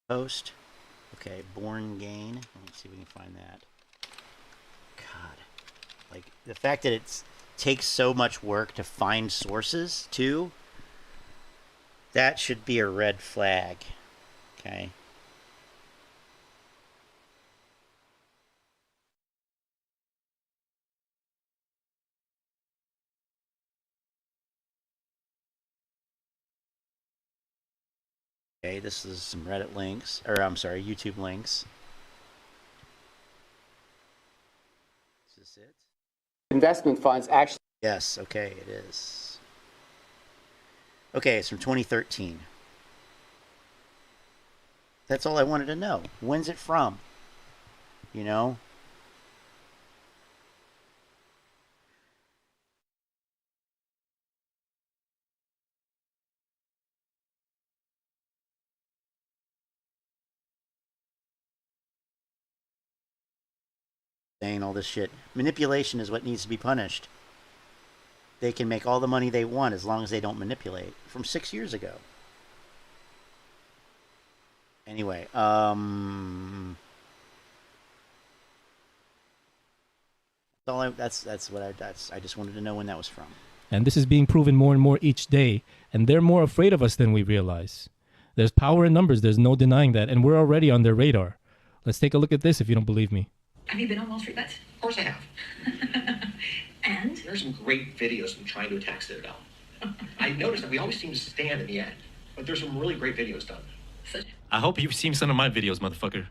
Post. Okay, born gain. Let's see if we can find that. God. Like, the fact that it takes so much work to find sources, too, that should be a red flag. Okay. Okay, this is some Reddit links, or I'm sorry, YouTube links. Is this it? Investment funds actually. Yes, okay, it is. Okay, it's from 2013. That's all I wanted to know. When's it from? You know? Saying all this shit. Manipulation is what needs to be punished. They can make all the money they want as long as they don't manipulate. From 6 years ago. Anyway, I just wanted to know when that was from. And this is being proven more and more each day, and they're more afraid of us than we realize. There's power in numbers, there's no denying that, and we're already on their radar. Let's take a look at this if you don't believe me. Have you been on Wall Street bets? Of course I have. And? There's some great videos from trying to attack Citadel. I noticed that we always seem to stand in the end, but there's some really great videos done. I hope you've seen some of my videos, motherfucker.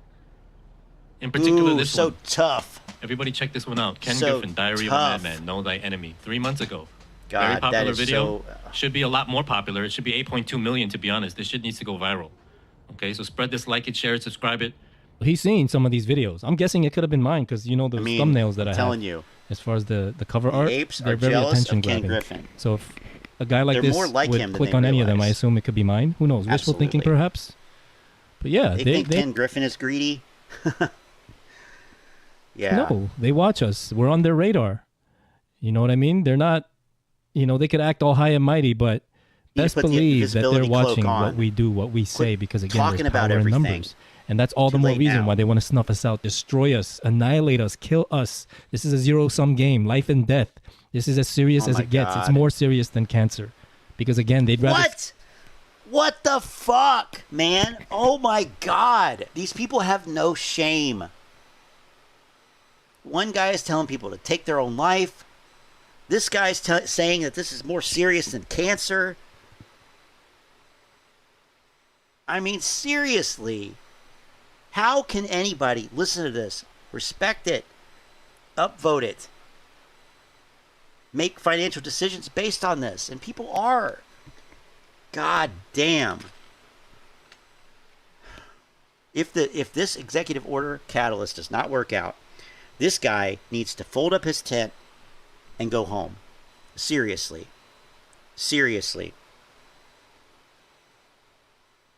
In particular, this so one. Tough. Everybody check this one out. Ken So Griffin, Diary tough. of a Madman, Know Thy Enemy. 3 months ago. God, Very that popular is video. so, Should be a lot more popular. It should be 8.2 million, to be honest. This shit needs to go viral. Okay, so spread this, like it, share it, subscribe it. He's seen some of these videos. I'm guessing it could have been mine because you know the thumbnails that I'm I telling have. you. As far as the cover The art, apes they're are very jealous attention of Ken grabbing. Griffin. So if a guy like They're this more like would him than click they on any of them, I realize. assume it could be mine. Who knows? Wishful thinking, Absolutely. perhaps. But yeah, They think Ken Griffin is greedy. Yeah. No, they watch us. We're on their radar. You know what I mean? They're not, they could act all high and mighty, but You best put the believe that they're invisibility cloak watching what on. we do, what we say, because again, talking there's power about in everything. numbers. And that's all the Too more late reason now. why they want to snuff us out, destroy us, annihilate us, kill us. This is a zero-sum game, life and death. This is as serious Oh as my it gets. It's God. more serious than cancer. Because again, they'd rather... What? What the fuck, man? Oh my God. These people have no shame. One guy is telling people to take their own life. This guy's saying that this is more serious than cancer. I mean, seriously. How can anybody listen to this, respect it, upvote it, make financial decisions based on this? And people are. God damn. If this executive order catalyst does not work out, this guy needs to fold up his tent and go home. Seriously. Seriously.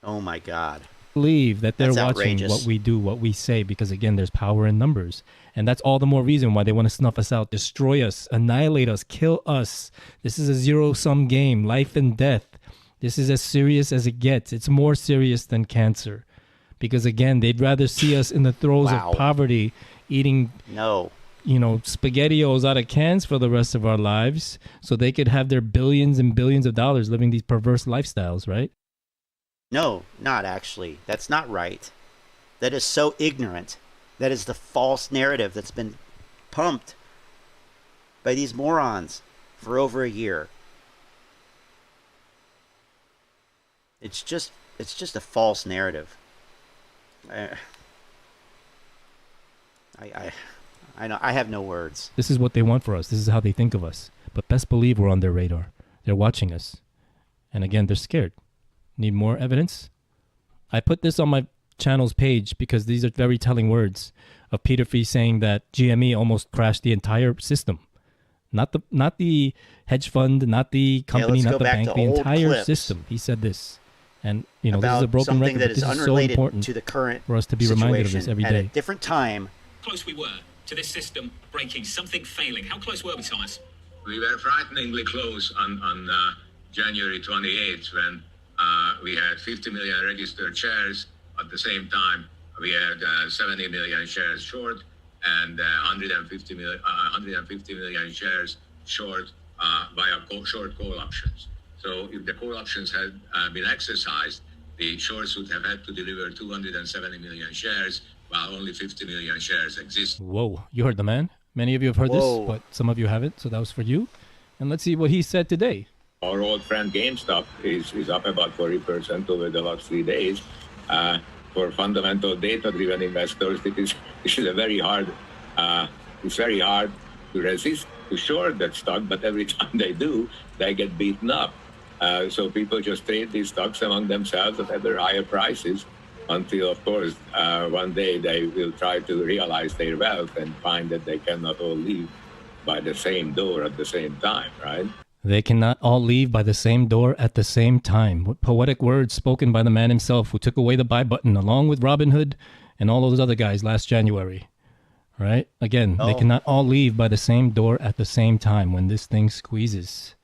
Oh my God. Believe that they're That's watching outrageous. what we do, what we say, because again, there's power in numbers. And that's all the more reason why they want to snuff us out, destroy us, annihilate us, kill us. This is a zero-sum game, life and death. This is as serious as it gets. It's more serious than cancer. Because again, they'd rather see us in the throes Wow. of poverty, eating SpaghettiOs out of cans for the rest of our lives, so they could have their billions and billions of dollars living these perverse lifestyles, right? No, not actually. That's not right. That is so ignorant. That is the false narrative that's been pumped by these morons for over a year. It's just a false narrative. I know I have no words. This is what they want for us. This is how they think of us. But best believe we're on their radar. They're watching us. And again, they're scared. Need more evidence? I put this on my channel's page because these are very telling words of Peter Fee saying that GME almost crashed the entire system. Not the hedge fund, not the company, let's not go the back bank, to the old entire clips. system. He said this. And, this is About a broken something record, that but is this is so unrelated important to the current for us to be reminded of situation this every at a day. different time. Close we were to this system breaking, something failing? How close were we, Thomas? We were frighteningly close on January 28th when we had 50 million registered shares. At the same time, we had 70 million shares short and 150 million shares short via short call options. So if the call options had been exercised, the shorts would have had to deliver 270 million shares, while only 50 million shares exist. Whoa, you heard the man. Many of you have heard this, but some of you haven't, so that was for you. And let's see what he said today. Our old friend GameStop is up about 40% over the last 3 days. For fundamental data-driven investors, this is a very hard. It's very hard to resist to short that stock, but every time they do, they get beaten up. So people just trade these stocks among themselves at ever higher prices until, of course, one day they will try to realize their wealth and find that they cannot all leave by the same door at the same time, right? They cannot all leave by the same door at the same time. What poetic words spoken by the man himself who took away the buy button along with Robin Hood and all those other guys last January. Right? Again, they cannot all leave by the same door at the same time when this thing squeezes.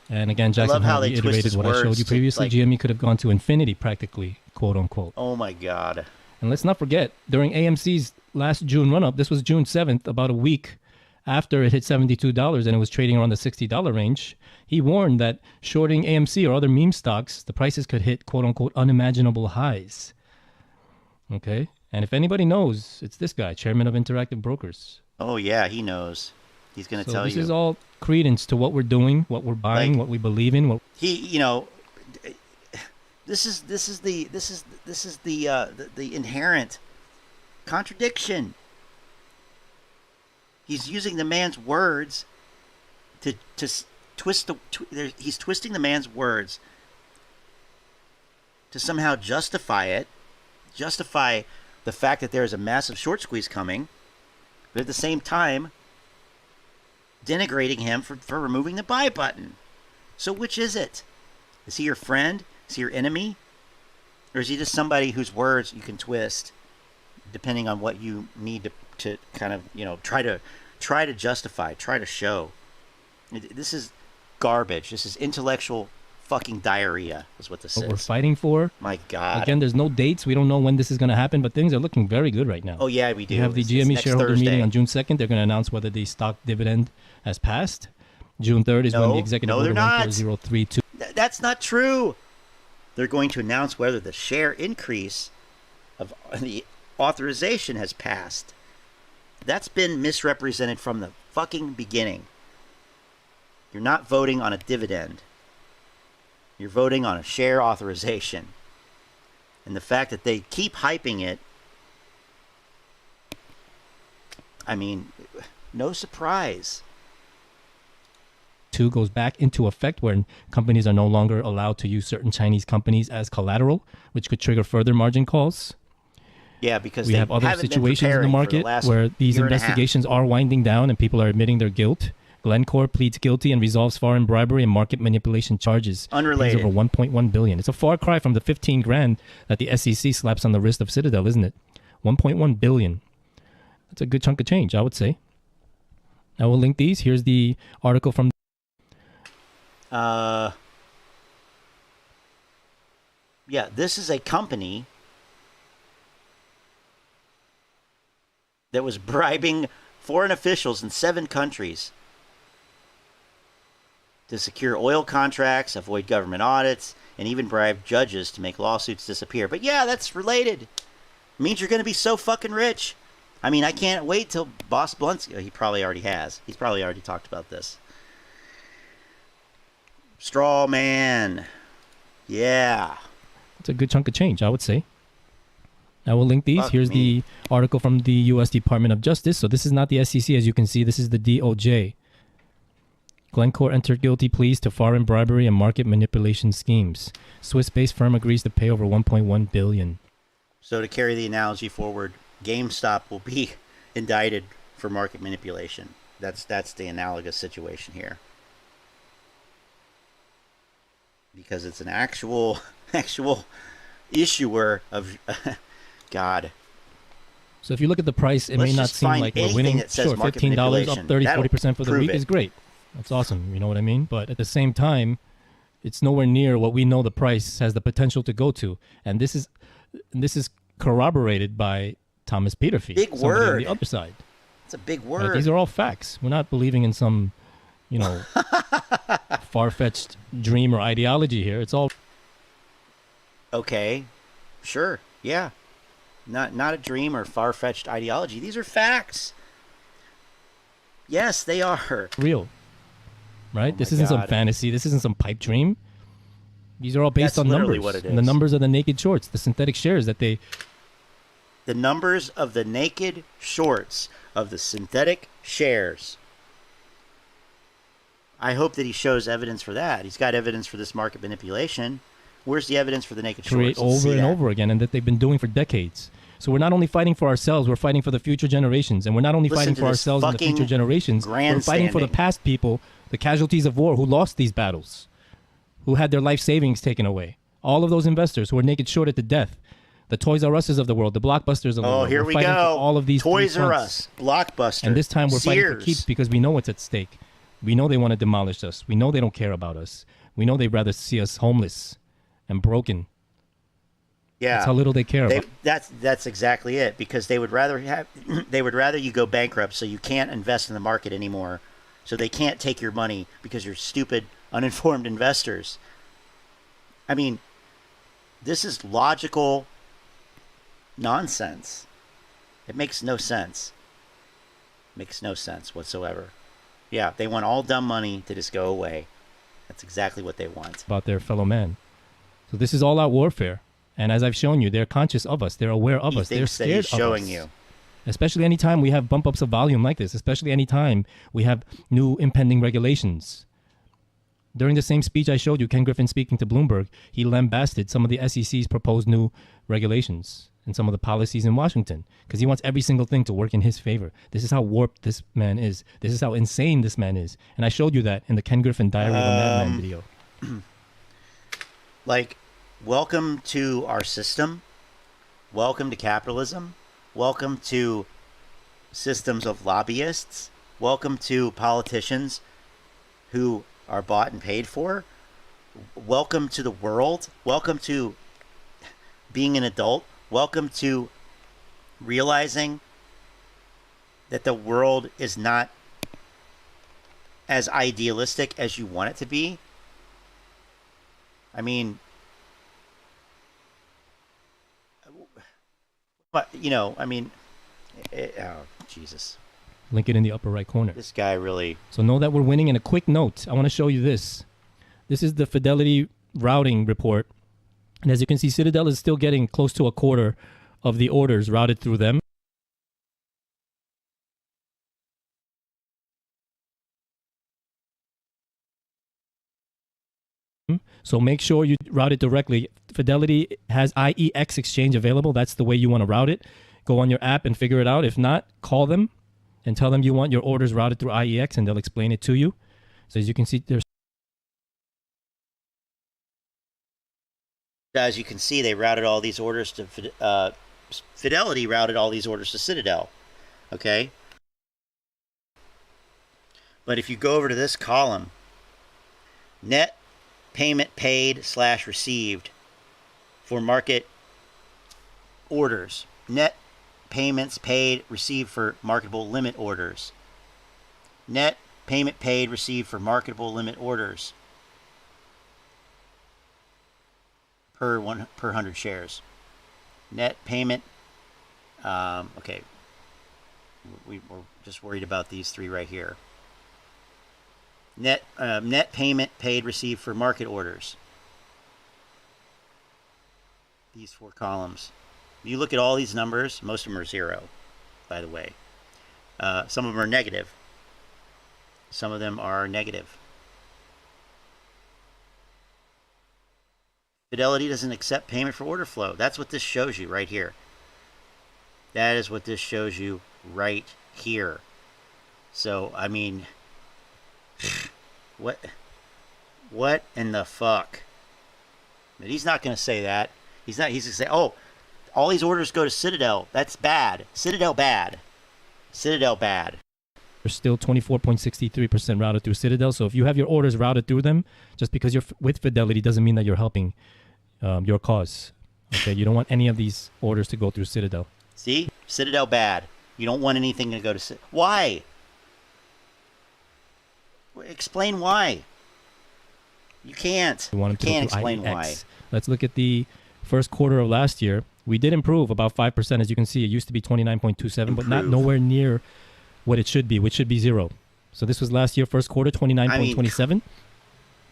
And again, Jackson reiterated what I showed you previously. GME could have gone to infinity practically, quote unquote. Oh my God. And let's not forget, during AMC's last June run-up, this was June 7th, about a week after it hit $72 and it was trading around the $60 range, he warned that shorting AMC or other meme stocks, the prices could hit quote unquote unimaginable highs. Okay? And if anybody knows, it's this guy, chairman of Interactive Brokers. Oh yeah, he knows. He's going to tell you. This is all credence to what we're doing, what we're buying, what we believe in. This is the inherent contradiction. He's using the man's words to twist he's twisting the man's words to somehow justify the fact that there is a massive short squeeze coming, but at the same time denigrating him for removing the buy button. So which is it? Is he your friend? Is he your enemy? Or is he just somebody whose words you can twist depending on what you need to kind of, try to justify, try to show? This is garbage. This is intellectual fucking diarrhea is what this is. What we're fighting for. My God. Again, there's no dates. We don't know when this is going to happen, but things are looking very good right now. Oh, yeah, we do. We have the GME shareholder meeting on June 2nd. They're going to announce whether the stock dividend has passed. June 3rd is when the executive order 14032. That's not true. They're going to announce whether the share increase of the authorization has passed. That's been misrepresented from the fucking beginning. You're not voting on a dividend. You're voting on a share authorization. And the fact that they keep hyping it, I mean, no surprise. 2 goes back into effect when companies are no longer allowed to use certain Chinese companies as collateral, which could trigger further margin calls. Yeah, because we have other situations in the market where these investigations are winding down and people are admitting their guilt. Glencore pleads guilty and resolves foreign bribery and market manipulation charges. Unrelated. Over $1.1 billion. It's a far cry from the 15 grand that the SEC slaps on the wrist of Citadel, isn't it? 1.1 billion. That's a good chunk of change, I would say. I will link these. Here's the article from. Yeah, this is a company that was bribing foreign officials in 7 countries to secure oil contracts, avoid government audits, and even bribe judges to make lawsuits disappear. But yeah, that's related. It means you're going to be so fucking rich. I mean, I can't wait till Boss Blunt's... He probably already has. He's probably already talked about this. Straw man. Yeah. It's a good chunk of change, I would say. I will link these. Here's the article from the U.S. Department of Justice. So this is not the SEC, as you can see. This is the DOJ. Glencore entered guilty pleas to foreign bribery and market manipulation schemes. Swiss-based firm agrees to pay over $1.1 billion. So to carry the analogy forward, GameStop will be indicted for market manipulation. That's the analogous situation here. Because it's an actual issuer of God. So if you look at the price, it may not seem like we're winning. Sure, $15 up 30-40% for the week is great. That's awesome. You know what I mean? But at the same time, it's nowhere near what we know the price has the potential to go to. And this is corroborated by Thomas Peterfy. Big word. On the other side. It's a big word. Right? These are all facts. We're not believing in some, far-fetched dream or ideology here. It's all. Okay. Sure. Yeah. Not a dream or far-fetched ideology. These are facts. Yes, they are. Real. Right? This isn't some fantasy. This isn't some pipe dream. These are all based on numbers. What it is. And the numbers of the naked shorts, the synthetic shares that they. The numbers of the naked shorts of the synthetic shares. I hope that he shows evidence for that. He's got evidence for this market manipulation. Where's the evidence for the naked shorts? Create over and over again, and that they've been doing for decades. So we're not only fighting for ourselves, we're fighting for the future generations. And we're not only fighting for ourselves and the future generations, we're fighting for the past people, the casualties of war who lost these battles, who had their life savings taken away. All of those investors who are naked shorted to death. The Toys R Us's of the world, the Blockbusters of the world. Oh, here we go. All of these Toys R Us, Blockbuster, and this time we're fighting for Sears. keeps because we know what's at stake. We know they want to demolish us. We know they don't care about us. We know they'd rather see us homeless and broken. Yeah, that's how little they care about. That's exactly it. Because they would rather you go bankrupt, so you can't invest in the market anymore. So they can't take your money because you're stupid, uninformed investors. I mean, this is logical nonsense. It makes no sense. Makes no sense whatsoever. Yeah, they want all dumb money to just go away. That's exactly what they want. About their fellow man. So this is all-out warfare. And as I've shown you, they're conscious of us. They're aware of us. They're scared of us. Showing you. Especially anytime we have bump-ups of volume like this. Especially anytime we have new impending regulations. During the same speech I showed you, Ken Griffin speaking to Bloomberg, he lambasted some of the SEC's proposed new regulations and some of the policies in Washington because he wants every single thing to work in his favor. This is how warped this man is. This is how insane this man is. And I showed you that in the Ken Griffin Diary of a Madman video. Like, welcome to our system. Welcome to capitalism. Welcome to systems of lobbyists. Welcome to politicians who are bought and paid for. Welcome to the world. Welcome to being an adult. Welcome to realizing that the world is not as idealistic as you want it to be. I mean, but oh, Jesus. Link it in the upper right corner. This guy really. So know that we're winning. And a quick note, I want to show you this. This is the Fidelity routing report. And as you can see, Citadel is still getting close to a quarter of the orders routed through them. So make sure you route it directly. Fidelity has IEX exchange available. That's the way you want to route it. Go on your app and figure it out. If not, call them and tell them you want your orders routed through IEX and they'll explain it to you. So as you can see, there's. As you can see, they routed all these orders to Fidelity routed all these orders to Citadel. Okay. But if you go over to this column, net payment paid / received for market orders. Net payments paid received for marketable limit orders. Net payment paid received for marketable limit orders per 100 shares. Net payment. Okay. We're just worried about these three right here. Net payment paid received for market orders. These four columns. You look at all these numbers, most of them are zero, by the way. Some of them are negative. Some of them are negative. Fidelity doesn't accept payment for order flow. That's what this shows you right here. That is what this shows you right here. So, I mean, what in the fuck? But he's not going to say that. He's going to say, oh, All these orders go to Citadel. That's bad. Citadel bad. Citadel bad. They're still 24.63% routed through Citadel. So if you have your orders routed through them, just because you're with Fidelity doesn't mean that you're helping your cause. Okay, you don't want any of these orders to go through Citadel. See? Citadel bad. You don't want anything to go to Citadel. Why? Explain why. You can't. You want them to can't go through explain why. IEX. Let's look at the first quarter of last year. We did improve about 5%. As you can see, it used to be 29.27, but not nowhere near what it should be, which should be 0. So this was last year, first quarter, 29.27.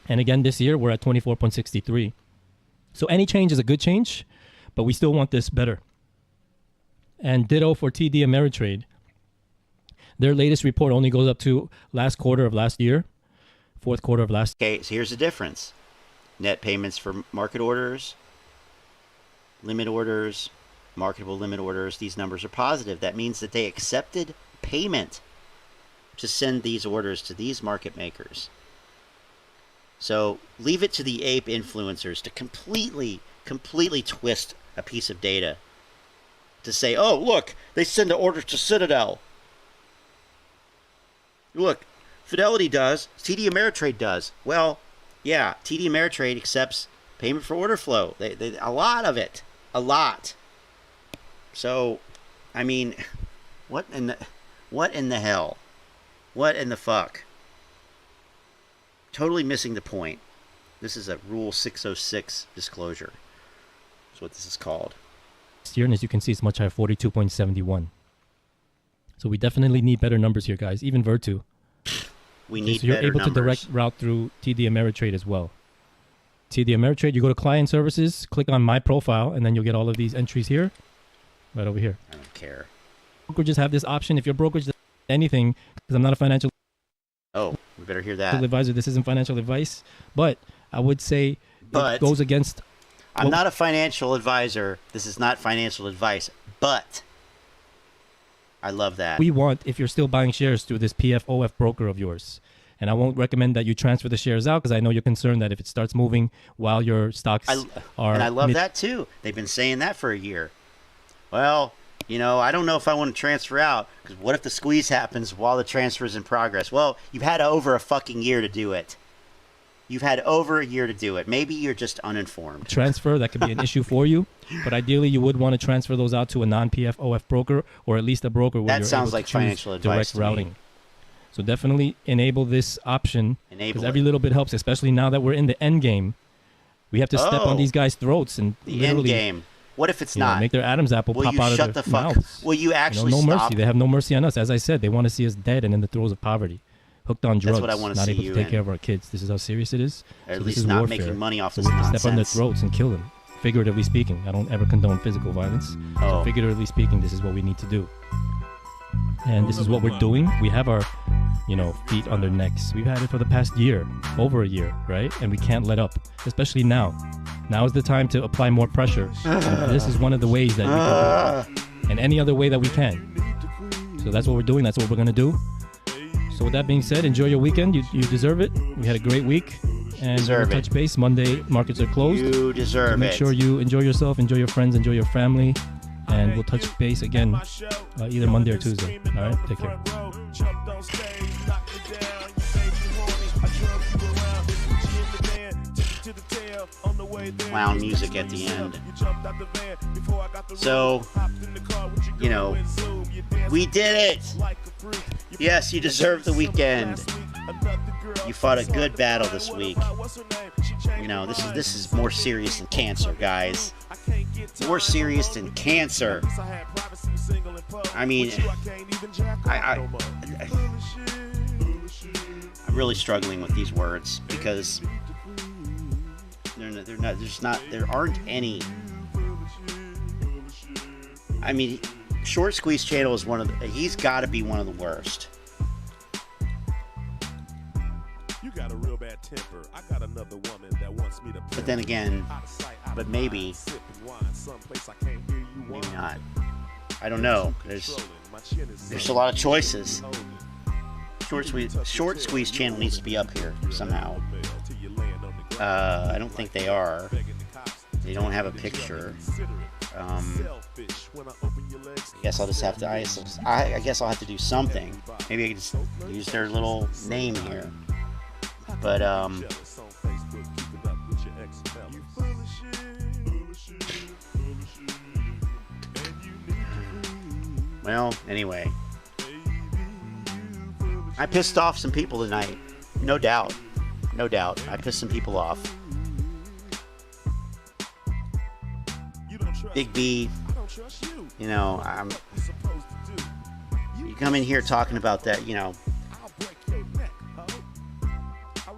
And again, this year, we're at 24.63. So any change is a good change, but we still want this better. And ditto for TD Ameritrade. Their latest report only goes up to last quarter of last year, fourth quarter of last year. Okay, so here's the difference. Net payments for market orders, limit orders, marketable limit orders, these numbers are positive. That means that they accepted payment to send these orders to these market makers. So leave it to the ape influencers to completely twist a piece of data to say, oh, look, they send the orders to Citadel. Look, Fidelity does, TD Ameritrade does. Well, yeah, TD Ameritrade accepts payment for order flow. They a lot of it. A lot. So, I mean, what in the hell? What in the fuck? Totally missing the point. This is a Rule 606 disclosure. That's what this is called. This year, and as you can see, it's much higher, 42.71. So we definitely need better numbers here, guys. Even Virtu. We need so you're better able numbers. to direct route through TD Ameritrade as well. TD Ameritrade, you go to Client Services, click on My Profile, and then you'll get all of these entries here, right over here. I don't care. Brokerages have this option. If your brokerage does anything, because I'm not a financial Oh, we better hear that. advisor, this isn't financial advice, but I would say it goes against... I'm not a financial advisor. This is not financial advice, but I love that. We want, if you're still buying shares through this PFOF broker of yours, and I won't recommend that you transfer the shares out because I know you're concerned that if it starts moving while your stocks are... And I love that too. They've been saying that for a year. Well, you know, I don't know if I want to transfer out because what if the squeeze happens while the transfer is in progress? Well, you've had over a fucking year to do it. You've had over a year to do it. Maybe you're just uninformed. Transfer, that could be an issue for you. But ideally, you would want to transfer those out to a non-PFOF broker or at least a broker where you're able to choose direct routing. So definitely enable this option because every little bit helps, especially now that we're in the end game. We have to step on these guys' throats and the end game. What if it's not? Make their Adam's apple pop out of their mouths. Will you actually no stop? mercy. They have no mercy on us. As I said, they want to see us dead and in the throes of poverty. Hooked on drugs, That's what I want to not see able you to take in. care of our kids. This is how serious it is. Or at So least this is not warfare. making money off So this we have to step on their nonsense. throats and kill them. Figuratively speaking, I don't ever condone physical violence. So Oh. figuratively speaking, this is what we need to do. And this is what we're doing. We have our, feet on their necks. We've had it for the past year, over a year, right? And we can't let up, especially now. Now is the time to apply more pressure. And this is one of the ways that we can do it. And any other way that we can. So that's what we're doing. That's what we're going to do. So with that being said, enjoy your weekend. You deserve it. We had a great week. And Deserve we'll it. touch base. Monday, markets are closed. You deserve so make it. sure you enjoy yourself, enjoy your friends, enjoy your family. And we'll touch base again either Monday or Tuesday. All right? Take care. Clown music at the end. So, we did it. Yes, you deserve the weekend. You fought a good battle this week. This is more serious than cancer, guys. More serious than cancer. I mean, I'm really struggling with these words because there aren't any. I mean, Short Squeeze Channel is he's got to be one of the worst. You got a real bad temper. I got another woman that wants me to. But then again, maybe not. I don't know. There's a lot of choices. Short Squeeze Channel needs to be up here somehow. I don't think they are. They don't have a picture. I guess I'll just have to. I guess I'll have to do something. Maybe I can just use their little name here. But well, anyway, I pissed off some people tonight. No doubt. No doubt. I pissed some people off. Big B, you know, you come in here talking about that, you know,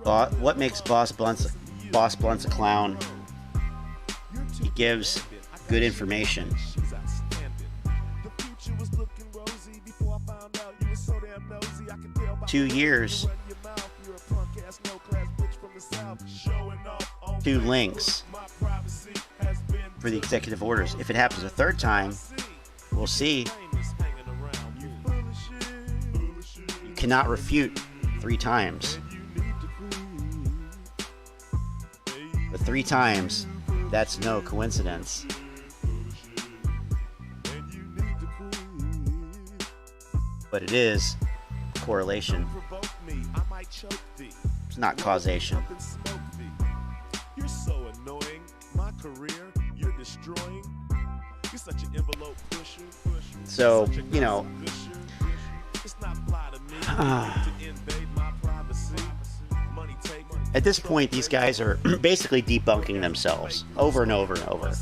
what makes Boss Blunt's a clown? He gives good information. Two years, 2 links for the executive orders. If it happens a third time, we'll see. You cannot refute 3 times. But 3 times, that's no coincidence. But it is correlation. It's not causation. You're so annoying. My career, you're destroying. You're such an envelope pusher. So, you know, at this point, these guys are basically debunking themselves over and over and over.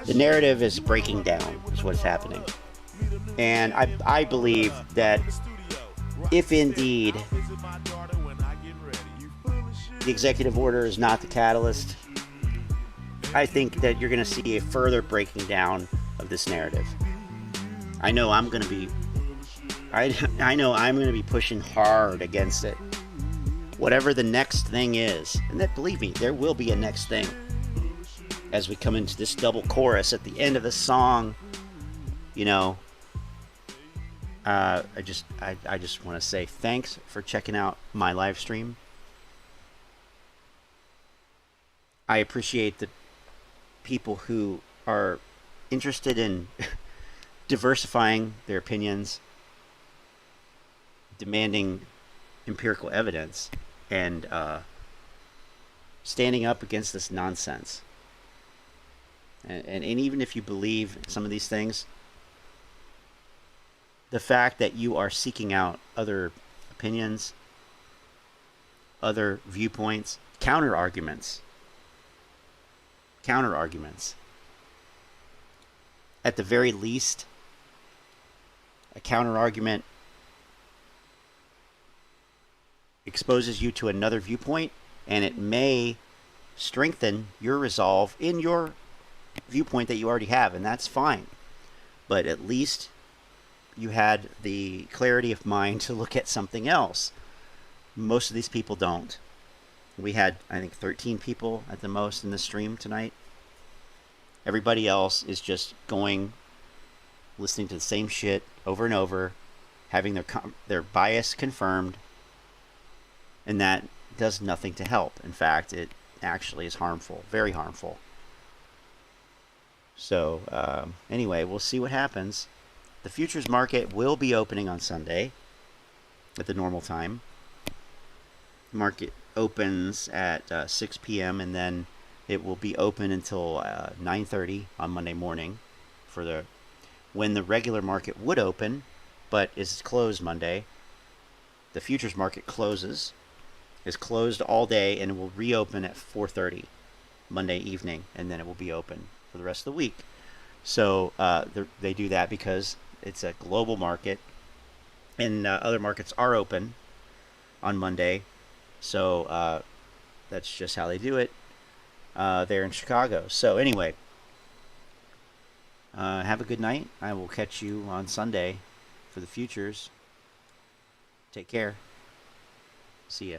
The narrative is breaking down, is what's happening. And I believe that if indeed the executive order is not the catalyst, I think that you're going to see a further breaking down of this narrative. I know I'm going to be pushing hard against it. Whatever the next thing is, and that, believe me, there will be a next thing. As we come into this double chorus at the end of the song, you know, I just want to say thanks for checking out my live stream. I appreciate the people who are interested in diversifying their opinions, demanding empirical evidence, and standing up against this nonsense. And even if you believe some of these things, the fact that you are seeking out other opinions, other viewpoints, counter arguments. At the very least, a counter argument exposes you to another viewpoint, and it may strengthen your resolve in your viewpoint that you already have, and that's fine. But at least you had the clarity of mind to look at something else. Most of these people don't. We had, I think, 13 people at the most in the stream tonight. Everybody else is just listening to the same shit over and over, having their bias confirmed, and that does nothing to help. In fact, it actually is harmful, very harmful. So, anyway, we'll see what happens. The futures market will be opening on Sunday at the normal time. The market opens at 6 p.m. and then it will be open until 9:30 on Monday morning when the regular market would open, but is closed Monday. The futures market is closed all day, and it will reopen at 4:30 Monday evening, and then it will be open for the rest of the week. So they do that because it's a global market, and other markets are open on Monday. So that's just how they do it there in Chicago. So anyway, have a good night. I will catch you on Sunday for the futures. Take care. See ya.